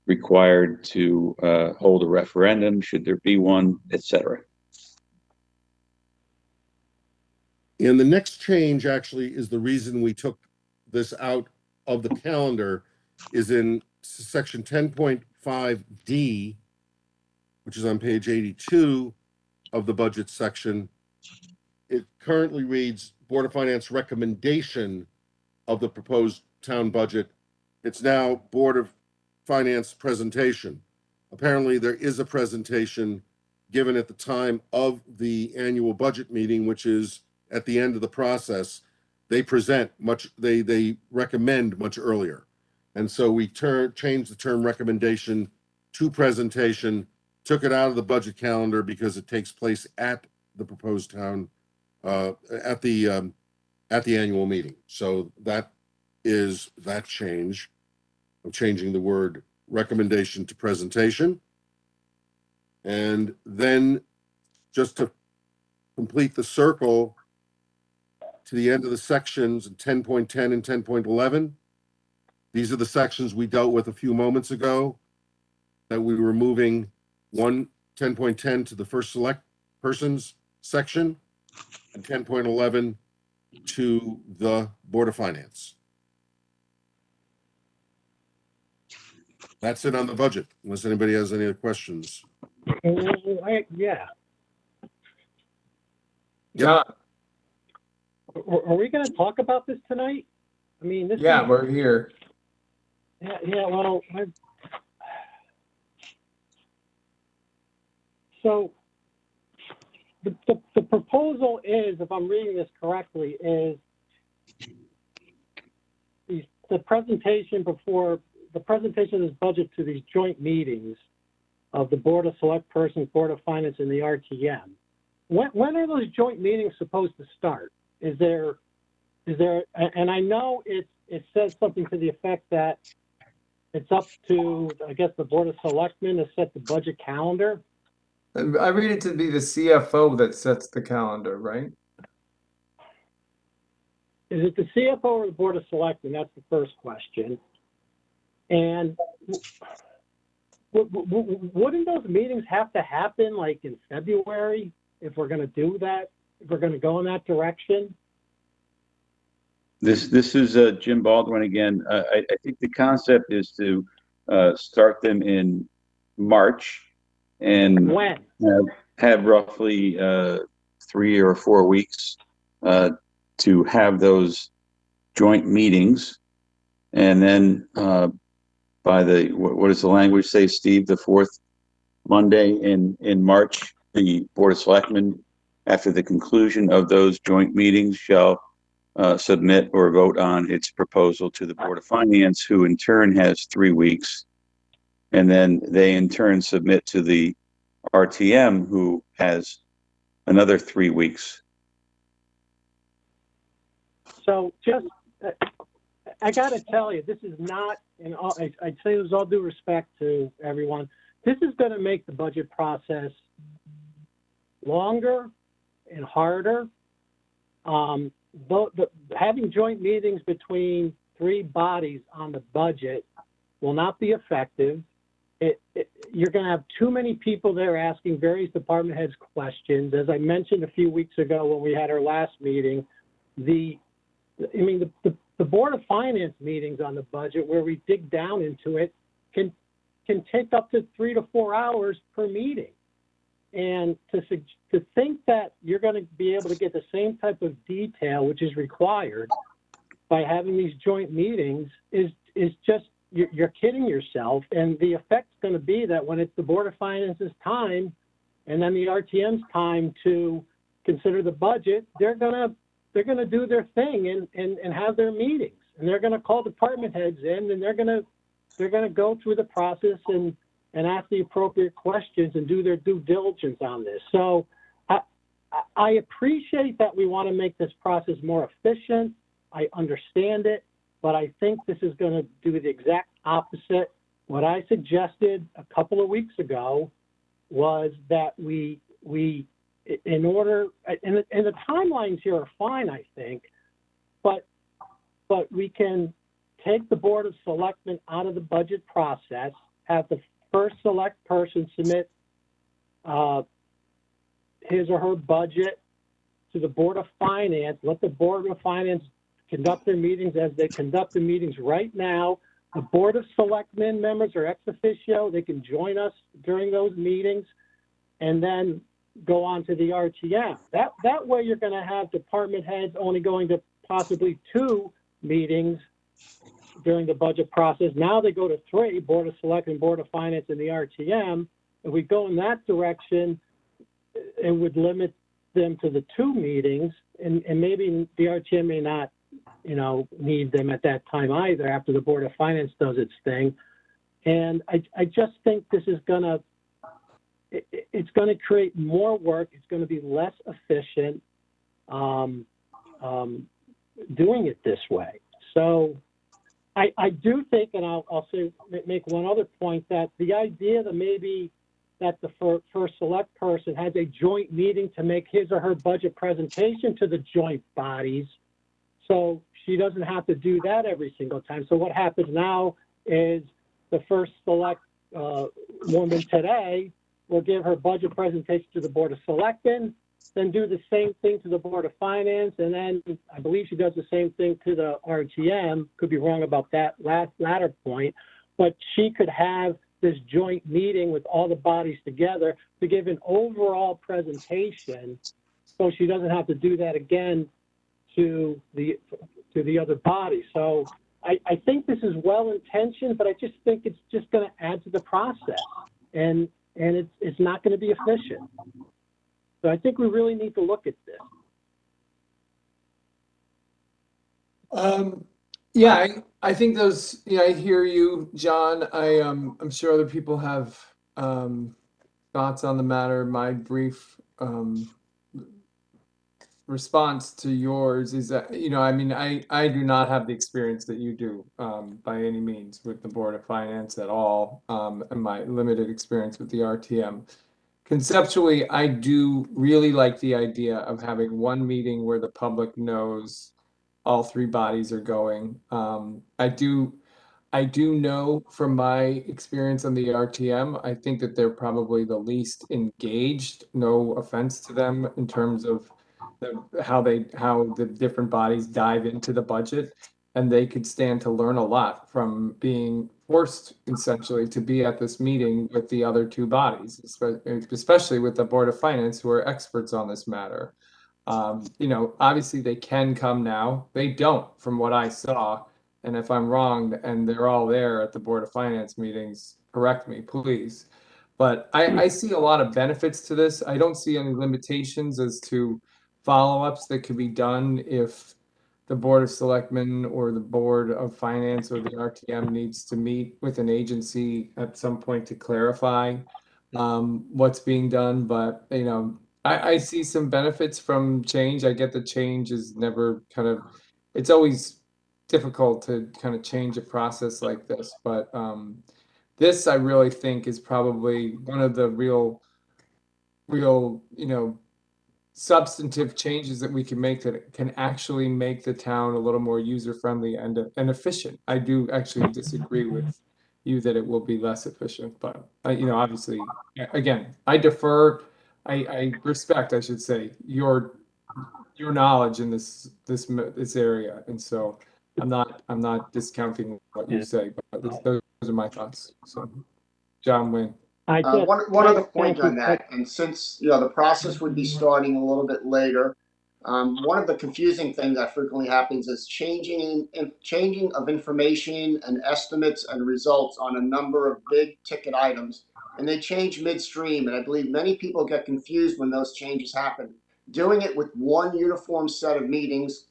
required to hold a referendum, should there be one, etc. And the next change actually is the reason we took this out of the calendar, is in section 10.5D, which is on page 82 of the budget section. It currently reads Board of Finance recommendation of the proposed town budget. It's now Board of Finance presentation. Apparently there is a presentation given at the time of the annual budget meeting, which is at the end of the process. They present much, they recommend much earlier. And so we changed the term recommendation to presentation, took it out of the budget calendar because it takes place at the proposed town, at the annual meeting. So that is that change of changing the word recommendation to presentation. And then just to complete the circle to the end of the sections, 10.10 and 10.11, these are the sections we dealt with a few moments ago, that we were moving 10.10 to the first select persons section, and 10.11 to the Board of Finance. That's it on the budget, unless anybody has any other questions. Yeah. yeah, Are we going to talk about this tonight? I mean, this yeah, is, we're here. yeah, well, so the proposal is, if I'm reading this correctly, is the presentation of this budget to these joint meetings of the Board of Select Persons, Board of Finance, and the RTM. When are those joint meetings supposed to start? Is there, and I know it says something to the effect that it's up to, I guess, the Board of Selectmen to set the budget calendar. And I read it to be the CFO that sets the calendar, right? is it the CFO or the Board of Selectmen? That's the first question. And wouldn't those meetings have to happen like in February if we're going to do that, if we're going to go in that direction? This is Jim Baldwin again. I think the concept is to start them in March and When? have roughly 3 or 4 weeks to have those joint meetings, and then by the what does the language say, Steve? The fourth Monday in March, the Board of Selectmen, after the conclusion of those joint meetings, shall submit or vote on its proposal to the Board of Finance, who in turn has 3 weeks, and then they in turn submit to the RTM, who has another 3 weeks. So just, I got to tell you, this is not, and I'd say with all due respect to everyone, this is going to make the budget process longer and harder. Having joint meetings between 3 bodies on the budget will not be effective. You're going to have too many people there asking various department heads questions. As I mentioned a few weeks ago when we had our last meeting, the Board of Finance meetings on the budget, where we dig down into it, can take up to 3 to 4 hours per meeting. And to think that you're going to be able to get the same type of detail which is required by having these joint meetings is just, you're kidding yourself. And the effect's going to be that when it's the Board of Finance's time and then the RTM's time to consider the budget, they're going to do their thing and have their meetings, and they're going to call department heads in, and they're going to go through the process and ask the appropriate questions and do their due diligence on this. So I appreciate that we want to make this process more efficient. I understand it, but I think this is going to do the exact opposite. What I suggested a couple of weeks ago was that we in order, and the timelines here are fine, I think, but we can take the Board of Selectmen out of the budget process, have the first select person submit his or her budget to the Board of Finance, let the Board of Finance conduct their meetings as they conduct the meetings right now. The Board of Selectmen members are ex officio, they can join us during those meetings, and then go on to the RTM. That way you're going to have department heads only going to possibly 2 meetings during the budget process. Now they go to 3, Board of Selectmen, Board of Finance, and the RTM. If we go in that direction, it would limit them to the 2 meetings, and maybe the RTM may not, need them at that time either after the Board of Finance does its thing. And I just think this is going to, it's going to create more work. It's going to be less efficient doing it this way. So I do think, and I'll say, make one other point, that the idea that maybe that the first select person has a joint meeting to make his or her budget presentation to the joint bodies, so she doesn't have to do that every single time. So what happens now is the first select woman today will give her budget presentation to the Board of Selectmen, then do the same thing to the Board of Finance, and then I believe she does the same thing to the RTM. Could be wrong about that latter point, but she could have this joint meeting with all the bodies together to give an overall presentation, so she doesn't have to do that again to the other body. So I think this is well intentioned, but I just think it's just going to add to the process, and it's not going to be efficient. So I think we really need to look at this. Yeah, I think those, I hear you, John. I'm sure other people have thoughts on the matter. My brief response to yours is that, I do not have the experience that you do by any means with the Board of Finance at all, and my limited experience with the RTM. Conceptually, I do really like the idea of having one meeting where the public knows all three bodies are going. I do know from my experience on the RTM, I think that they're probably the least engaged. No offense to them in terms of how the different bodies dive into the budget, and they could stand to learn a lot from being forced essentially to be at this meeting with the other two bodies, especially with the Board of Finance, who are experts on this matter. You know, obviously they can come now. They don't, from what I saw. And if I'm wrong and they're all there at the Board of Finance meetings, correct me, please. But I see a lot of benefits to this. I don't see any limitations as to follow-ups that could be done if the Board of Selectmen or the Board of Finance or the RTM needs to meet with an agency at some point to clarify what's being done. But, you know, I see some benefits from change. I get the change is never kind of, it's always difficult to kind of change a process like this, but this I really think is probably one of the real, you know, substantive changes that we can make that can actually make the town a little more user-friendly and efficient. I do actually disagree with you that it will be less efficient, but you know, obviously, again, I defer, I respect, I should say, your knowledge in this area, and so I'm not discounting what you say, but those are my thoughts. So, John Wayne. One other point on that, and since the process would be starting a little bit later, one of the confusing things that frequently happens is changing of information and estimates and results on a number of big ticket items, and they change midstream, and I believe many people get confused when those changes happen. Doing it with one uniform set of meetings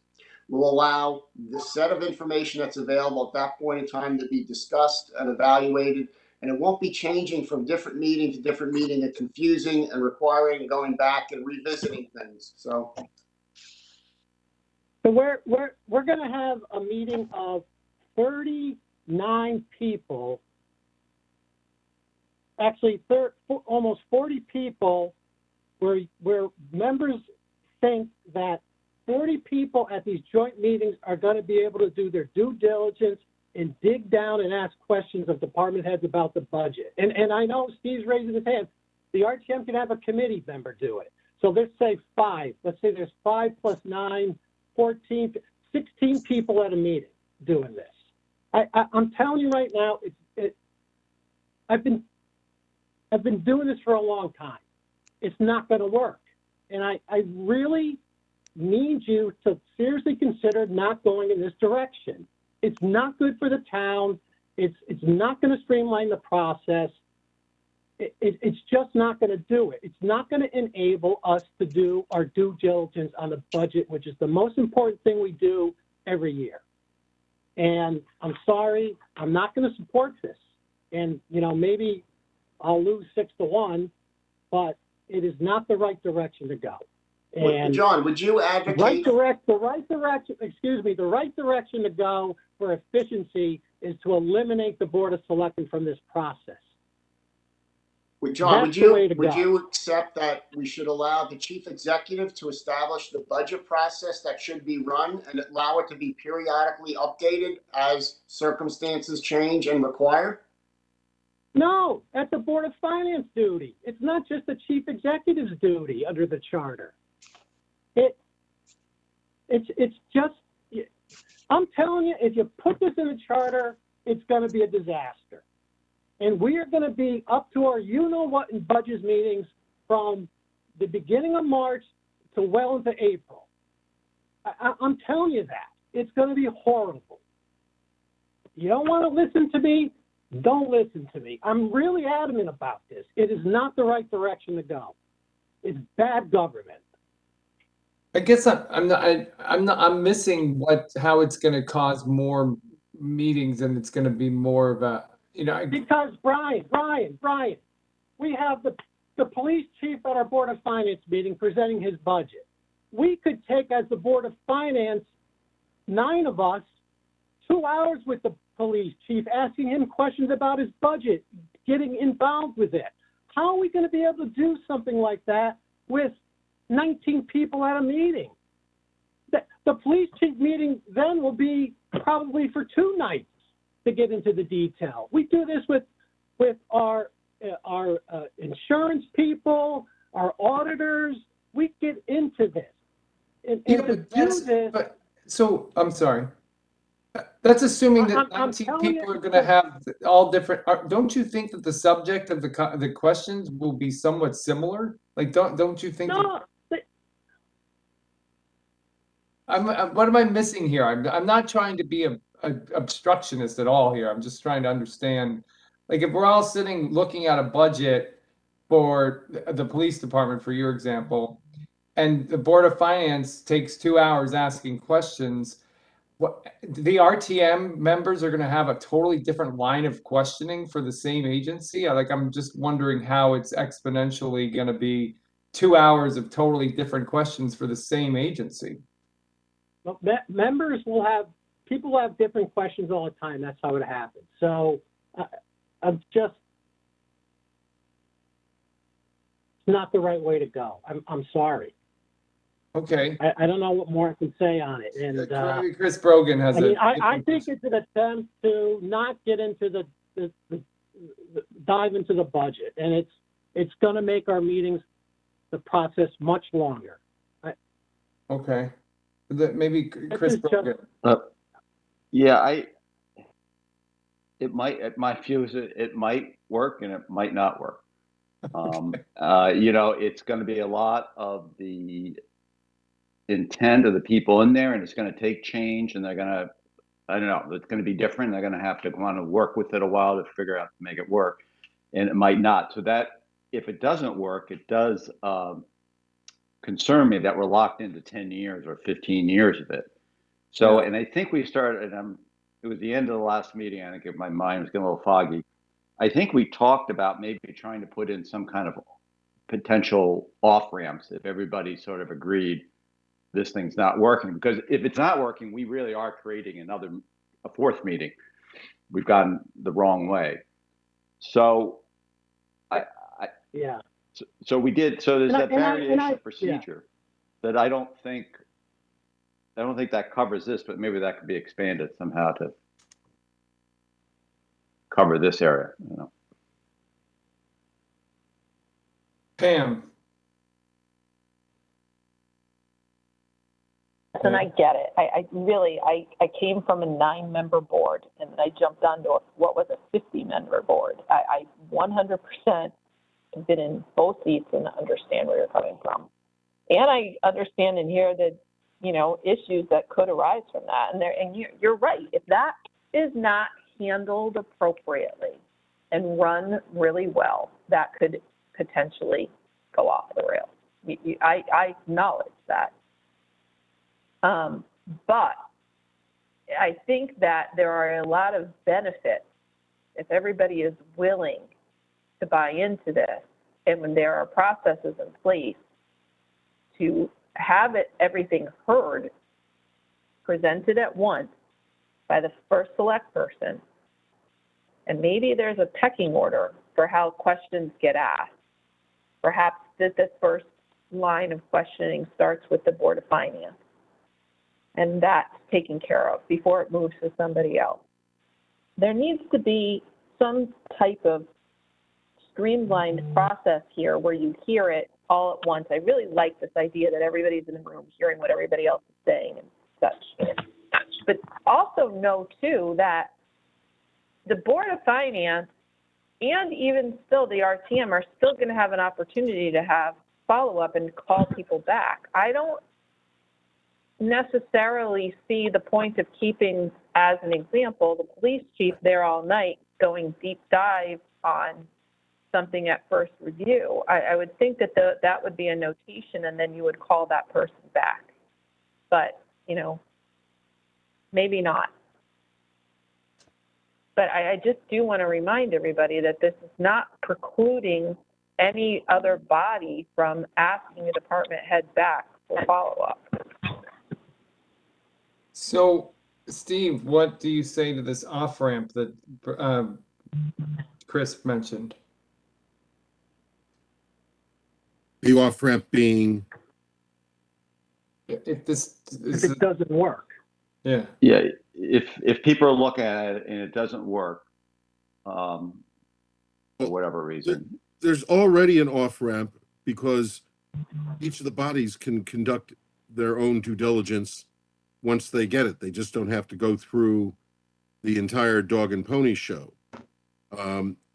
will allow the set of information that's available at that point in time to be discussed and evaluated, and it won't be changing from different meeting to different meeting and confusing and requiring going back and revisiting things. So we're going to have a meeting of 39 people, actually almost 40 people, where members think that 40 people at these joint meetings are going to be able to do their due diligence and dig down and ask questions of department heads about the budget. And I know Steve's raising his hand. The RTM can have a committee member do it. So let's say 5. Let's say there's 5 plus 9, 14, 16 people at a meeting doing this. I'm telling you right now, I've been doing this for a long time. It's not going to work. And I really need you to seriously consider not going in this direction. It's not good for the town. It's not going to streamline the process. It's just not going to do it. It's not going to enable us to do our due diligence on the budget, which is the most important thing we do every year. And I'm sorry, I'm not going to support this. And, you know, maybe I'll lose 6-1, but it is not the right direction to go. And John, would you advocate the right direction to go for efficiency is to eliminate the Board of Selectmen from this process. John, would you accept that we should allow the chief executive to establish the budget process that should be run and allow it to be periodically updated as circumstances change and require? No, that's the Board of Finance duty. It's not just the chief executive's duty under the charter. It's just, I'm telling you, if you put this in the charter, it's going to be a disaster. And we are going to be up to our you-know-what in budget meetings from the beginning of March to well into April. I'm telling you that. It's going to be horrible. You don't want to listen to me? Don't listen to me. I'm really adamant about this. It is not the right direction to go. It's bad government. I guess I'm missing how it's going to cause more meetings and it's going to be more of a, you know. Because Brian, we have the police chief at our Board of Finance meeting presenting his budget. We could take, as the Board of Finance, 9 of us, 2 hours with the police chief, asking him questions about his budget, getting involved with it. How are we going to be able to do something like that with 19 people at a meeting? the police chief meeting then will be probably for 2 nights to get into the detail. We do this with our insurance people, our auditors. We get into this. And Yeah, to but do this, so I'm sorry. That's assuming that I'm 19 telling people you- are going to have all different. Don't you think that the subject of the questions will be somewhat similar? Like, don't you think? no, What am I missing here? I'm not trying to be a obstructionist at all here. I'm just trying to understand. Like, if we're all sitting looking at a budget for the police department, for your example, and the Board of Finance takes 2 hours asking questions, what the RTM members are going to have a totally different line of questioning for the same agency. I'm just wondering how it's exponentially going to be 2 hours of totally different questions for the same agency. well, members will have, people have different questions all the time. That's how it happens. So I'm just, it's not the right way to go. I'm sorry. Okay. I don't know what more I can say on it. And Chris Brogan has I think it's an attempt to not get into the dive into the budget, and it's going to make our meetings, the process, much longer. Okay. Maybe Chris This is just- Brogan. Yeah, my view is it might work and it might not work. It's going to be a lot of the intent of the people in there, and it's going to take change, and they're going to, I don't know, it's going to be different. They're going to have to want to work with it a while to figure out to make it work, and it might not. So that if it doesn't work, it does concern me that we're locked into 10 years or 15 years of it. So, Yeah. and I think we started, and it was the end of the last meeting. I think my mind was getting a little foggy. I think we talked about maybe trying to put in some kind of potential off ramps if everybody sort of agreed this thing's not working. Because if it's not working, we really are creating a fourth meeting. We've gone the wrong way. So, yeah. So we did. So there's that variation of procedure that I don't think that covers this, but maybe that could be expanded somehow to cover this area. Pam. And I get it. I came from a 9-member board, and then I jumped onto what was a 50-member board. I 100% have been in both seats and understand where you're coming from. And I understand and hear the, issues that could arise from that. And you're right. If that is not handled appropriately and run really well, that could potentially go off the rails. I acknowledge that. But I think that there are a lot of benefits if everybody is willing to buy into this, and when there are processes in place to have everything heard, presented at once by the first select person, and maybe there's a pecking order for how questions get asked. Perhaps that the first line of questioning starts with the Board of Finance, and that's taken care of before it moves to somebody else. There needs to be some type of streamlined process here where you hear it all at once. I really like this idea that everybody's in the room hearing what everybody else is saying and such. But also know, too, that the Board of Finance and even still the RTM are still going to have an opportunity to have follow-up and call people back. I don't necessarily see the point of keeping, as an example, the police chief there all night going deep dive on something at first review. I would think that that would be a notation, and then you would call that person back. But, maybe not. But I just do want to remind everybody that this is not precluding any other body from asking a department head back for follow-up. So, Steve, what do you say to this off-ramp that Chris mentioned? The off-ramp being, if this if is, it doesn't work. yeah. Yeah, if people are looking at it and it doesn't work, for whatever reason, There's already an off-ramp because each of the bodies can conduct their own due diligence once they get it. They just don't have to go through the entire dog and pony show.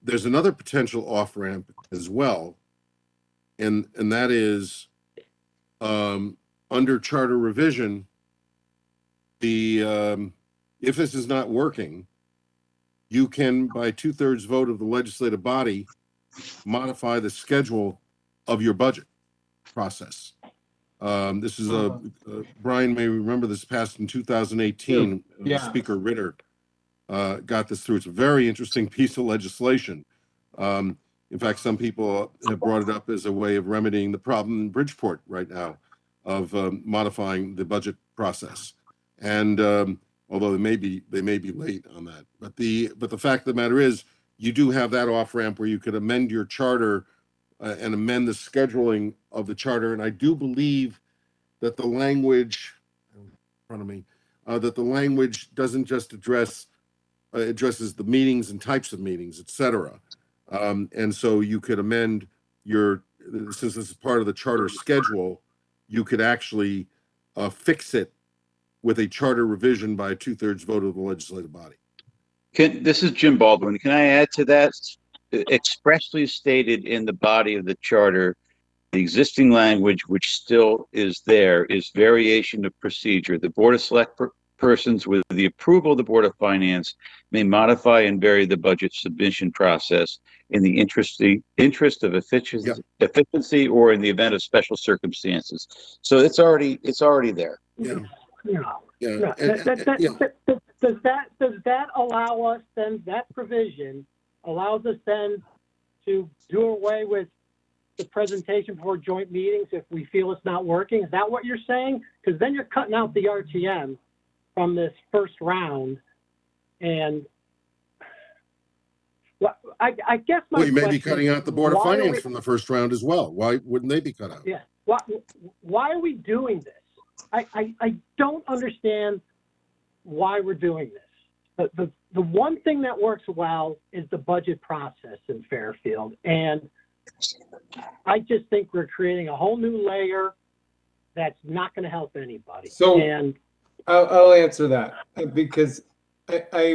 There's another potential off-ramp as well, and that is under charter revision, the if this is not working, you can, by 2/3 vote of the legislative body, modify the schedule of your budget process. This is Brian may remember this passed in 2018. Yeah. Speaker Ritter got this through. It's a very interesting piece of legislation. In fact, some people have brought it up as a way of remedying the problem in Bridgeport right now of modifying the budget process. And although they may be late on that, but the fact of the matter is, you do have that off ramp where you could amend your charter and amend the scheduling of the charter. And I do believe that the language in front of me, that the language doesn't just addresses the meetings and types of meetings, et cetera. And so you could amend since this is part of the charter schedule, you could actually fix it with a charter revision by a 2/3 vote of the legislative body. This is Jim Baldwin. Can I add to that? Expressly stated in the body of the charter, the existing language, which still is there, is variation of procedure. The Board of Select persons, with the approval of the Board of Finance, may modify and vary the budget submission process in the interest of efficiency or in the event of special circumstances. So it's already there. Yeah. Yeah. Does that allow us then, that provision allows us then to do away with the presentation before joint meetings if we feel it's not working? Is that what you're saying? Because then you're cutting out the RTM from this first round. And well, I guess my Well, you may be question cutting is, out the Board of why are Finance we- from the first round as well. Why wouldn't they be cut out? Yeah. Why are we doing this? I don't understand why we're doing this. The one thing that works well is the budget process in Fairfield. And I just think we're creating a whole new layer that's not going to help anybody. So and I'll answer that because I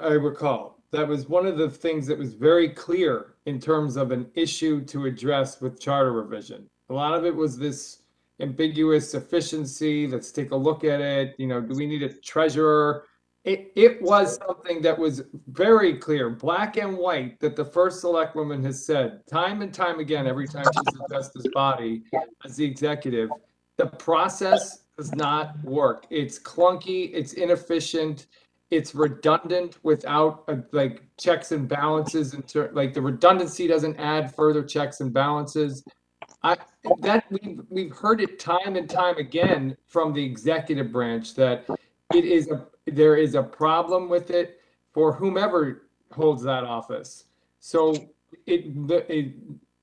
recall that was one of the things that was very clear in terms of an issue to address with charter revision. A lot of it was this ambiguous efficiency. Let's take a look at it. You know, do we need a treasurer? It was something that was very clear, black and white, that the first select woman has said time and time again, every time she's addressed this body as the executive, the process does not work. It's clunky, it's inefficient, it's redundant without like checks and balances. Like the redundancy doesn't add further checks and balances. We've heard it time and time again from the executive branch that there is a problem with it for whomever holds that office. So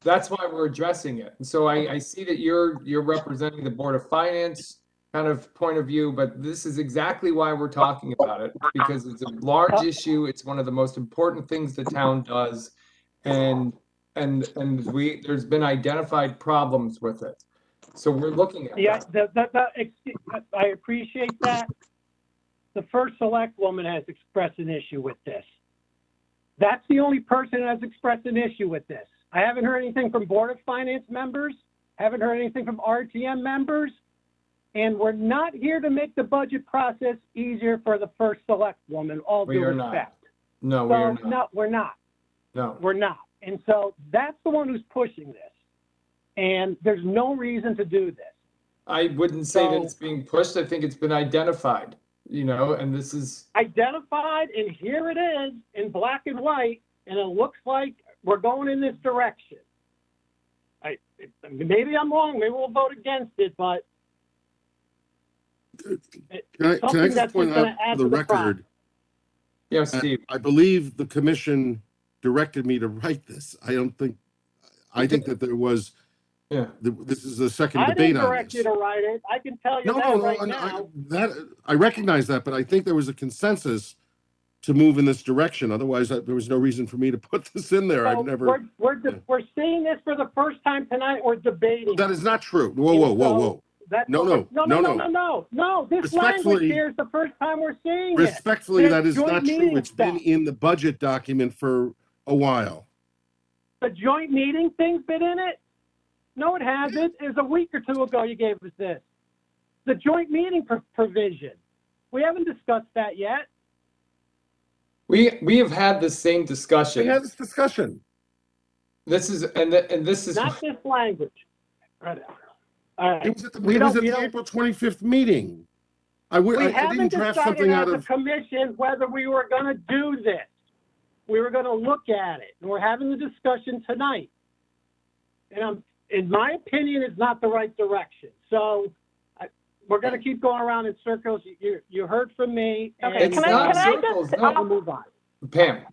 that's why we're addressing it. And so I see that you're representing the Board of Finance kind of point of view, but this is exactly why we're talking about it, because it's a large issue. It's one of the most important things the town does, and there's been identified problems with it. So we're looking at that. I appreciate that. The first select woman has expressed an issue with this. That's the only person that has expressed an issue with this. I haven't heard anything from Board of Finance members, haven't heard anything from RTM members, and we're not here to make the budget process easier for the first select woman, all due respect. No, so, we are not. No, we're not. No. We're not. And so that's the one who's pushing this. And there's no reason to do this. I wouldn't say that it's being pushed. I think it's been identified, you know, and this is identified, and here it is in black and white, and it looks like we're going in this direction. Maybe I'm wrong. Maybe we'll vote against it, but Can I just point out for the record? Yeah, Steve. I believe the commission directed me to write this. I think that there was Yeah. This is the second I debate didn't on direct you this. to write it. I can tell you No, that no, no, right and now. I recognize that, but I think there was a consensus to move in this direction. Otherwise, there was no reason for me to put this in there. I've So never. we're seeing this for the first time tonight. We're debating. That is not true. Whoa, whoa, whoa, whoa. That's No, what no, we're- no, no. no. This Respectfully- language here is the first time we're seeing it. Respectfully, And that it's is joint not true. meeting It's been stuff. in the budget document for a while. The joint meeting thing's been in it? No, it hasn't. It was a week or two ago you gave us this. The joint meeting provision. We haven't discussed that yet. We have had the same We discussion. had this discussion. This is and this is Not this language. All right. It was at the, We it was don't- at we the don't- April 25th meeting. I We didn't haven't draft decided something out as a of, commission whether we were going to do this. We were going to look at it, and we're having the discussion tonight. And in my opinion, it's not the right direction. So we're going to keep going around in circles. You heard from me. Okay, It's can not I circles, just, no. We'll move on. Pam.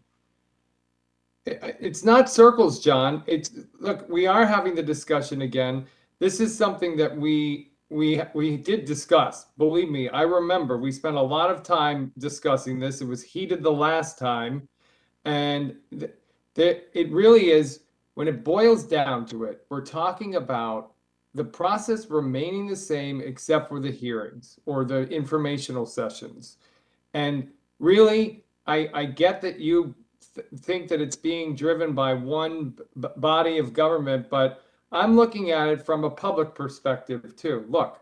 It's not circles, John. It's look, we are having the discussion again. This is something that we did discuss. Believe me, I remember we spent a lot of time discussing this. It was heated the last time, and it really is, when it boils down to it, we're talking about the process remaining the same except for the hearings or the informational sessions. And really, I get that you think that it's being driven by one body of government, but I'm looking at it from a public perspective too. Look,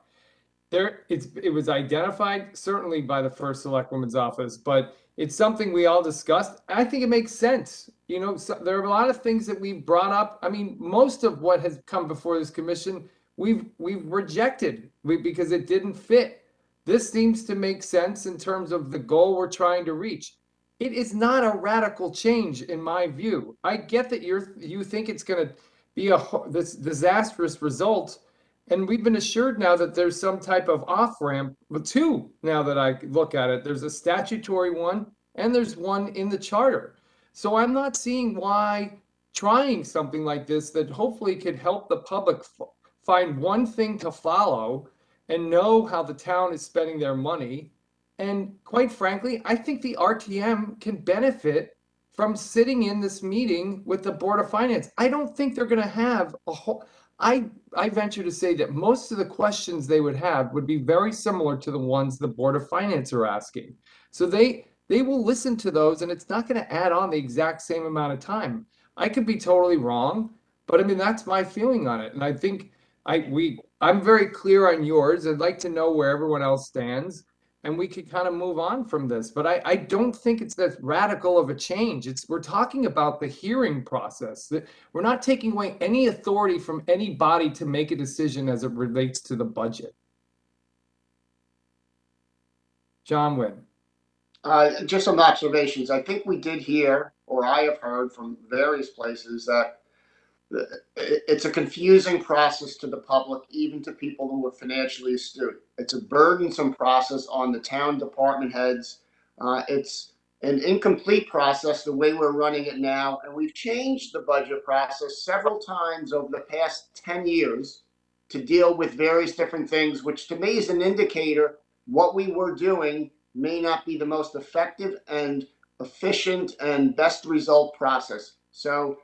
it was identified certainly by the first selectwoman's office, but it's something we all discussed. I think it makes sense. You know, so there are a lot of things that we've brought up. I mean, most of what has come before this commission, we've rejected because it didn't fit. This seems to make sense in terms of the goal we're trying to reach. It is not a radical change in my view. I get that you think it's going to be this disastrous result, and we've been assured now that there's some type of off-ramp, but two, now that I look at it, there's a statutory one and there's one in the charter. So I'm not seeing why trying something like this that hopefully could help the public find one thing to follow and know how the town is spending their money. And quite frankly, I think the RTM can benefit from sitting in this meeting with the Board of Finance. I don't think they're going to have a whole, I venture to say that most of the questions they would have would be very similar to the ones the Board of Finance are asking. So they will listen to those, and it's not going to add on the exact same amount of time. I could be totally wrong, but I mean, that's my feeling on it. And I think I'm very clear on yours. I'd like to know where everyone else stands, and we could kind of move on from this. But I don't think it's that radical of a change. We're talking about the hearing process. We're not taking away any authority from any body to make a decision as it relates to the budget. John Wynn. Just some observations. I think we did hear, or I have heard from various places, that it's a confusing process to the public, even to people who are financially astute. It's a burdensome process on the town department heads. It's an incomplete process the way we're running it now. And we've changed the budget process several times over the past 10 years to deal with various different things, which to me is an indicator what we were doing may not be the most effective and efficient and best result process. So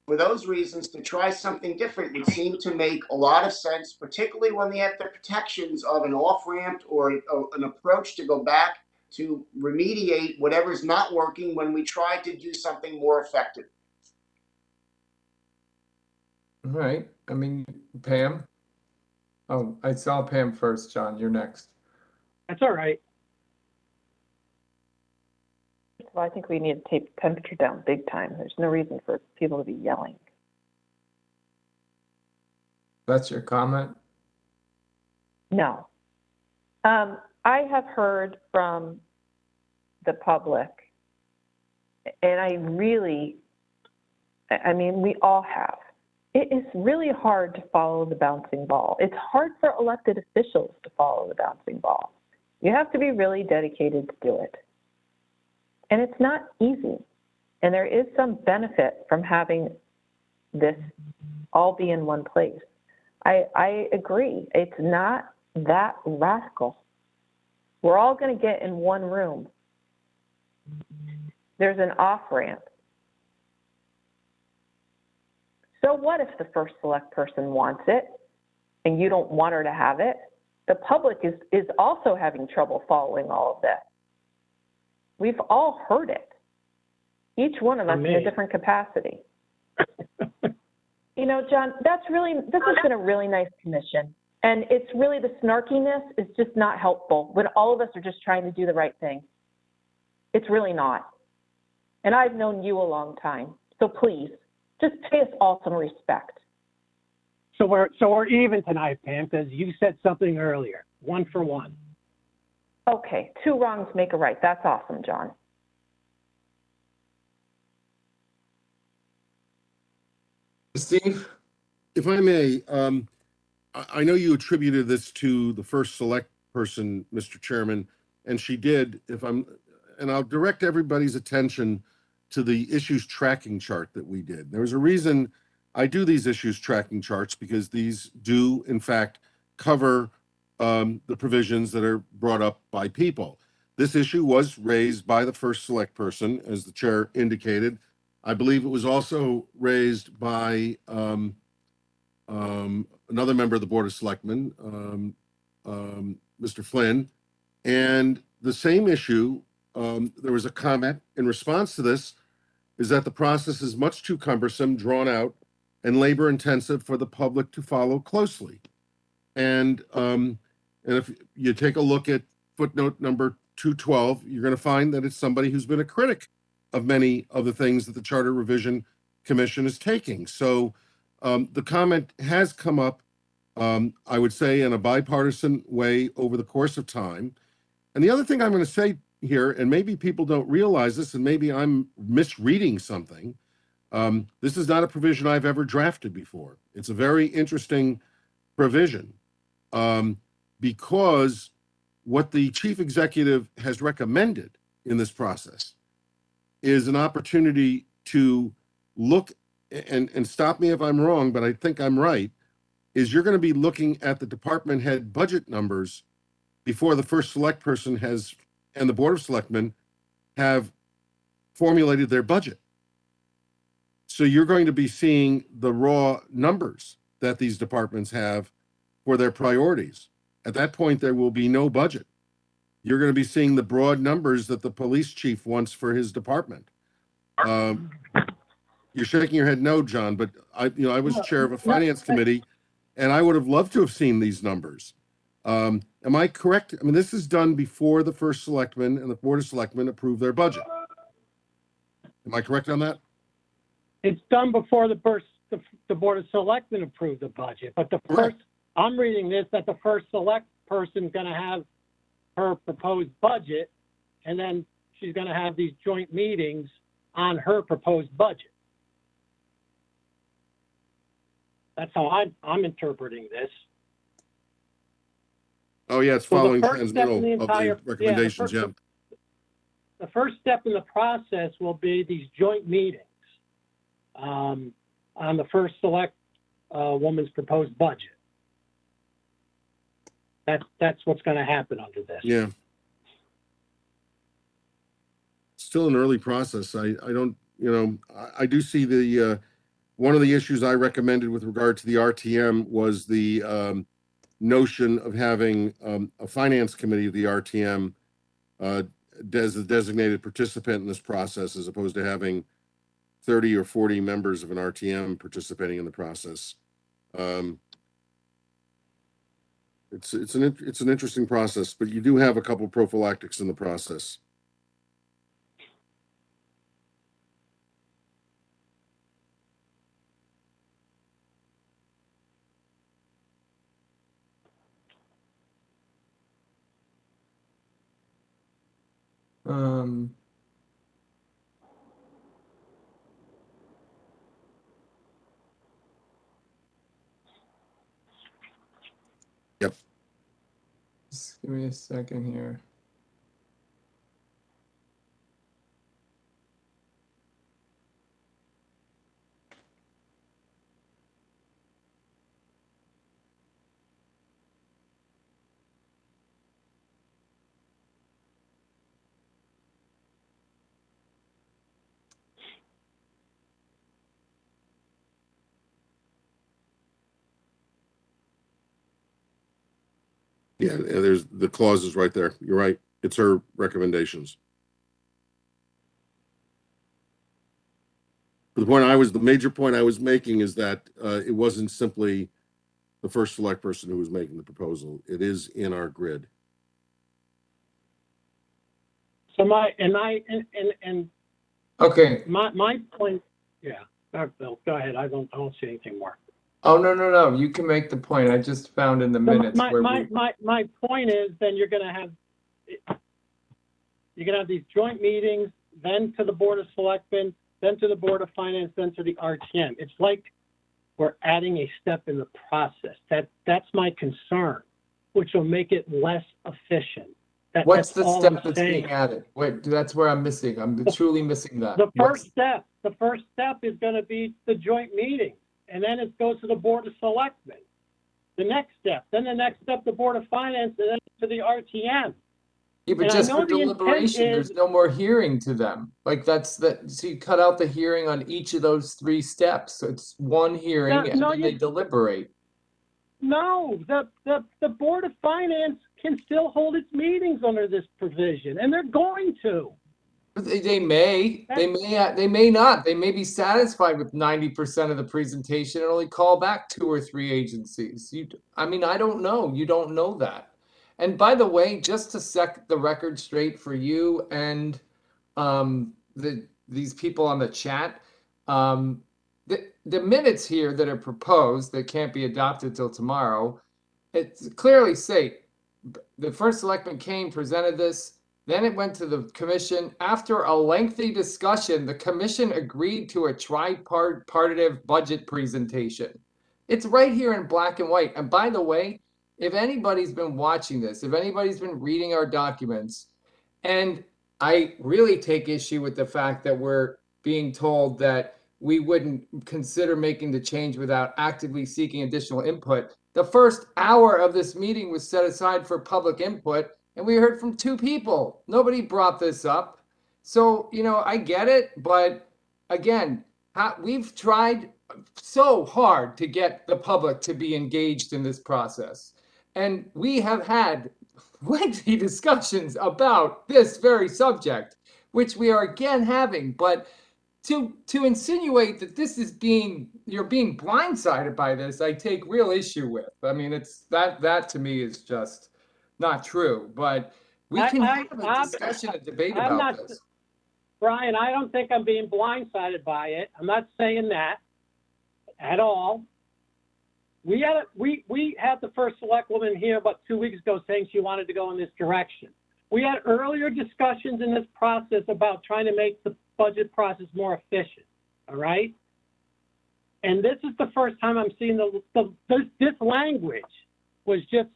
for those reasons, to try something different would seem to make a lot of sense, particularly when they have the protections of an off-ramp or an approach to go back to remediate whatever's not working when we try to do something more effective. All right. I mean, Pam. Oh, I saw Pam first, John. You're next. That's all right. Well, I think we need to take the temperature down big time. There's no reason for people to be yelling. That's your comment? No. I have heard from the public, and I mean, we all have. It is really hard to follow the bouncing ball. It's hard for elected officials to follow the bouncing ball. You have to be really dedicated to do it. And it's not easy. And there is some benefit from having this all be in one place. I agree. It's not that radical. We're all going to get in one room. There's an off-ramp. So what if the first select person wants it and you don't want her to have it? The public is also having trouble following all of this. We've all heard it. Each one of us in a different capacity. You know, John, this has been a really nice commission. And it's really, the snarkiness is just not helpful when all of us are just trying to do the right thing. It's really not. And I've known you a long time. So please, just pay us all some respect. So we're even tonight, Pam, because you said something earlier. 1 for 1. Okay, 2 wrongs make a right. That's awesome, John. Steve? If I may, I know you attributed this to the first select person, Mr. Chairman, and she did. And I'll direct everybody's attention to the issues tracking chart that we did. There was a reason I do these issues tracking charts, because these do, in fact, cover the provisions that are brought up by people. This issue was raised by the first select person, as the chair indicated. I believe it was also raised by another member of the Board of Selectmen, Mr. Flynn, and the same issue, there was a comment in response to this, is that the process is much too cumbersome, drawn out, and labor intensive for the public to follow closely. And if you take a look at footnote number 212, you're going to find that it's somebody who's been a critic of many of the things that the Charter Revision Commission is taking. So the comment has come up, I would say, in a bipartisan way over the course of time. And the other thing I'm going to say here, and maybe people don't realize this, and maybe I'm misreading something, this is not a provision I've ever drafted before. It's a very interesting provision, because what the chief executive has recommended in this process is an opportunity to look, and stop me if I'm wrong, but I think I'm right, is you're going to be looking at the department head budget numbers before the first select person has, and the Board of Selectmen have formulated their budget. So you're going to be seeing the raw numbers that these departments have for their priorities. At that point, there will be no budget. You're going to be seeing the broad numbers that the police chief wants for his department. You're shaking your head no, John, but I was chair of a finance committee, and I would have loved to have seen these numbers. Am I correct? I mean, this is done before the first selectman and the Board of Selectmen approve their budget. Am I correct on that? It's done before the Board of Selectmen approve the budget, but I'm reading this, that the first select person's going to have her proposed budget, and then she's going to have these joint meetings on her proposed budget. That's how I'm interpreting this. Oh, yeah, it's So the following first step in the transmittal of entire- the recommendations, yeah. The first step in the process will be these joint meetings on the first select woman's proposed budget. That's what's going to happen under this. Yeah. Still an early process. I don't, I do see the, one of the issues I recommended with regard to the RTM was the notion of having a finance committee of the RTM as a designated participant in this process, as opposed to having 30 or 40 members of an RTM participating in the process. It's an interesting process, but you do have a couple of prophylactics in the process. Yep. Just give me a second here. Yeah, and there's the clauses right there. You're right. It's her recommendations. The major point I was making is that it wasn't simply the first select person who was making the proposal. It is in our grid. So my Okay. point, yeah, Bill, go ahead. I don't see anything more. Oh, no. You can make the point. I just found in the So minutes where my point is, then you're gonna have these joint meetings, then to the Board of Selectmen, then to the Board of Finance, then to the RTM. It's like we're adding a step in the process. That's my concern, which will make it less efficient. What's That's the all step I'm that's saying. being added? Wait, that's where I'm missing. I'm truly missing that. The first step is going to be the joint meeting, and then it goes to the Board of Selectmen. The next step, the Board of Finance, and then to the RTM. Yeah, but And I just know for the intent deliberation, is- there's no more hearing to them. Like so you cut out the hearing on each of those 3 steps. So it's one hearing and then they deliberate. No, the Board of Finance can still hold its meetings under this provision, and they're going to. But they may not. They may be satisfied with 90% of the presentation and only call back 2 or 3 agencies. I don't know. You don't know that. And by the way, just to set the record straight for you and these people on the chat, the minutes here that are proposed that can't be adopted till tomorrow, it clearly say the first selectman came, presented this, then it went to the commission. After a lengthy discussion, the commission agreed to a tripartite budget presentation. It's right here in black and white. And by the way, if anybody's been watching this, if anybody's been reading our documents, and I really take issue with the fact that we're being told that we wouldn't consider making the change without actively seeking additional input. The first hour of this meeting was set aside for public input, and we heard from 2 people. Nobody brought this up. So, I get it, but again, we've tried so hard to get the public to be engaged in this process. And we have had lengthy discussions about this very subject, which we are again having. But to insinuate that you're being blindsided by this, I take real issue with. It's that to me is just not true. But we can have a discussion, a debate about this. Brian, I don't think I'm being blindsided by it. I'm not saying that at all. We had the first select woman here about 2 weeks ago saying she wanted to go in this direction. We had earlier discussions in this process about trying to make the budget process more efficient, all right? And this is the first time I'm seeing this language was just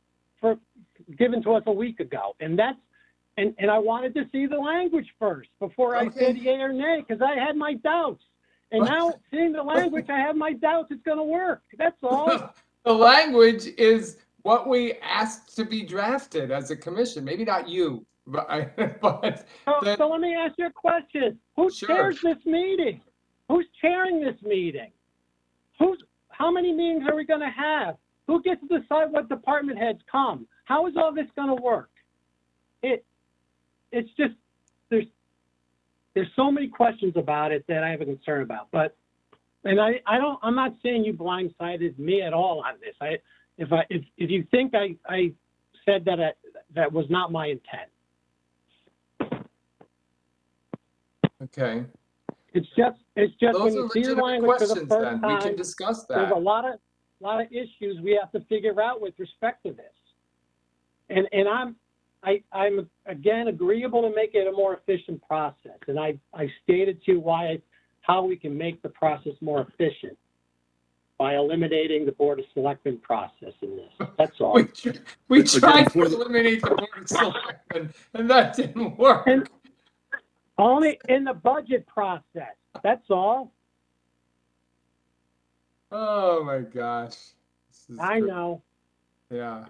given to us a week ago. And I wanted to see the language first before I said yay or nay, because I had my doubts. And now seeing the language, I have my doubts it's going to work. That's all. The language is what we asked to be drafted as a commission. Maybe not you, but So let me ask you a question. Who chairs this meeting? Who's chairing this meeting? How many meetings are we going to have? Who gets to decide what department heads come? How is all this going to work? It's just there's so many questions about it that I have a concern about. I'm not saying you blindsided me at all on this. If you think I said that was not my intent. Okay. It's just Those when you see the language for the first time, we can discuss that. there's a lot of issues we have to figure out with respect to this. And I'm again agreeable to make it a more efficient process. And I stated to you how we can make the process more efficient by eliminating the Board of Selectmen process in this. That's all. We tried to eliminate the Board of Selectmen, and that didn't work. And only in the budget process. That's all. Oh my gosh. I know. Yeah.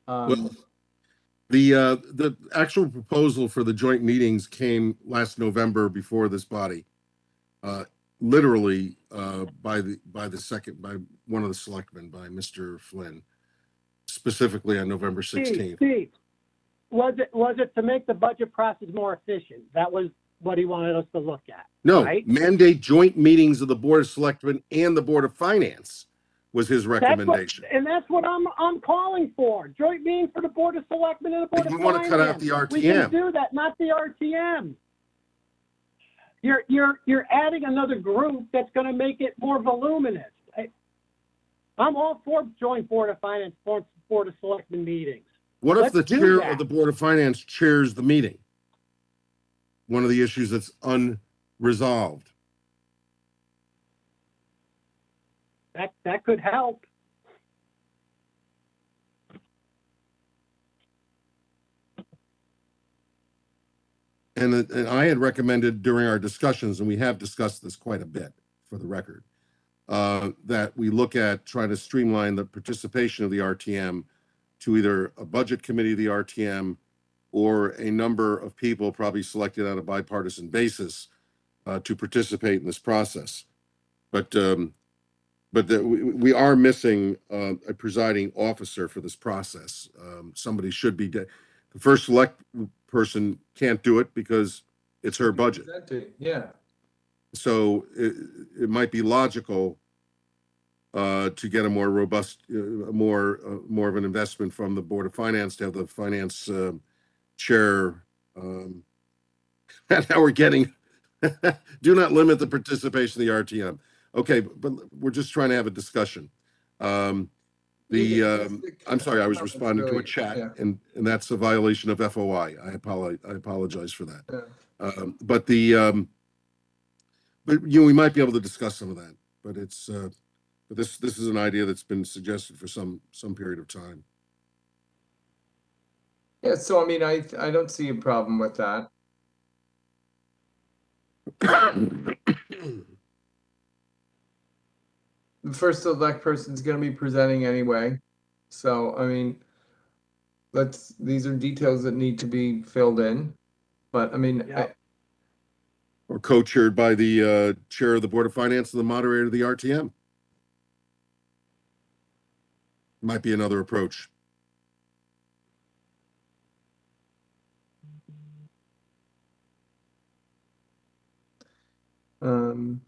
Well, the actual proposal for the joint meetings came last November before this body, literally by one of the selectmen, by Mr. Flynn. specifically on November 16th. Steve, was it to make the budget process more efficient? That was what he wanted us to look at. No, right? mandate joint meetings of the Board of Selectmen and the Board of Finance was his recommendation. That's what I'm calling for. Joint meeting for the Board of Selectmen and the Board of You Finance. want to cut out the RTM. We can do that, not the RTM. You're adding another group that's going to make it more voluminous. I'm all for joint Board of Finance, Board of Selectmen meetings. What if Let's the do chair that. of the Board of Finance chairs the meeting? One of the issues that's unresolved. That could help. And I had recommended during our discussions, and we have discussed this quite a bit for the record, that we look at trying to streamline the participation of the RTM to either a budget committee of the RTM or a number of people probably selected on a bipartisan basis to participate in this process. But we are missing a presiding officer for this process. Somebody should be, the first select person can't do it because it's her budget. Yeah. So it might be logical to get a more robust, more of an investment from the Board of Finance to have the finance chair. And now we're getting, do not limit the participation of the RTM. Okay, but we're just trying to have a discussion. I'm sorry, I was responding to a chat, yeah. and that's a violation of FOI. I apologize for that. Yeah. But we might be able to discuss some of that. But it's but this is an idea that's been suggested for some period of time. Yeah, so I mean, I don't see a problem with that. The first select person is going to be presenting anyway. So, I mean, these are details that need to be filled in. But I mean, Yeah. Or co-chaired by the chair of the Board of Finance and the moderator of the RTM. Might be another approach. So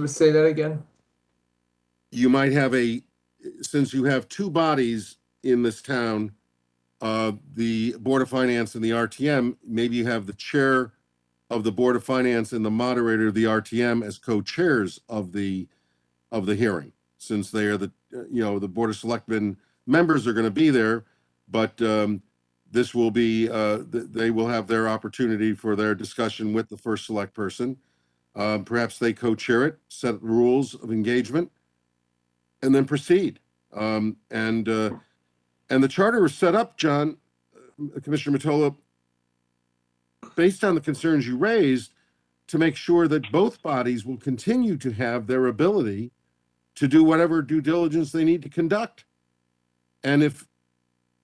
say that again. You might have since you have two bodies in this town, the Board of Finance and the RTM, maybe you have the chair of the Board of Finance and the moderator of the RTM as co-chairs of the hearing, since they are the Board of Selectmen members are going to be there, but this will be they will have their opportunity for their discussion with the first select person. Perhaps they co-chair it, set rules of engagement, and then proceed. And the charter was set up, John, Commissioner Mottola, based on the concerns you raised, to make sure that both bodies will continue to have their ability to do whatever due diligence they need to conduct. And if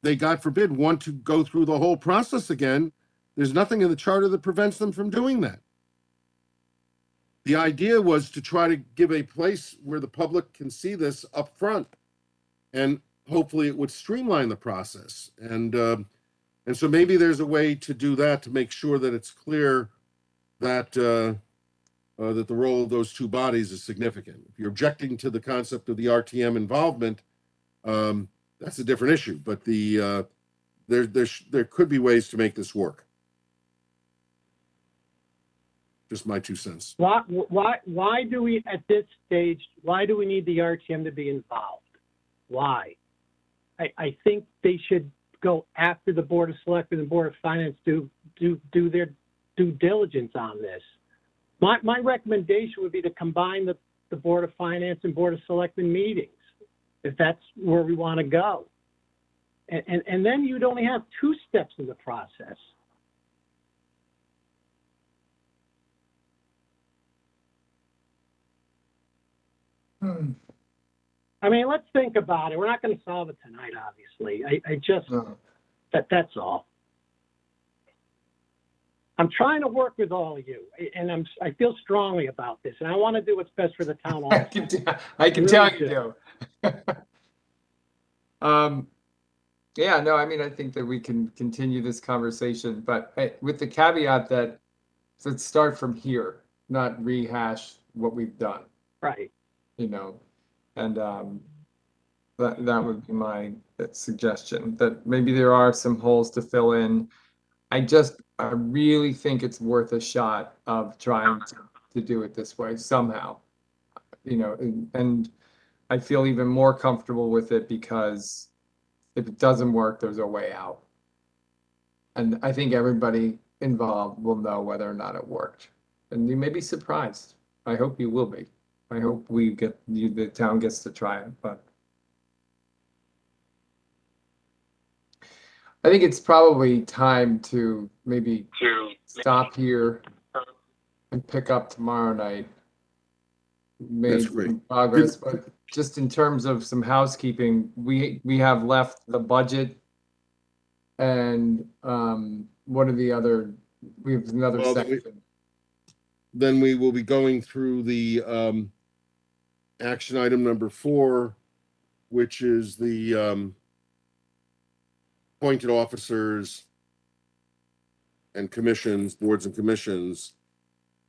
they, God forbid, want to go through the whole process again, there's nothing in the charter that prevents them from doing that. The idea was to try to give a place where the public can see this up front, and hopefully it would streamline the process. And so maybe there's a way to do that to make sure that it's clear that that the role of those two bodies is significant. If you're objecting to the concept of the RTM involvement, that's a different issue. But there could be ways to make this work. Just my 2 cents. Why do we, at this stage, why do we need the RTM to be involved? Why? I think they should go after the Board of Selectmen and Board of Finance do their due diligence on this. My recommendation would be to combine the Board of Finance and Board of Selectmen meetings, if that's where we want to go. And then you'd only have 2 steps in the process. I mean, let's think about it. We're not going to solve it tonight, obviously. I just, that's all. I'm trying to work with all of you, and I feel strongly about this, and I want to do what's best for the town also. I can tell you do. Yeah, no, I mean, I think that we can continue this conversation, but with the caveat that let's start from here, not rehash what we've done, Right. you know, and that would be my suggestion, that maybe there are some holes to fill in. I really think it's worth a shot of trying to do it this way somehow, you know, and I feel even more comfortable with it because if it doesn't work, there's a way out. And I think everybody involved will know whether or not it worked. And you may be surprised. I hope you will be. I hope the town gets to try it, but I think it's probably time to maybe stop here and pick up tomorrow night. Made That's great. some progress, but just in terms of some housekeeping, we have left the budget and what are the other, we have another Well, section. Then we will be going through the action item number 4, which is the appointed officers and commissions, boards and commissions.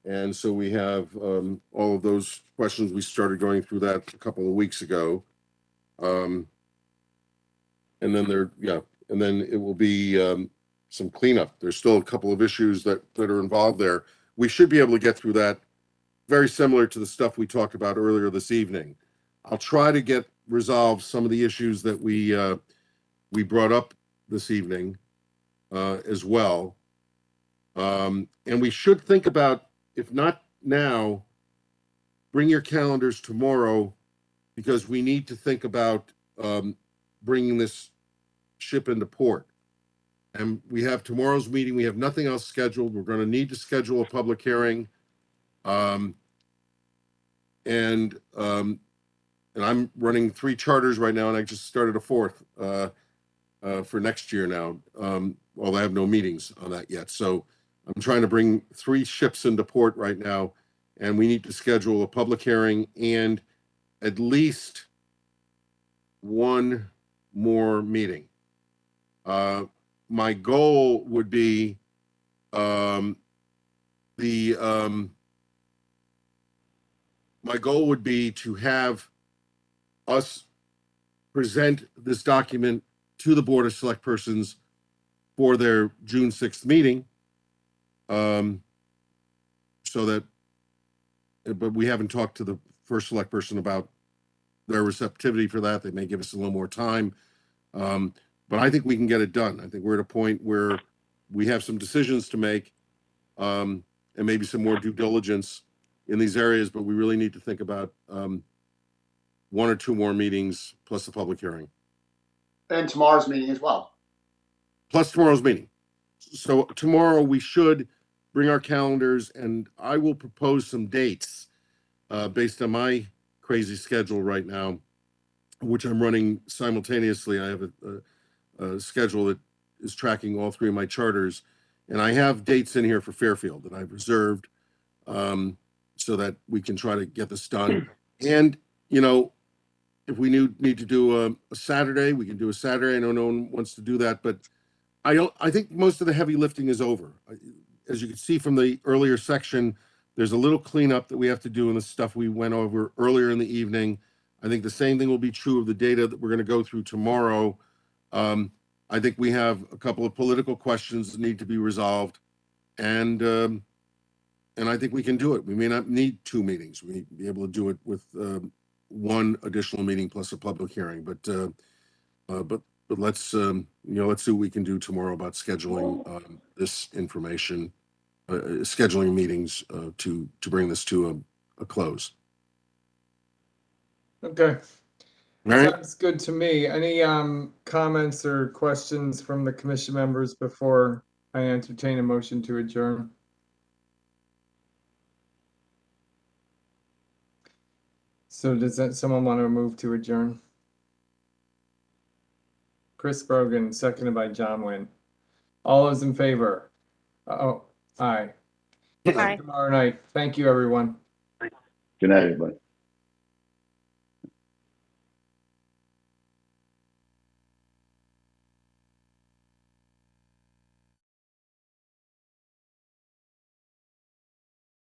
And so we have all of those questions. We started going through that a couple of weeks ago. And then and then it will be some cleanup. There's still a couple of issues that are involved there. We should be able to get through that, very similar to the stuff we talked about earlier this evening. I'll try to get resolved some of the issues that we brought up this evening as well. And we should think about, if not now, bring your calendars tomorrow, because we need to think about bringing this ship into port. And we have tomorrow's meeting. We have nothing else scheduled. We're going to need to schedule a public hearing. And I'm running 3 charters right now, and I just started a 4th for next year now. Well, I have no meetings on that yet. So I'm trying to bring 3 ships into port right now, and we need to schedule a public hearing and at least 1 more meeting. My goal would be my goal would be to have us present this document to the Board of Select Persons for their June 6th meeting. So that, but we haven't talked to the first select person about their receptivity for that. They may give us a little more time. But I think we can get it done. I think we're at a point where we have some decisions to make, and maybe some more due diligence in these areas, but we really need to think about 1 or 2 more meetings plus a public hearing. And tomorrow's meeting as well. Plus tomorrow's meeting. So tomorrow we should bring our calendars, and I will propose some dates based on my crazy schedule right now, which I'm running simultaneously. I have a schedule that is tracking all 3 of my charters, and I have dates in here for Fairfield that I've reserved so that we can try to get this done. And, you know, if we need to do a Saturday, we can do a Saturday. I know no one wants to do that, but I think most of the heavy lifting is over. As you can see from the earlier section, there's a little cleanup that we have to do in the stuff we went over earlier in the evening. I think the same thing will be true of the data that we're going to go through tomorrow. I think we have a couple of political questions that need to be resolved, and I think we can do it. We may not need 2 meetings. We need to be able to do it with 1 additional meeting plus a public hearing. But let's let's see what we can do tomorrow about scheduling this information, scheduling meetings to bring this to a close. Okay. All right. Sounds good to me. Any comments or questions from the commission members before I entertain a motion to adjourn? So does someone want to move to adjourn? Chris Brogan, seconded by John Wynn. All those in favor? Oh, aye. Aye. Tomorrow night. Thank you, everyone. Good night, everybody.